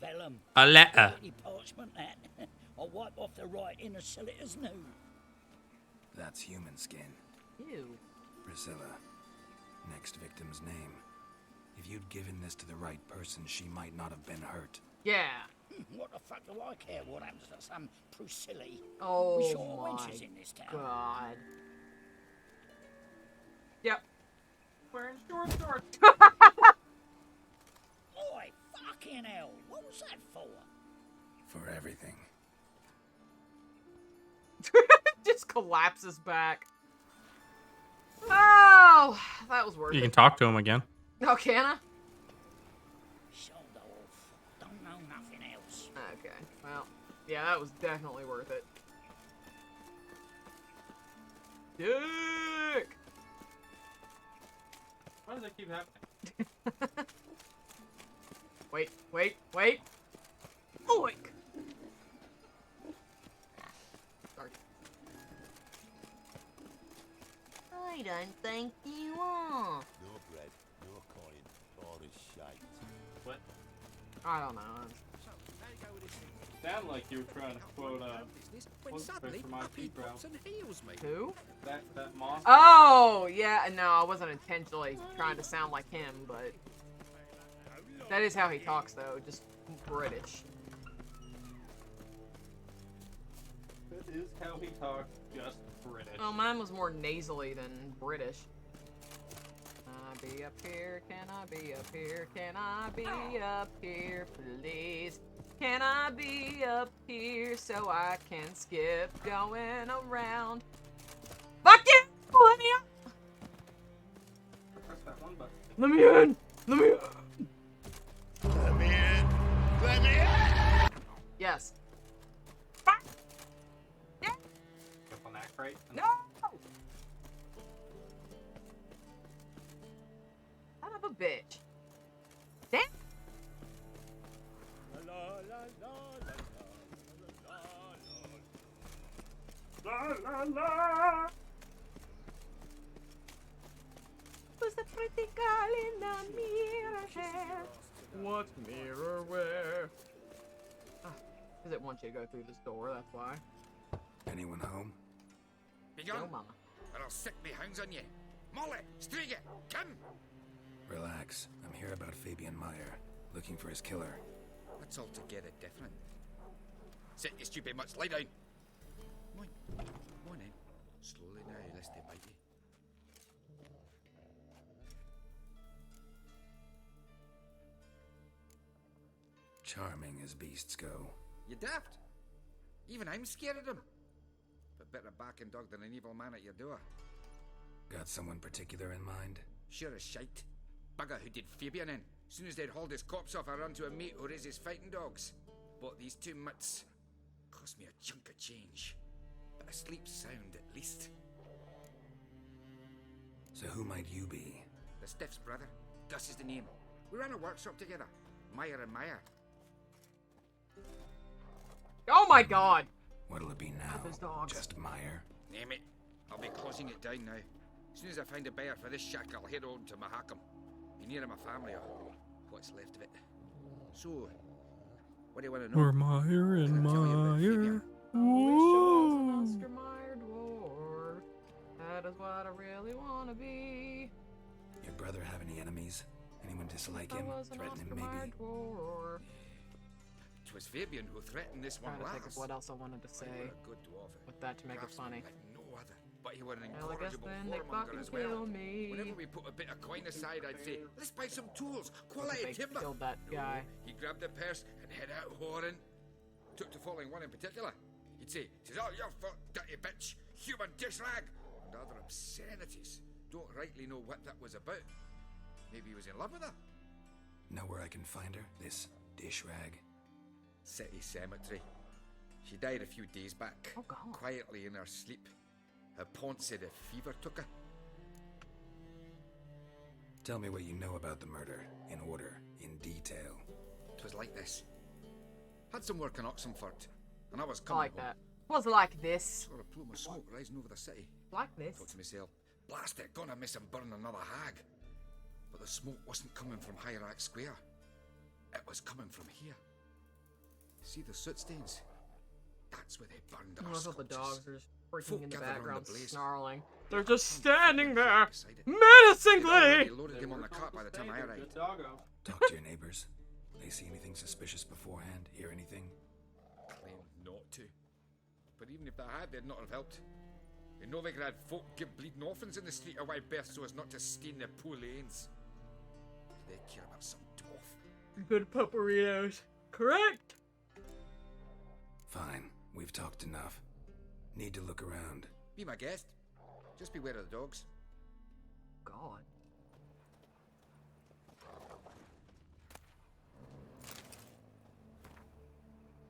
vellum. A letter. Dirty parchment, that. I'll wipe off the writing and sell it as new. That's human skin. Ew. Priscilla. Next victim's name. If you'd given this to the right person, she might not have been hurt. Yeah. What the fuck do I care what happens to some Priscilla? Oh We sure my wenches in this town. God. Yep. Wearing shorts. Oi, fucking hell. What was that for? For everything. Just collapses back. Oh, that was worth it. You can talk to him again. Oh, can I? Sold off. Don't know nothing else. Okay, well, yeah, that was definitely worth it. Dick! Why does that keep happening? Wait. Oink! Sorry. I don't think you are. No bread, no coin, all is shite. What? I don't know. Sound like you were trying to quote When suddenly, up he pops and heals me. Who? That monster. Oh, yeah, no, I wasn't intentionally trying to sound like him, but that is how he talks, though, just British. That is how he talks, just British. Oh, mine was more nasally than British. Can I be up here? Can I be up here? Can I be up here, please? Can I be up here so I can skip going around? Fuck you! Let me in! Press that one button. Let me in! Let me in! Let me in! Let me in! Yes. Jump on that crate. No! Son of a bitch. Damn! La la la. Who's the pretty girl in the mirror hair? What mirror wear? Because it wants you to go through this door, that's why. Anyone home? Be gone, Go, mama. or I'll sick me hounds on you. Molly, Striga, come! Relax. I'm here about Fabian Meyer, looking for his killer. That's altogether different. Sit, you stupid much, lie down. Come on in. Slowly now, lest they bite you. Charming as beasts go. You daft. Even I'm scared of them. But better back and dog than an evil man at your door. Got someone particular in mind? Sure as shite. Bugger who did Fabian in. Soon as they'd hauled his corpse off, I run to a mate who raises fighting dogs. Bought these 2 mutts. Cost me a chunk of change. But I sleep sound at least. So who might you be? The Stiff's brother. Gus is the name. We ran a workshop together. Meyer and Meyer. Oh my god! What'll it be now? Those dogs. Just Meyer? Name it. I'll be closing it down now. As soon as I find a buyer for this shack, I'll head on to Mahakam. Be near my family or what's left of it. So, what do you want to know? We're Meyer and Meyer. Whoa. Oscar Meyer dwarf. That is what I really want to be. Your brother have any enemies? Anyone dislike I him? was an Threaten him Oscar Meyer maybe? dwarf. 'Twas Fabian who threatened this one Trying to last. think of what else I wanted to He say were a good dwarf. with that to make it Craftsman funny. like no other. But he were an Well, I guess incorrigible then they whoremonger fucking as well. kill me. Whenever we put a bit of coin aside, I'd say, let's buy some tools, quality They timber. killed that No, guy. he'd grab the purse and head out whoring. Took to following one in particular. He'd say, "'Tis all your fault, dirty bitch, human dish rag," and other obscenities. Don't rightly know what that was about. Maybe he was in love with her. Know where I can find her? This dish rag? City Cemetery. She died a few days back. Oh, God. Quietly in her sleep. Her pont said a fever took her. Tell me what you know about the murder, in order, in detail. 'Twas like this. Had some work in Oxenford, and I was I coming like home. that. Was like this. Saw a plume of smoke rising over the city. Like this. Thought to myself, blast it, gonna miss him burn another hag. But the smoke wasn't coming from Hierarch Square. it was coming from here. See the soot stains? That's where they burned our I thought the dogs are just freaking Folk in the gathered around background, the blaze. snarling. They're just standing there, They'd already menacingly! loaded him on the cart by the time I arrived. Talk to your neighbors. They see anything suspicious beforehand? Hear anything? Claimed not to. But even if they had, they'd not have helped. In Novigrad, folk give bleeding orphans in the street a wide berth so as not to stain their poor lanes. Do they care about some dwarf? Good puperinos. Correct! Fine. We've talked enough. Need to look around. Be my guest. Just beware of the dogs. God.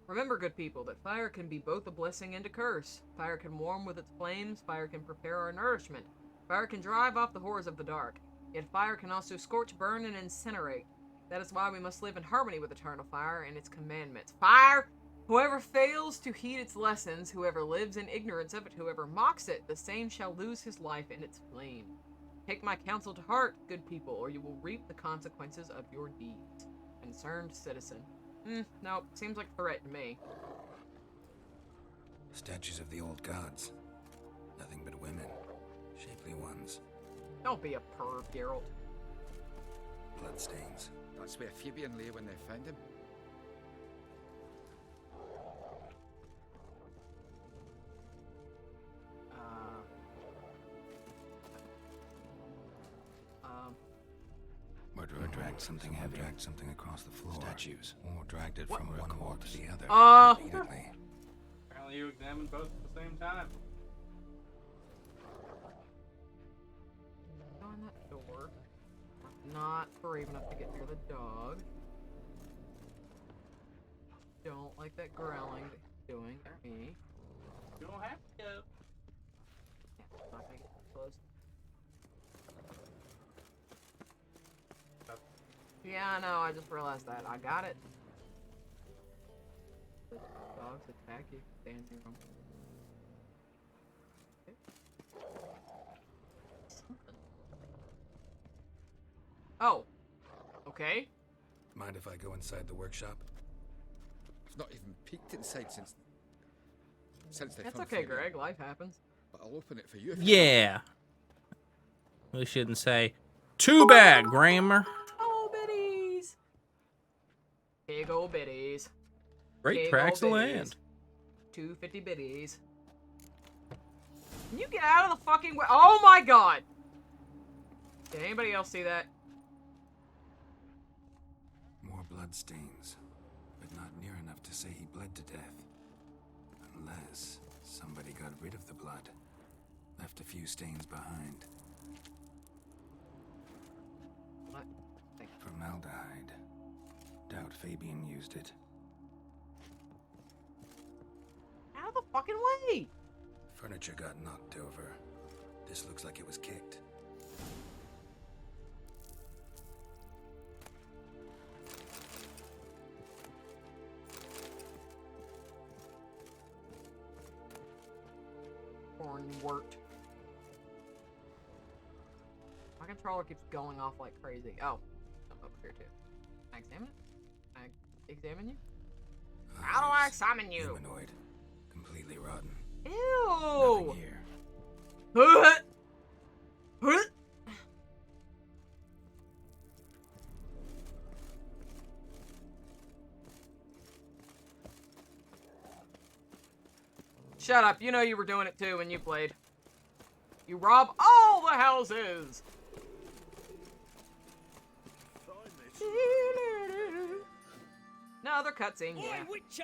Remember, good people, that fire can be both a blessing and a curse. Fire can warm with its flames, fire can prepare our nourishment. Fire can drive off the horrors of the dark. Yet fire can also scorch, burn, and incinerate. That is why we must live in harmony with eternal fire and its commandments. Fire! Whoever fails to heed its lessons, whoever lives in ignorance of it, whoever mocks it, the same shall lose his life in its flame. Take my counsel to heart, good people, or you will reap the consequences of your deeds. Concerned citizen. Nope, seems like a threat to me. Statues of the old gods. Nothing but women. Shapely ones. Don't be a perv, Geralt. Bloodstains. That's where Fabian lay when they found him. Murderer dragged something heavy. Dragged something across the floor. Statues. Or dragged it from one wall to the other. Repeatedly. Apparently you examined both at the same time. On that door. Not brave enough to get near the dog. Don't like that growling that he's doing at me. You don't have to go. Yeah, I'm not gonna get too close. Yeah, I know, I just realized that. I got it. The dogs attack you, stand near them. Oh. Okay. Mind if I go inside the workshop? It's not even peeked inside since they That's found okay, Fabian. Greg. Life happens. But I'll open it for you if Yeah. We shouldn't say, too bad, grammar. Oh, biddies. Big ol' biddies. Great Big tracts ol' of biddies. land. 250 biddies. Can you get out of the fucking way? Oh my god! Did anybody else see that? More bloodstains, but not near enough to say he bled to death. Unless somebody got rid of the blood. Left a few stains behind. What? Formaldehyde. Doubt Fabian used it. Out of the fucking way! Furniture got knocked over. This looks like it was kicked. Hornwort. My controller keeps going off like crazy. Oh, I'm over here too. Can I examine it? Can I examine you? How do I examine you? Humanoid. Completely rotten. Ew! Nothing here. Shut up, you know you were doing it too when you played. You rob all the houses! Another cutscene, yeah. Oi, Witcher!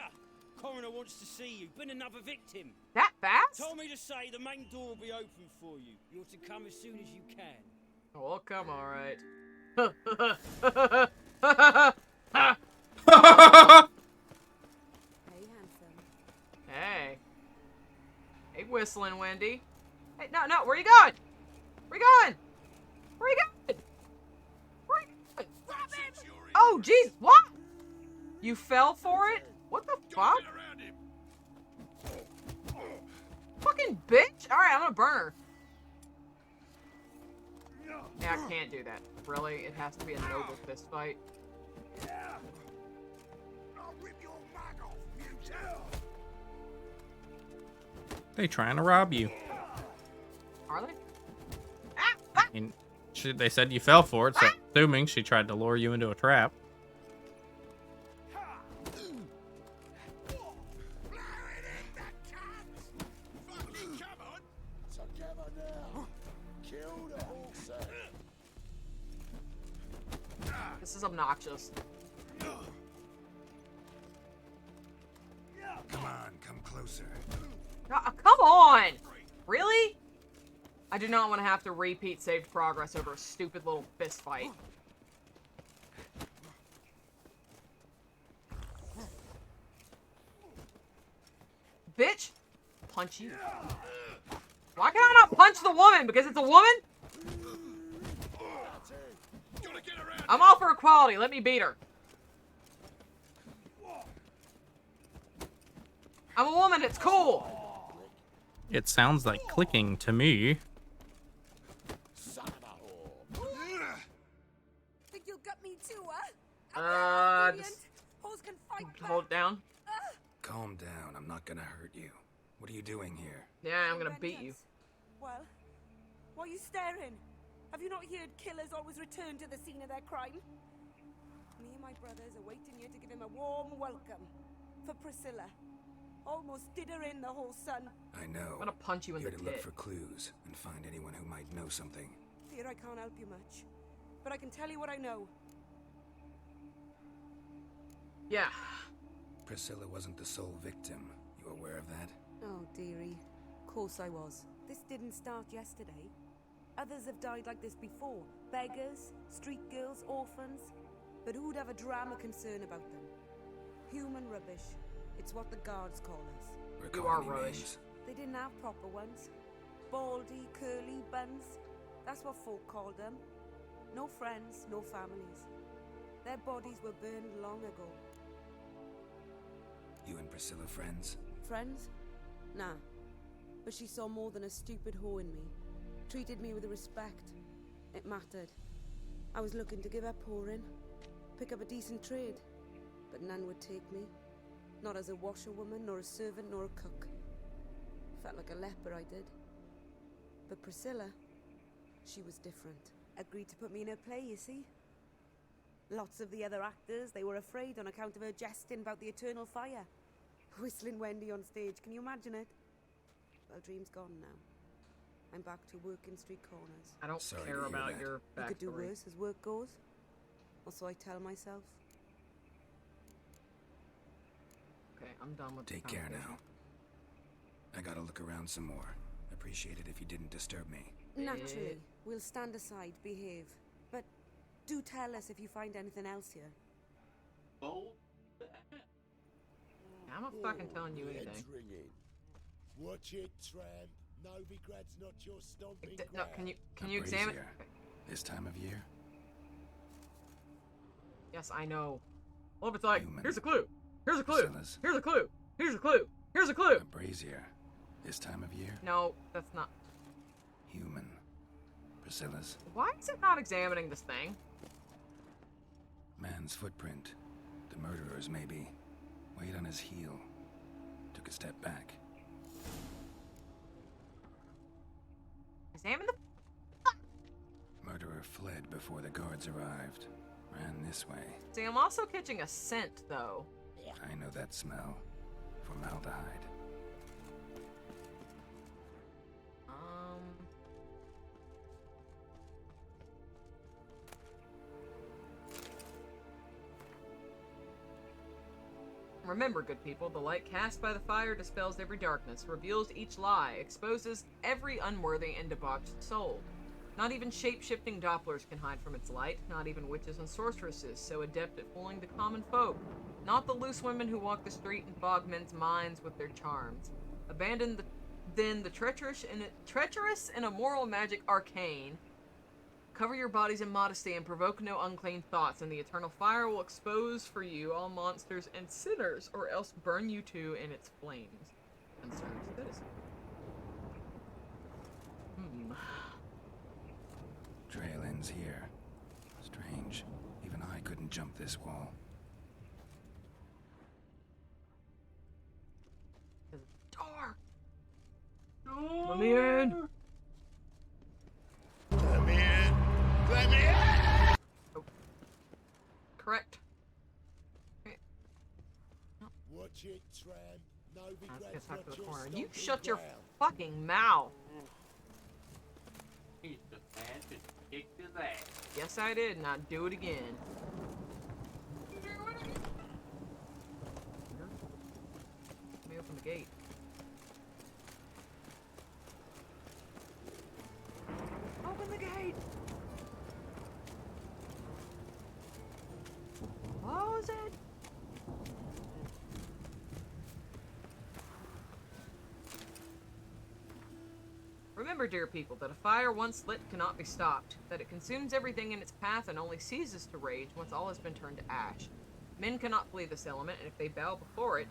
Coroner wants to see you. Been another victim. That fast? Told me to say the main door will be open for you. You're to come as soon as you can. Oh, well, come alright. Hey, handsome. Hey. Hey, whistling Wendy. Hey, no, where you going? Where you going? Where you going? Where you going? Oh, jeez, what? You fell for it? What the fuck? Fucking bitch! Alright, I'm gonna burn her. Yeah, I can't do that. Really? It has to be a noble fist fight. They trying to rob you. Are they? I mean, they said you fell for it, so assuming she tried to lure you into a trap. This is obnoxious. Come on, come closer. Come on! Really? I do not want to have to repeat saved progress over a stupid little fist fight. Bitch! Punch you. Why can I not punch the woman? Because it's a woman? I'm all for equality. Let me beat her. I'm a woman. It's cool. It sounds like clicking to me. Think you'll gut me too, huh? Just hold down. Calm down. I'm not gonna hurt you. What are you doing here? Yeah, I'm gonna beat you. Well, why are you staring? Have you not heard killers always return to the scene of their crime? Me and my brothers are waiting here to give him a warm welcome. For Priscilla. Almost did her in the whole sun. I know. I'm gonna punch you in Here the to look tit. for clues and find anyone who might know something. Fear I can't help you much. But I can tell you what I know. Yeah. Priscilla wasn't the sole victim. You aware of that? Oh, dearie. Of course I was. This didn't start yesterday. Others have died like this before. Beggars, street girls, orphans. But who'd have a drama concern about them? Human rubbish. It's what the guards call us. You are rubbish. They didn't have proper ones. Baldy, curly buns. That's what folk called them. No friends, no families. Their bodies were burned long ago. You and Priscilla friends? Friends? Nah. But she saw more than a stupid whore in me. Treated me with respect. It mattered. I was looking to give her pouring. Pick up a decent trade. But none would take me. Not as a washerwoman, nor a servant, nor a cook. Felt like a leper, I did. But Priscilla, she was different. Agreed to put me in her play, you see. Lots of the other actors, they were afraid on account of her jesting about the eternal fire. Whistling Wendy on stage, can you imagine it? Well, dream's gone now. I'm back to working street corners. I don't care about your backstory. You could do worse as work goes. Or so I tell myself. Okay, I'm done with Take care now. I gotta look around some more. Appreciate it if you didn't disturb me. Naturally. We'll stand aside, behave. But do tell us if you find anything else here. Oh. I'm not fucking telling you anything. Watch it, tramp. Novigrad's not your stomping No, can you examine? Brazier. This time of year? Yes, I know. Well, if it's like, Human. here's a clue. Here's a clue. Priscilla's. Here's a clue. Here's a clue. Here's a clue. A brazier. This time of year? No, that's not. Human. Priscilla's. Why is it not examining this thing? Man's footprint. The murderer's, maybe. Weighed on his heel. Took a step back. Examine the. Murderer fled before the guards arrived. Ran this way. See, I'm also catching a scent, though. I know that smell. Formaldehyde. Remember, good people, the light cast by the fire dispels every darkness, reveals each lie, exposes every unworthy and debauched soul. Not even shape-shifting Dopplers can hide from its light, not even witches and sorceresses, so adept at fooling the common folk. Not the loose women who walk the street and fog men's minds with their charms. Abandon the treacherous and immoral magic arcane. Cover your bodies in modesty and provoke no unclean thoughts, and the eternal fire will expose for you all monsters and sinners, or else burn you too in its flames. Concerned citizen. Trail ends here. Strange. Even I couldn't jump this wall. Let me in. Let me in. Let me in. Oh. Correct. Watch it, tramp. Let's get back to the corner. You shut your fucking mouth. He's the man who kicked his ass. Yes, I did, and I'd do it again. Let me open the gate. Open the gate! Close it! Remember, dear people, that a fire once lit cannot be stopped, that it consumes everything in its path and only ceases to rage once all has been turned to ash. Men cannot flee this element, and if they bow before it,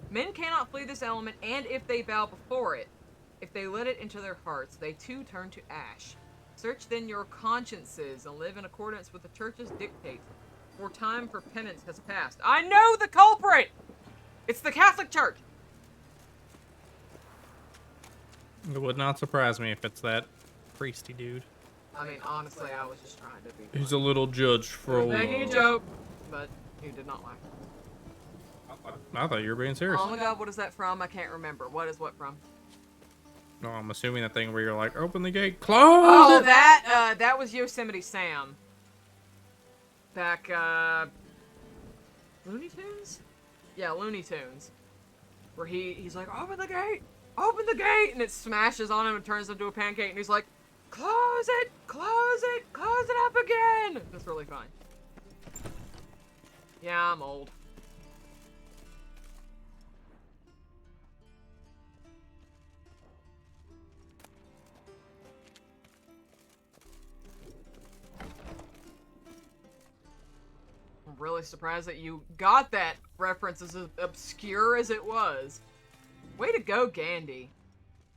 Men cannot flee this element, and if they bow before it, if they let it into their hearts, they too turn to ash. Search then your consciences and live in accordance with the church's dictates, for time for penance has passed. I know the culprit! It's the Catholic Church! It would not surprise me if it's that priesty dude. I mean, honestly, I was just trying to be. He's a little judge for a making a joke, but you did not laugh. I thought you were being serious. Oh my god, what is that from? I can't remember. What is what from? No, I'm assuming that thing where you're like, open the gate, close Oh, it! that was Yosemite Sam. Back, Looney Tunes? Yeah, Looney Tunes. Where he's like, open the gate! Open the gate! And it smashes on him and turns into a pancake, and he's like, close it! Close it! Close it up again! That's really fun. Yeah, I'm old. I'm really surprised that you got that reference as obscure as it was. Way to go, Gandhi.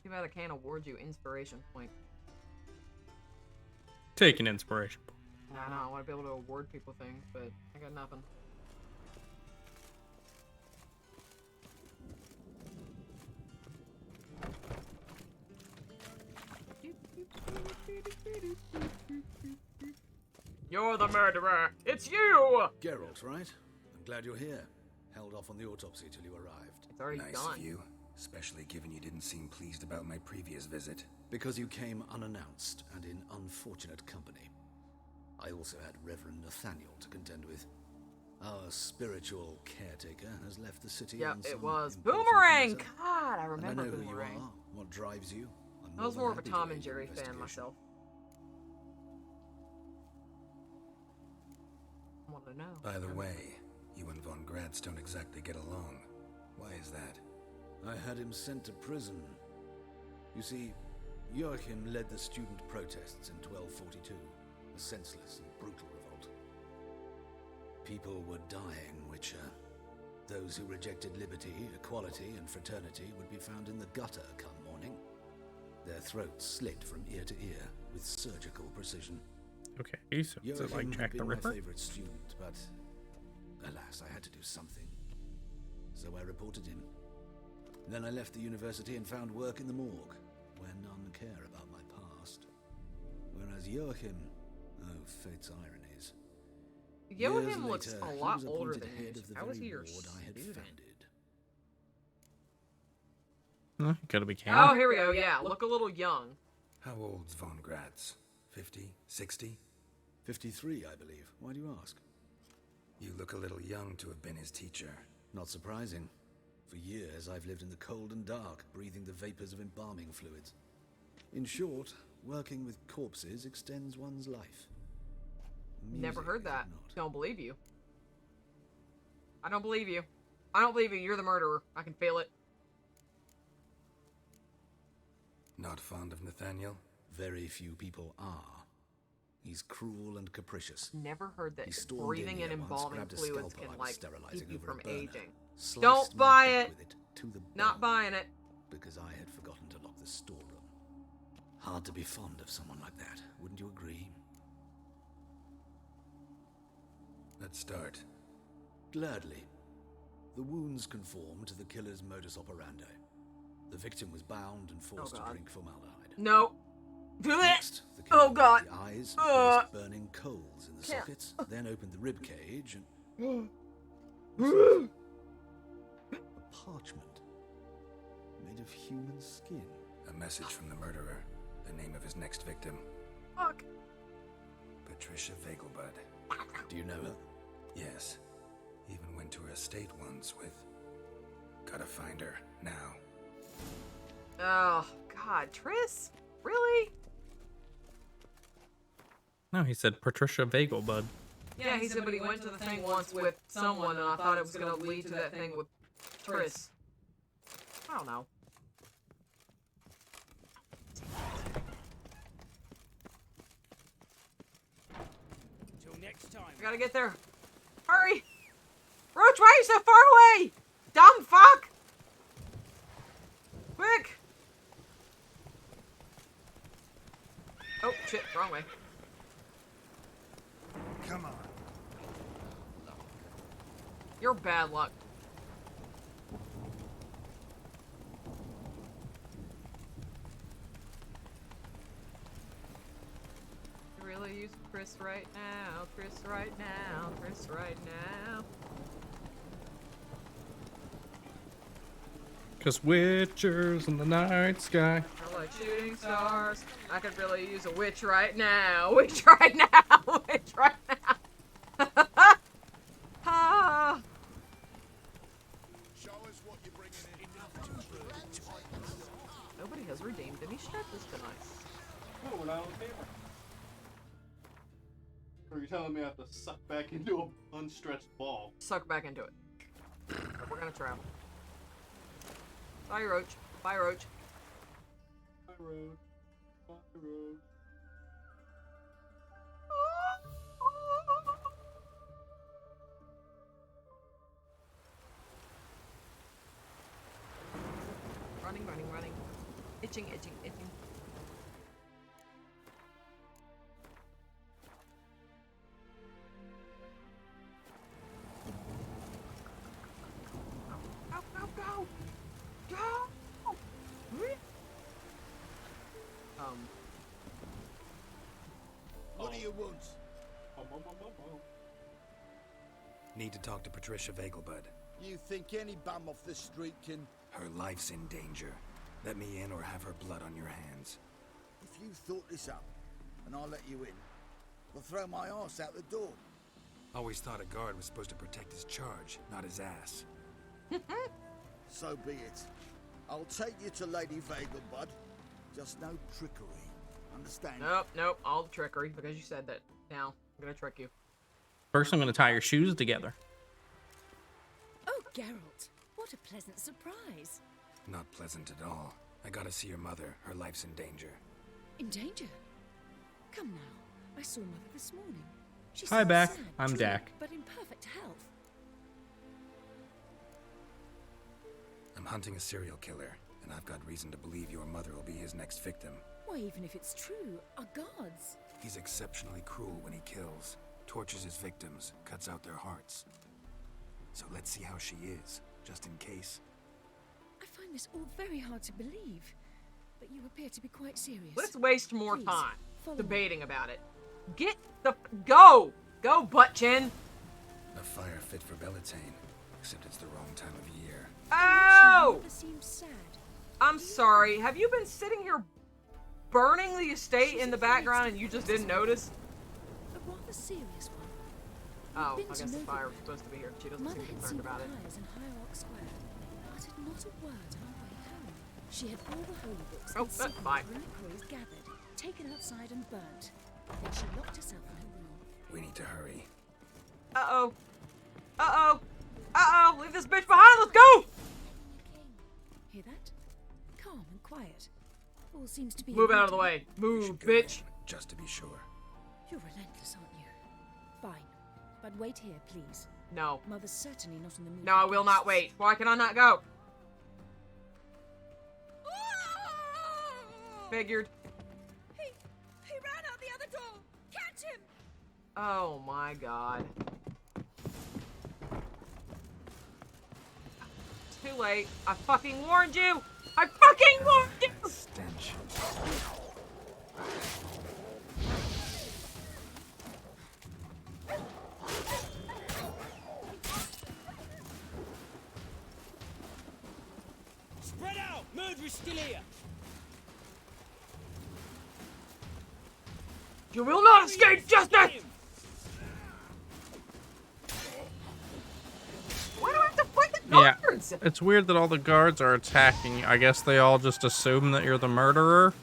Too bad I can't award you inspiration point. Take an inspiration. I know, I want to be able to award people things, but I got nothing. You're the murderer! It's you! Geralt, right? I'm glad you're here. Held off on the autopsy till you arrived. It's already Nice done. of you, especially given you didn't seem pleased about my previous visit. Because you came unannounced and in unfortunate company. I also had Reverend Nathaniel to contend with. Our spiritual caretaker has left the city. Yep, on it some was important Boomerang! matter. God, I remember And I know Boomerang. who you are, what drives you. I'm I was than more of a happy to Tom aid and your Jerry fan investigation. myself. I want to know. By the way, you and Von Gratz don't exactly get along. Why is that? I had him sent to prison. You see, Joachim led the student protests in 1242, a senseless and brutal revolt. People were dying, Witcher. Those who rejected liberty, equality, and fraternity would be found in the gutter come morning. Their throats slit from ear to ear with surgical precision. Okay, so is it like Joachim Jack had the been Ripper? my favorite student, but alas, I had to do something. So I reported him. Then I left the university and found work in the morgue, where none care about my past. Whereas Joachim, oh, fate's ironies. Joachim Years looks later, a he lot was older appointed than you. head of the How was very he your ward I had student? founded. Gotta be Oh, canon. here we go. Yeah, look a little young. How old's Von Gratz? 50? 60? 53, I believe. Why do you ask? You look a little young to have been his teacher. Not surprising. For years, I've lived in the cold and dark, breathing the vapors of embalming fluids. In short, working with corpses extends one's life. Never Amusing, heard is it that. not? Don't believe you. I don't believe you. I don't believe you. You're the murderer. I can feel it. Not fond of Nathaniel? Very few people are. He's cruel and capricious. Never heard that He stormed breathing in in here once, embalming grabbed a fluids scalpel can, I was like, sterilizing keep you over a from burner, aging. sliced Don't my buy back it. with it to the Not bone, buying it. because I had forgotten to lock the storeroom. Hard to be fond of someone like that, wouldn't you agree? Let's start. Gladly. The wounds conform to the killer's modus operandi. The victim was bound and forced to drink formaldehyde. No. Next, the killer Oh God. opened the eyes and placed burning coals in the Can't. sockets, then opened the rib cage and... a parchment made of human skin. A message from the murderer. The name of his next victim. Fuck. Patricia Vegelbud. Do you know her? Yes. Even went to her estate once with... Gotta find her, now. Oh, God. Triss? Really? No, he said Patricia Vegelbud. Yeah, he said, but he went to the thing once with someone, and I thought it was going to lead to that thing with Triss. I don't know. Till next time. I gotta get there. Hurry! Roach, why are you so far away? Dumb fuck! Quick! Oh, shit, wrong way. Come on. You're bad luck. Really use Chris right now, Chris right now, Chris right now. Cause witchers in the night sky. I like shooting stars. I could really use a witch right now. Witch right now. Witch right now. Ah. Show us what you're bringing in. Nobody has redeemed any stretches tonight. Oh, we're not on paper. Or are you telling me I have to suck back into an unstretched ball? Suck back into it. But we're gonna travel. Bye, Roach. Bye, Roach. Bye, road. Bye, road. Running, running, running. Itching, itching, itching. Go, go, go! Go! What do you want? Need to talk to Patricia Vegelbud. You think any bum off the street can... Her life's in danger. Let me in or have her blood on your hands. If you thought this up, and I'll let you in, we'll throw my ass out the door. Always thought a guard was supposed to protect his charge, not his ass. So be it. I'll take you to Lady Vegelbud. Just no trickery. Understand? Nope, nope. All the trickery, because you said that. Now, I'm gonna trick you. First, I'm gonna tie your shoes together. Oh, Geralt, what a pleasant surprise. Not pleasant at all. I gotta see your mother. Her life's in danger. In danger? Come now. I saw Mother this morning. She Hi, seemed Dak. sad, I'm true, Dak. but in perfect health. I'm hunting a serial killer, and I've got reason to believe your mother will be his next victim. Why, even if it's true, our gods. He's exceptionally cruel when he kills, tortures his victims, cuts out their hearts. So let's see how she is, just in case. I find this all very hard to believe, but you appear to be quite serious. Let's waste more Please, time follow debating about it. Get the... Go! Go, butt chin! A fire fit for Bellatane, except it's the wrong time of year. Oh! Mother seemed sad. I'm sorry. Have you been sitting here burning the estate in the background and you just didn't notice? A rather serious one. Oh, Been I to guess the Novigrad. fire was supposed to be here. She doesn't Mother seem had concerned seen about it. fires in Hierarch Square, uttered not a word on her way home. She had all the holy books Oh, and that's secret fine. reliquaries gathered, taken outside and burnt. Then she locked herself in her room. We need to hurry. Uh-oh. Uh-oh. Uh-oh. Leave this bitch behind. Let's go! Hear that? Calm and quiet. All seems to be... Move in out of the order. way. Move, bitch. Just to be sure. You're relentless, aren't you? Fine. But wait here, please. No. Mother's certainly not in the mood. No, I will not wait. Why can I not go? Figured. He ran out the other door! Catch him! Oh my god. Too late. I fucking warned you! I fucking warned you! Stench. Spread out! Murderer's still here! You will not escape justice! Why do I have to fight the guards? Yeah, it's weird that all the guards are attacking you. I guess they all just assume that you're the murderer.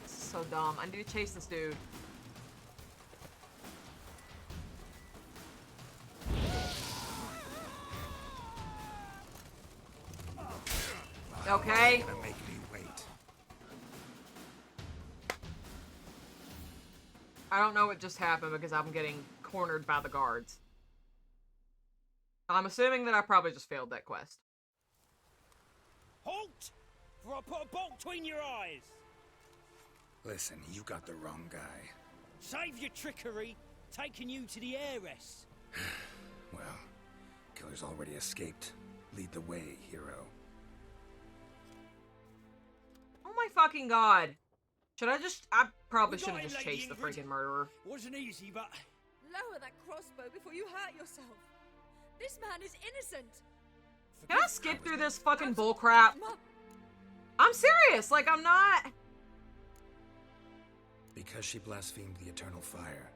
So dumb. I need to chase this dude. Okay. Gonna make me wait. I don't know what just happened because I'm getting cornered by the guards. I'm assuming that I probably just failed that quest. Halt! For I put a bolt between your eyes! Listen, you got the wrong guy. Save your trickery, taking you to the heiress. Well, killer's already escaped. Lead the way, hero. Oh my fucking god. Should I just... I probably should have just chased the freaking murderer. Wasn't easy, but... Lower that crossbow before you hurt yourself. This man is innocent. Can I skip through this fucking bullcrap? I'm serious. Like, I'm not... Because she blasphemed the eternal fire.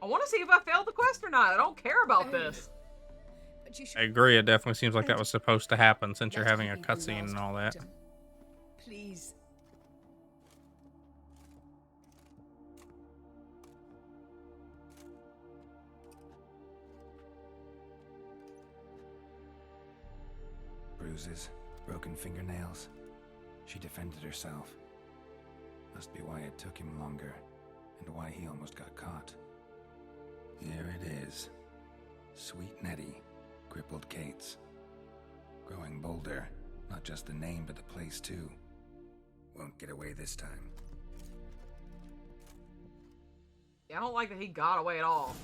I want to see if I failed the quest or not. I don't care about this. I agree. It definitely seems like that was supposed to happen since you're having a cutscene and all that. Please. Bruises, broken fingernails. She defended herself. Must be why it took him longer, and why he almost got caught. Here it is. Sweet Nettie, crippled Kate's. Growing bolder, not just the name but the place too. Won't get away this time. Yeah, I don't like that he got away at all.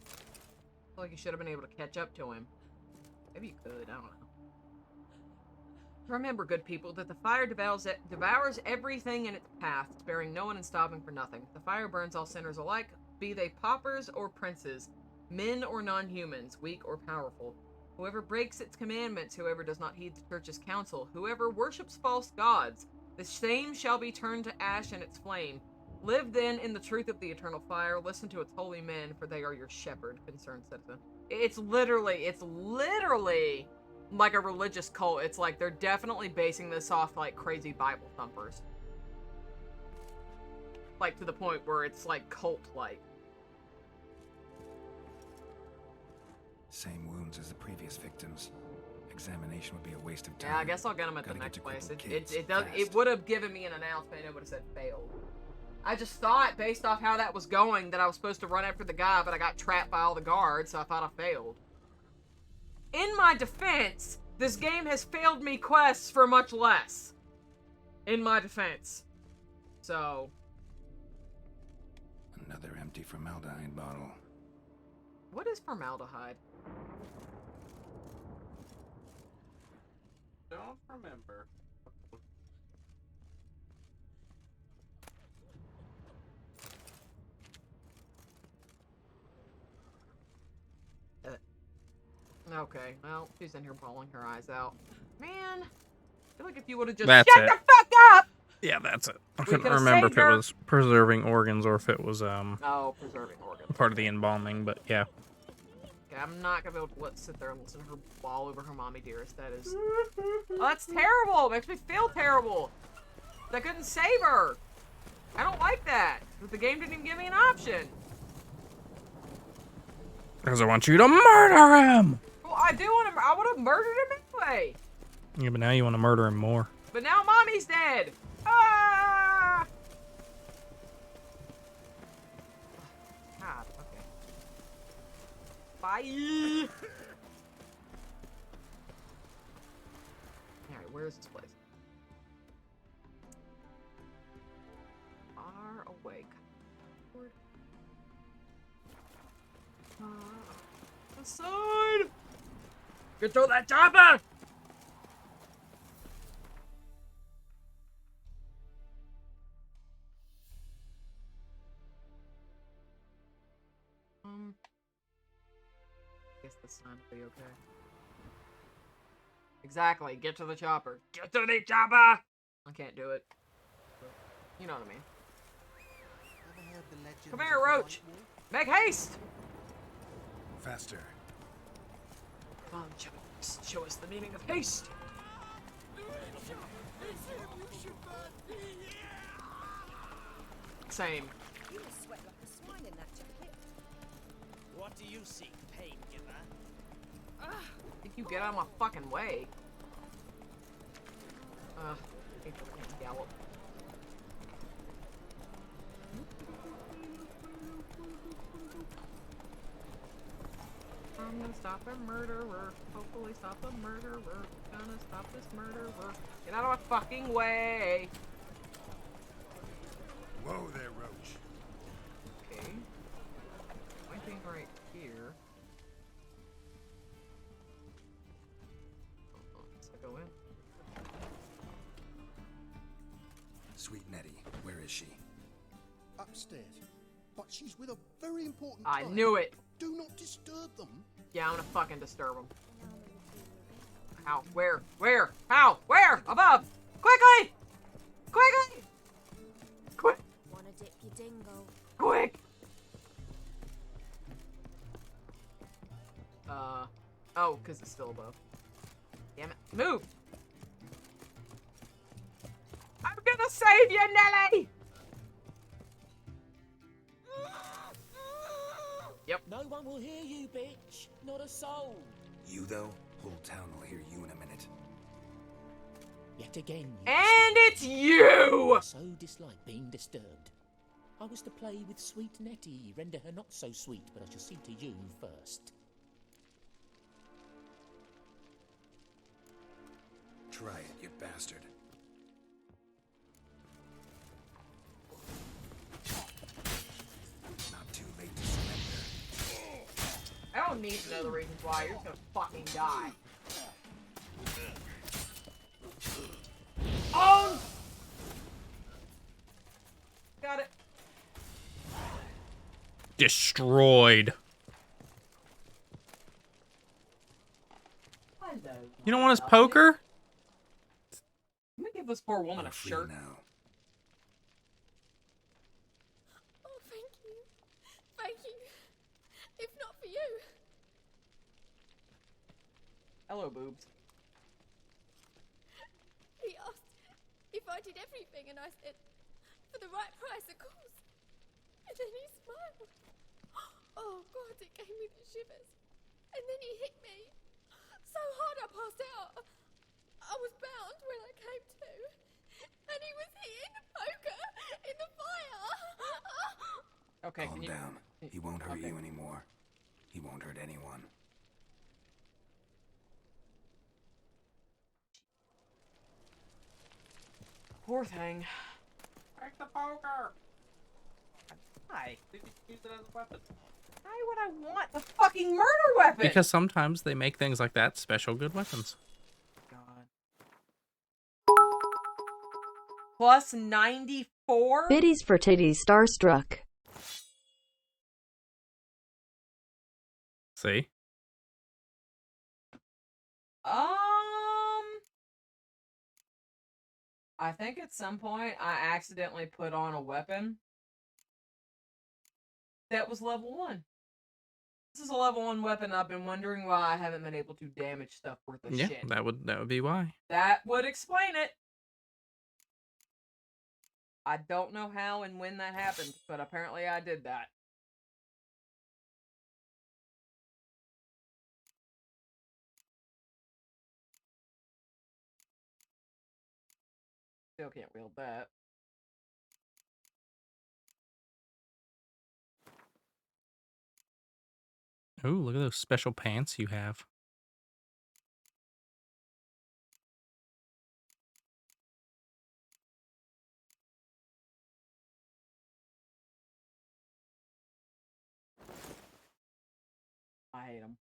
I feel like you should have been able to catch up to him. Maybe you could, I don't know. Remember, good people, that the fire devours everything in its path, sparing no one and stopping for nothing. The fire burns all sinners alike, be they paupers or princes, men or non-humans, weak or powerful. Whoever breaks its commandments, whoever does not heed the church's counsel, whoever worships false gods, the same shall be turned to ash in its flame. Live then in the truth of the eternal fire, listen to its holy men, for they are your shepherd, concerned citizen. It's literally like a religious cult. It's like they're definitely basing this off like crazy Bible thumpers. Like to the point where it's like cult-like. Same wounds as the previous victims. Examination would be a waste of time. Yeah, I guess I'll get them at the Gotta next get to place. crippled It Kate's does. It fast. would have given me an announcement. It would have said failed. I just thought, based off how that was going, that I was supposed to run after the guy, but I got trapped by all the guards, so I thought I failed. In my defense, this game has failed me quests for much less. In my defense. So. Another empty formaldehyde bottle. What is formaldehyde? Don't remember. Okay, well, she's in here bawling her eyes out. Man, I feel like if you would have just That's shut it. the fuck up! Yeah, that's it. I We couldn't could've remember if saved it her. was preserving organs or if it was Oh, preserving organs. part of the embalming, but yeah. Okay, I'm not gonna be able to sit there and listen to her bawl over her mommy dearest. That is... Oh, that's terrible! It makes me feel terrible! I couldn't save her! I don't like that! But the game didn't even give me an option! Because I want you to murder him! Well, I do want to... I would have murdered him anyway! Yeah, but now you want to murder him more. But now mommy's dead! Ah! God, okay. Bye! Alright, where is this place? Far away. The side! Get to that chopper! Guess the sign will be okay. Exactly. Get to the chopper. Get to the chopper! I can't do it. You know what I mean. Come here, Roach! Make haste! Faster. Come on, show us the meaning of haste! Same. You must sweat like a swine in that jacket. What do you seek, pain giver? Think you get out of my fucking way. I hate the fucking gallop. I'm gonna stop a murderer. Hopefully stop a murderer. Gonna stop this murderer. Get out of my fucking way! Whoa there, Roach. Okay. Pointing right here. Let's go in. Sweet Nettie, where is she? Upstairs. But she's with a very important I client. knew it! Do not disturb them. Yeah, I'm gonna fucking disturb them. How? Where? Where? How? Where? Above! Quickly! Quickly! Quick! Wanna dip your dingo? Quick! Oh, because it's still above. Damn it. Move! I'm gonna save you, Nelly! Yep. No one will hear you, bitch. Not a soul. You, though? Whole town will hear you in a minute. Yet again. And it's you! I so dislike being disturbed. I was to play with sweet Nettie, render her not so sweet, but I shall see to you first. Try it, you bastard. Not too late to surrender. I don't need to know the reasons why. You're just gonna fucking die. Own! Got it. Destroyed. Hello. You don't want his poker? Let me give this poor woman a shirt. Now. Oh, thank you. Thank you. If not for you. Hello, boobs. He asked if I did everything, and I said, for the right price, of course. And then he smiled. Oh, God, it gave me the shivers. And then he hit me. So hard I passed out. I was bound when I came to. And he was hitting the poker in the fire. Okay, Calm down. He won't hurt you anymore. He won't hurt anyone. Poor thing. Break the poker! Why? They just use it as a weapon. Why would I want the fucking murder weapon? Because sometimes they make things like that special good weapons. God. Plus 94? Biddies for titties starstruck. See? I think at some point I accidentally put on a weapon that was level 1. This is a level 1 weapon. I've been wondering why I haven't been able to damage stuff worth of shit. That would be why. That would explain it. I don't know how and when that happened, but apparently I did that. Still can't wield that. Ooh, look at those special pants you have. hate them.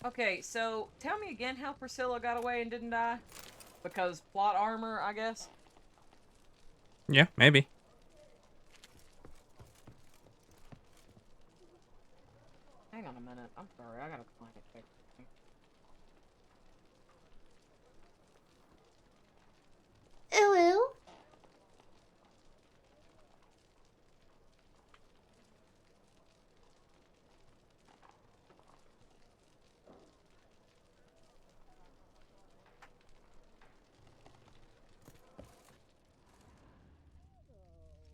Okay, so tell me again how Priscilla got away and didn't die? Because plot armor, I guess? Yeah, maybe. Hang on a minute. I'm sorry. I gotta find it. Hello?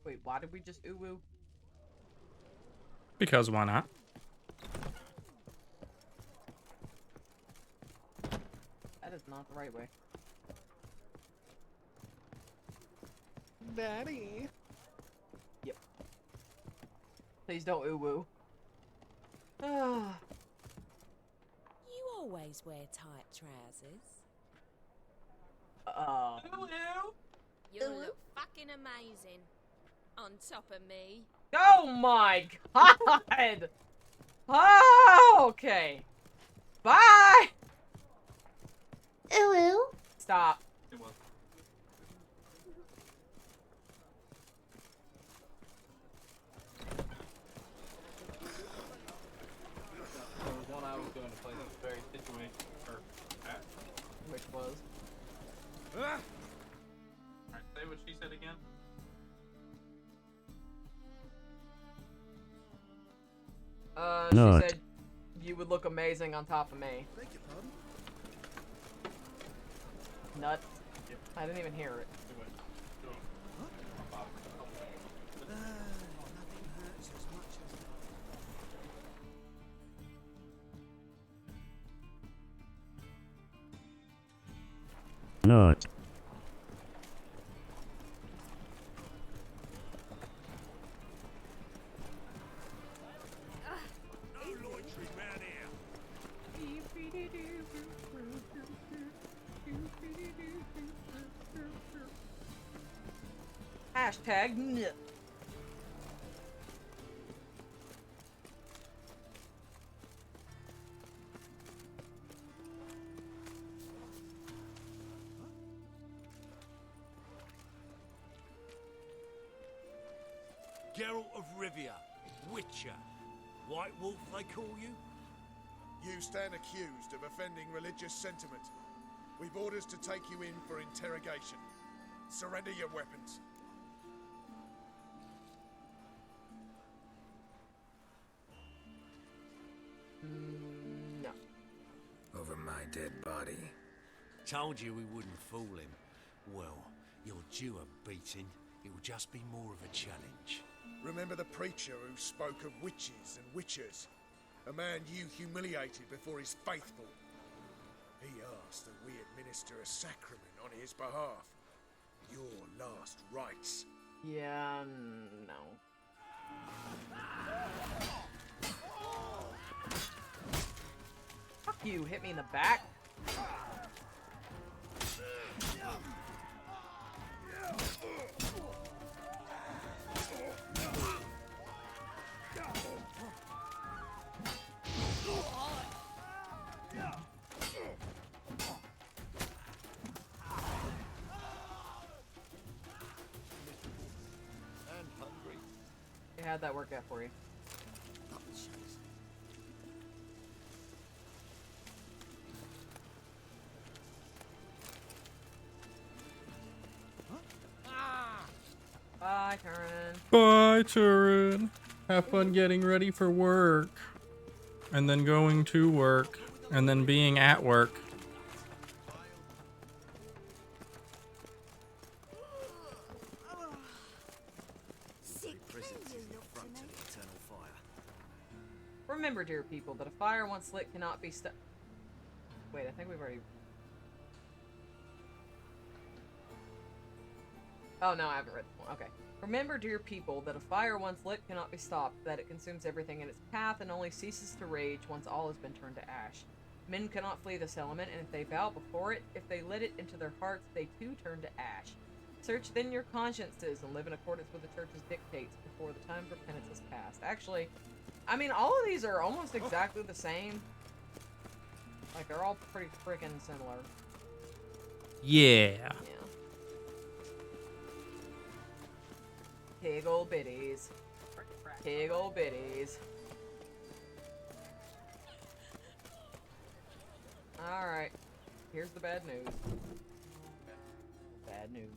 Wait, why did we just ooh-woo? Because why not? That is not the right way. Daddy. Yep. Please don't ooh-woo. Ah. You always wear tight trousers. You look fucking amazing. On top of me. Oh my god! Oh, okay. Bye! Hello? Stop. It was. There was one I was going to play this very situation, or at. Which was? Alright, say what she said again. She said you would look amazing on top of me. Beg your pardon? Nut. I didn't even hear it. Nothing hurts as much as Nut. Hashtag nut. Geralt of Rivia, Witcher. White Wolf, they call you? You stand accused of offending religious sentiment. We've orders to take you in for interrogation. Surrender your weapons. No. Over my dead body. Told you we wouldn't fool him. Well, you're due a beating. It will just be more of a challenge. Remember the preacher who spoke of witches and witchers? A man you humiliated before his faithful. He asked that we administer a sacrament on his behalf. Your last rites. Yeah, no. Fuck you, hit me in the back. And hungry. How'd that work out for you? Bye, Turin. Bye, Turin. Have fun getting ready for work. And then going to work. And then being at work. Remember, dear people, that a fire once lit cannot be stopped. Wait, I think we've already... Oh, no, I haven't read the one. Okay. Remember, dear people, that a fire once lit cannot be stopped, that it consumes everything in its path and only ceases to rage once all has been turned to ash. Men cannot flee this element, and if they vow before it, if they let it into their hearts, they too turn to ash. Search then your consciences and live in accordance with the church's dictates before the time for penance has passed. Actually, I mean, all of these are almost exactly the same. Like, they're all pretty freaking similar. Yeah. Piggle bitties. Piggle bitties. Alright. Here's the bad news. Bad news.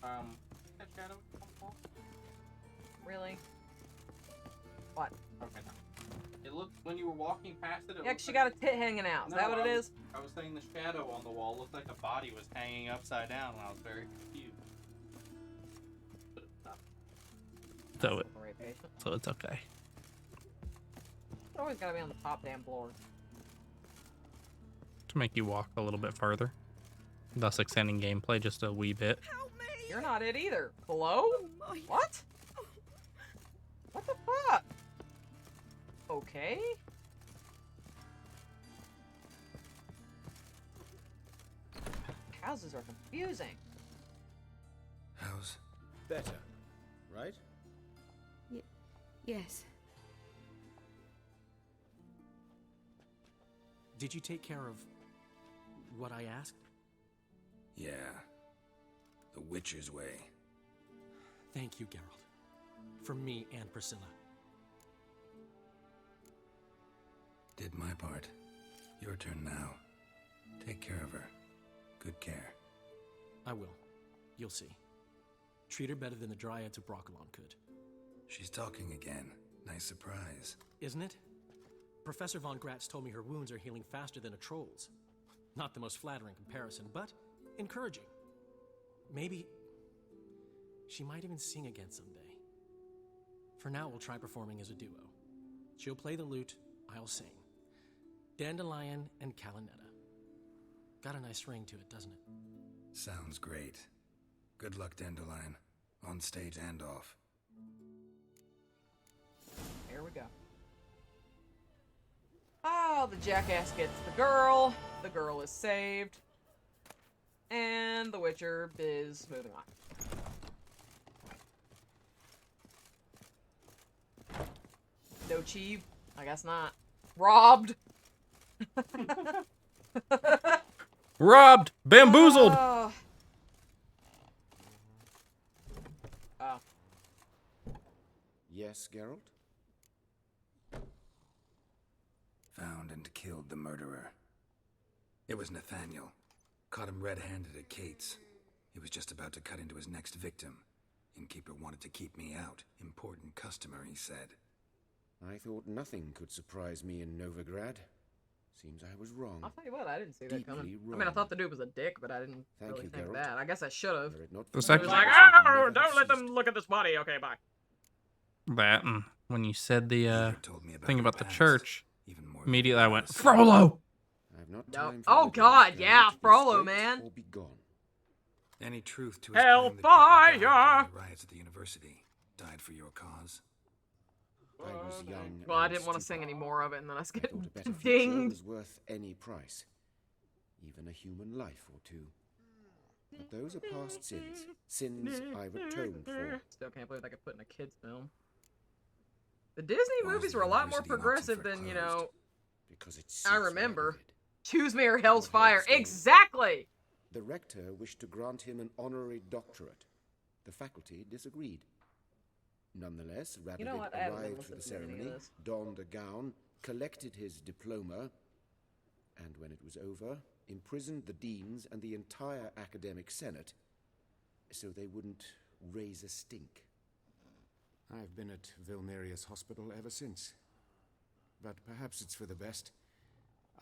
That shadow come for? Really? What? Okay, no. It looked, when you were walking past it, Yeah, 'cause she got a tit hanging out. Is that what it is? I was saying the shadow on the wall looked like a body was hanging upside down, and I was very confused. But it's not. So it's okay. It's always gotta be on the top damn floor. To make you walk a little bit further, thus extending gameplay just a wee bit. You're not it either. Hello? What? What the fuck? Okay. Houses are confusing. How's better, right? Yes. Did you take care of what I asked? Yeah. The Witcher's way. Thank you, Geralt. For me and Priscilla. Did my part. Your turn now. Take care of her. Good care. I will. You'll see. Treat her better than the Dryads of Broccolon could. She's talking again. Nice surprise. Isn't it? Professor Von Gratz told me her wounds are healing faster than a troll's. Not the most flattering comparison, but encouraging. Maybe she might even sing again someday. For now, we'll try performing as a duo. She'll play the lute, I'll sing. Dandelion and Calinetta. Got a nice ring to it, doesn't it? Sounds great. Good luck, Dandelion. On stage and off. Here we go. Oh, the jackass gets the girl. The girl is saved. And the Witcher is moving on. No Chief? I guess not. Robbed! Robbed! Bamboozled! Oh. Yes, Geralt? Found and killed the murderer. It was Nathaniel. Caught him red-handed at Kate's. He was just about to cut into his next victim. Innkeeper wanted to keep me out. Important customer, he said. I thought nothing could surprise me in Novigrad. Seems I was wrong. I'll tell you what, I didn't see that coming. Deeply I mean, I wrong. thought the dude was a dick, but I didn't Thank really you, think of Geralt. that. I guess I should have. The He second- was like, oh, don't let them look at this body. Okay, bye. That, and when you said the thing your about the past, church, even more immediately I went, embarrassing. Frollo! I have not No. time for Oh, riddles, God, Geralt. yeah, Be Frollo, straight man. Or be gone. Any truth to his Hellfire! claim that people died during the riots at the university? Died for your cause? I was young. Well, I and didn't want to sing stupid. any more of it, and then I was I thought a getting better future dinged. was worth any price, even a human life or two. But those are past sins, sins I've atoned for. Still can't believe I could put in a kid's film. The Disney Why is movies the were a lot more university in progressive Oxford than, you closed? know, Because it's I remember. self-regulated. Choose me or hell's What fire. helps them? Exactly! The rector wished to grant him an honorary doctorate. The faculty disagreed. Nonetheless, You know Radovid what? I haven't arrived for the listened to any of ceremony, this. donned a gown, collected his diploma, and when it was over, imprisoned the deans and the entire academic senate so they wouldn't raise a stink. I've been at Vilnerius Hospital ever since. But perhaps it's for the best.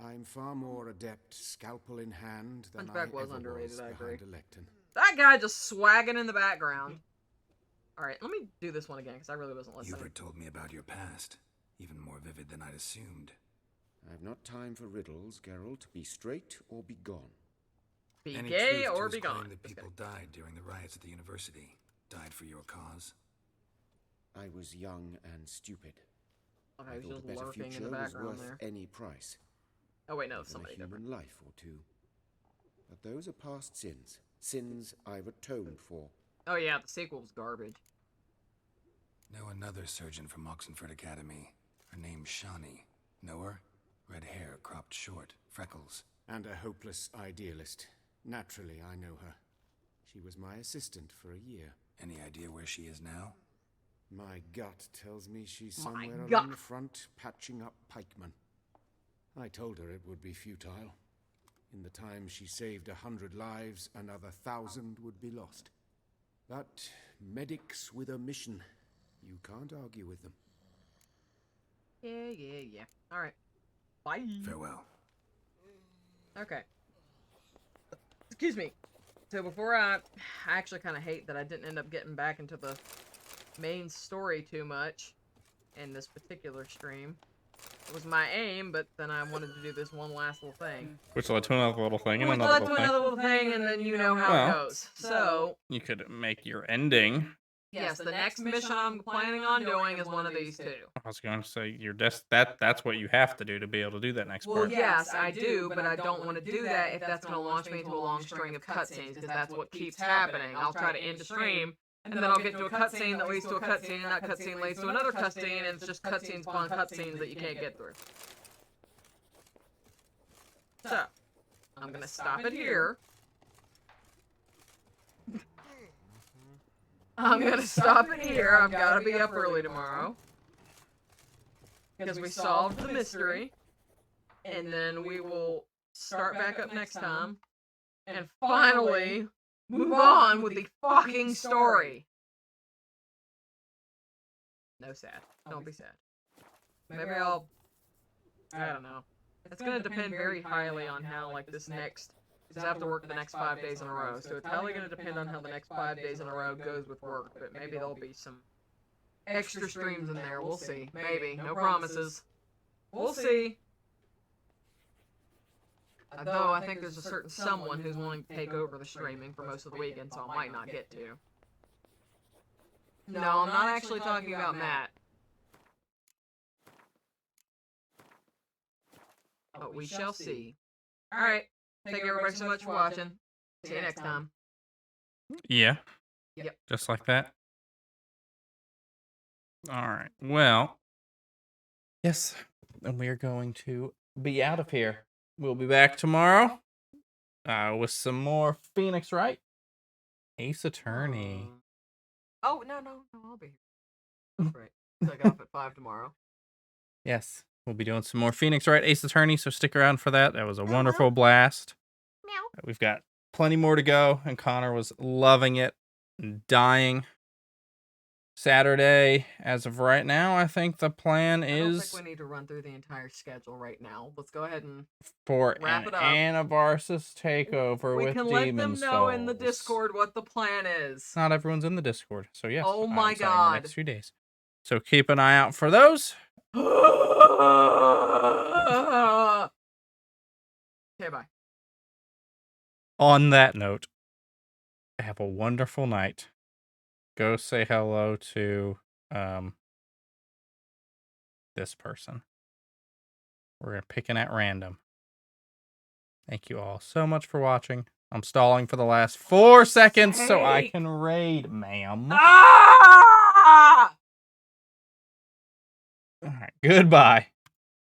I'm far more adept scalpel in hand than Hunchback I was ever underrated, was I behind agree. a lectern. That guy just swagging in the background. Alright, let me do this one again, because I really wasn't listening. Hubert told me about your past. Even more vivid than I'd assumed. I've not time for riddles, Geralt. Be straight or be gone. Be Any gay truth to or his be claim gone. that people died during the riots at the university? Died for your cause? I was young and stupid. Okay, I he's thought just a better lurking in future the was background worth there. any price. Oh wait, no, Even somebody a human different. life or two. But those are past sins. Sins I've atoned for. Oh yeah, the sequel's garbage. Know another surgeon from Oxenford Academy. Her name's Shawnee. Know her? Red hair, cropped short, freckles. And a hopeless idealist. Naturally, I know her. She was my assistant for a year. Any idea where she is now? My gut tells me she's My somewhere gut. along the front, patching up pikemen. I told her it would be futile. In the time she saved 100 lives, another 1,000 would be lost. But medics with a mission. You can't argue with them. Yeah. Alright. Bye. Farewell. Okay. Excuse me. So before I actually kind of hate that I didn't end up getting back into the main story too much in this particular stream. It was my aim, but then I wanted to do this one last little thing. Which led to another little thing and Which another led little to thing. another little thing, and then you know how Well, it goes. So, you could make your ending. yes, the next mission I'm planning on doing is one of these two. I was going to say that's what you have to do to be able to do that next Well, part. yes, I do, but I don't want to do that if that's going to launch me into a long string of cutscenes, because that's what keeps happening. I'll try to end the stream, and then I'll get to a cutscene that leads to a cutscene, and that cutscene leads to another cutscene, and it's just cutscenes upon cutscenes that you can't get through. So, I'm going to stop it here. I'm going to stop it here. I've got to be up early tomorrow. Because we solved the mystery. And then we will start back up next time. And finally, move on with the fucking story. No sad. Don't be sad. Maybe I don't know. It's going to depend very highly on how, like, this next... Because I have to work the next 5 days in a row. So it's highly going to depend on how the next 5 days in a row goes with work. But maybe there'll be some extra streams in there. We'll see. Maybe. No promises. We'll see. Though I think there's a certain someone who's wanting to take over the streaming for most of the weekend, so I might not get to. No, I'm not actually talking about Matt. But we shall see. Alright. Thank you everybody so much for watching. See you next time. Yeah. Yep. Just like that. Alright. Well. Yes. And we are going to be out of here. We'll be back tomorrow. With some more Phoenix, right? Ace Attorney. Oh, no, I'll be here. That's right. So I got off at 5 tomorrow. Yes. We'll be doing some more Phoenix Wright Ace Attorney, so stick around for that. That was a wonderful blast. Meow. We've got plenty more to go, and Connor was loving it and dying. Saturday, as of right now, I think the plan I don't is think we need to run through the entire schedule right now. Let's go ahead and for wrap an it up. Anavarsis takeover We with can let Demon them know in the Souls. Discord what the plan is. Not everyone's in the Discord, so yes. Oh I'm my saying God. The next few days. So keep an eye out for those. Okay, bye. On that note, have a wonderful night. Go say hello to this person. We're picking at random. Thank you all so much for watching. I'm stalling for the last 4 seconds so I can raid, ma'am. Ah! All right, goodbye.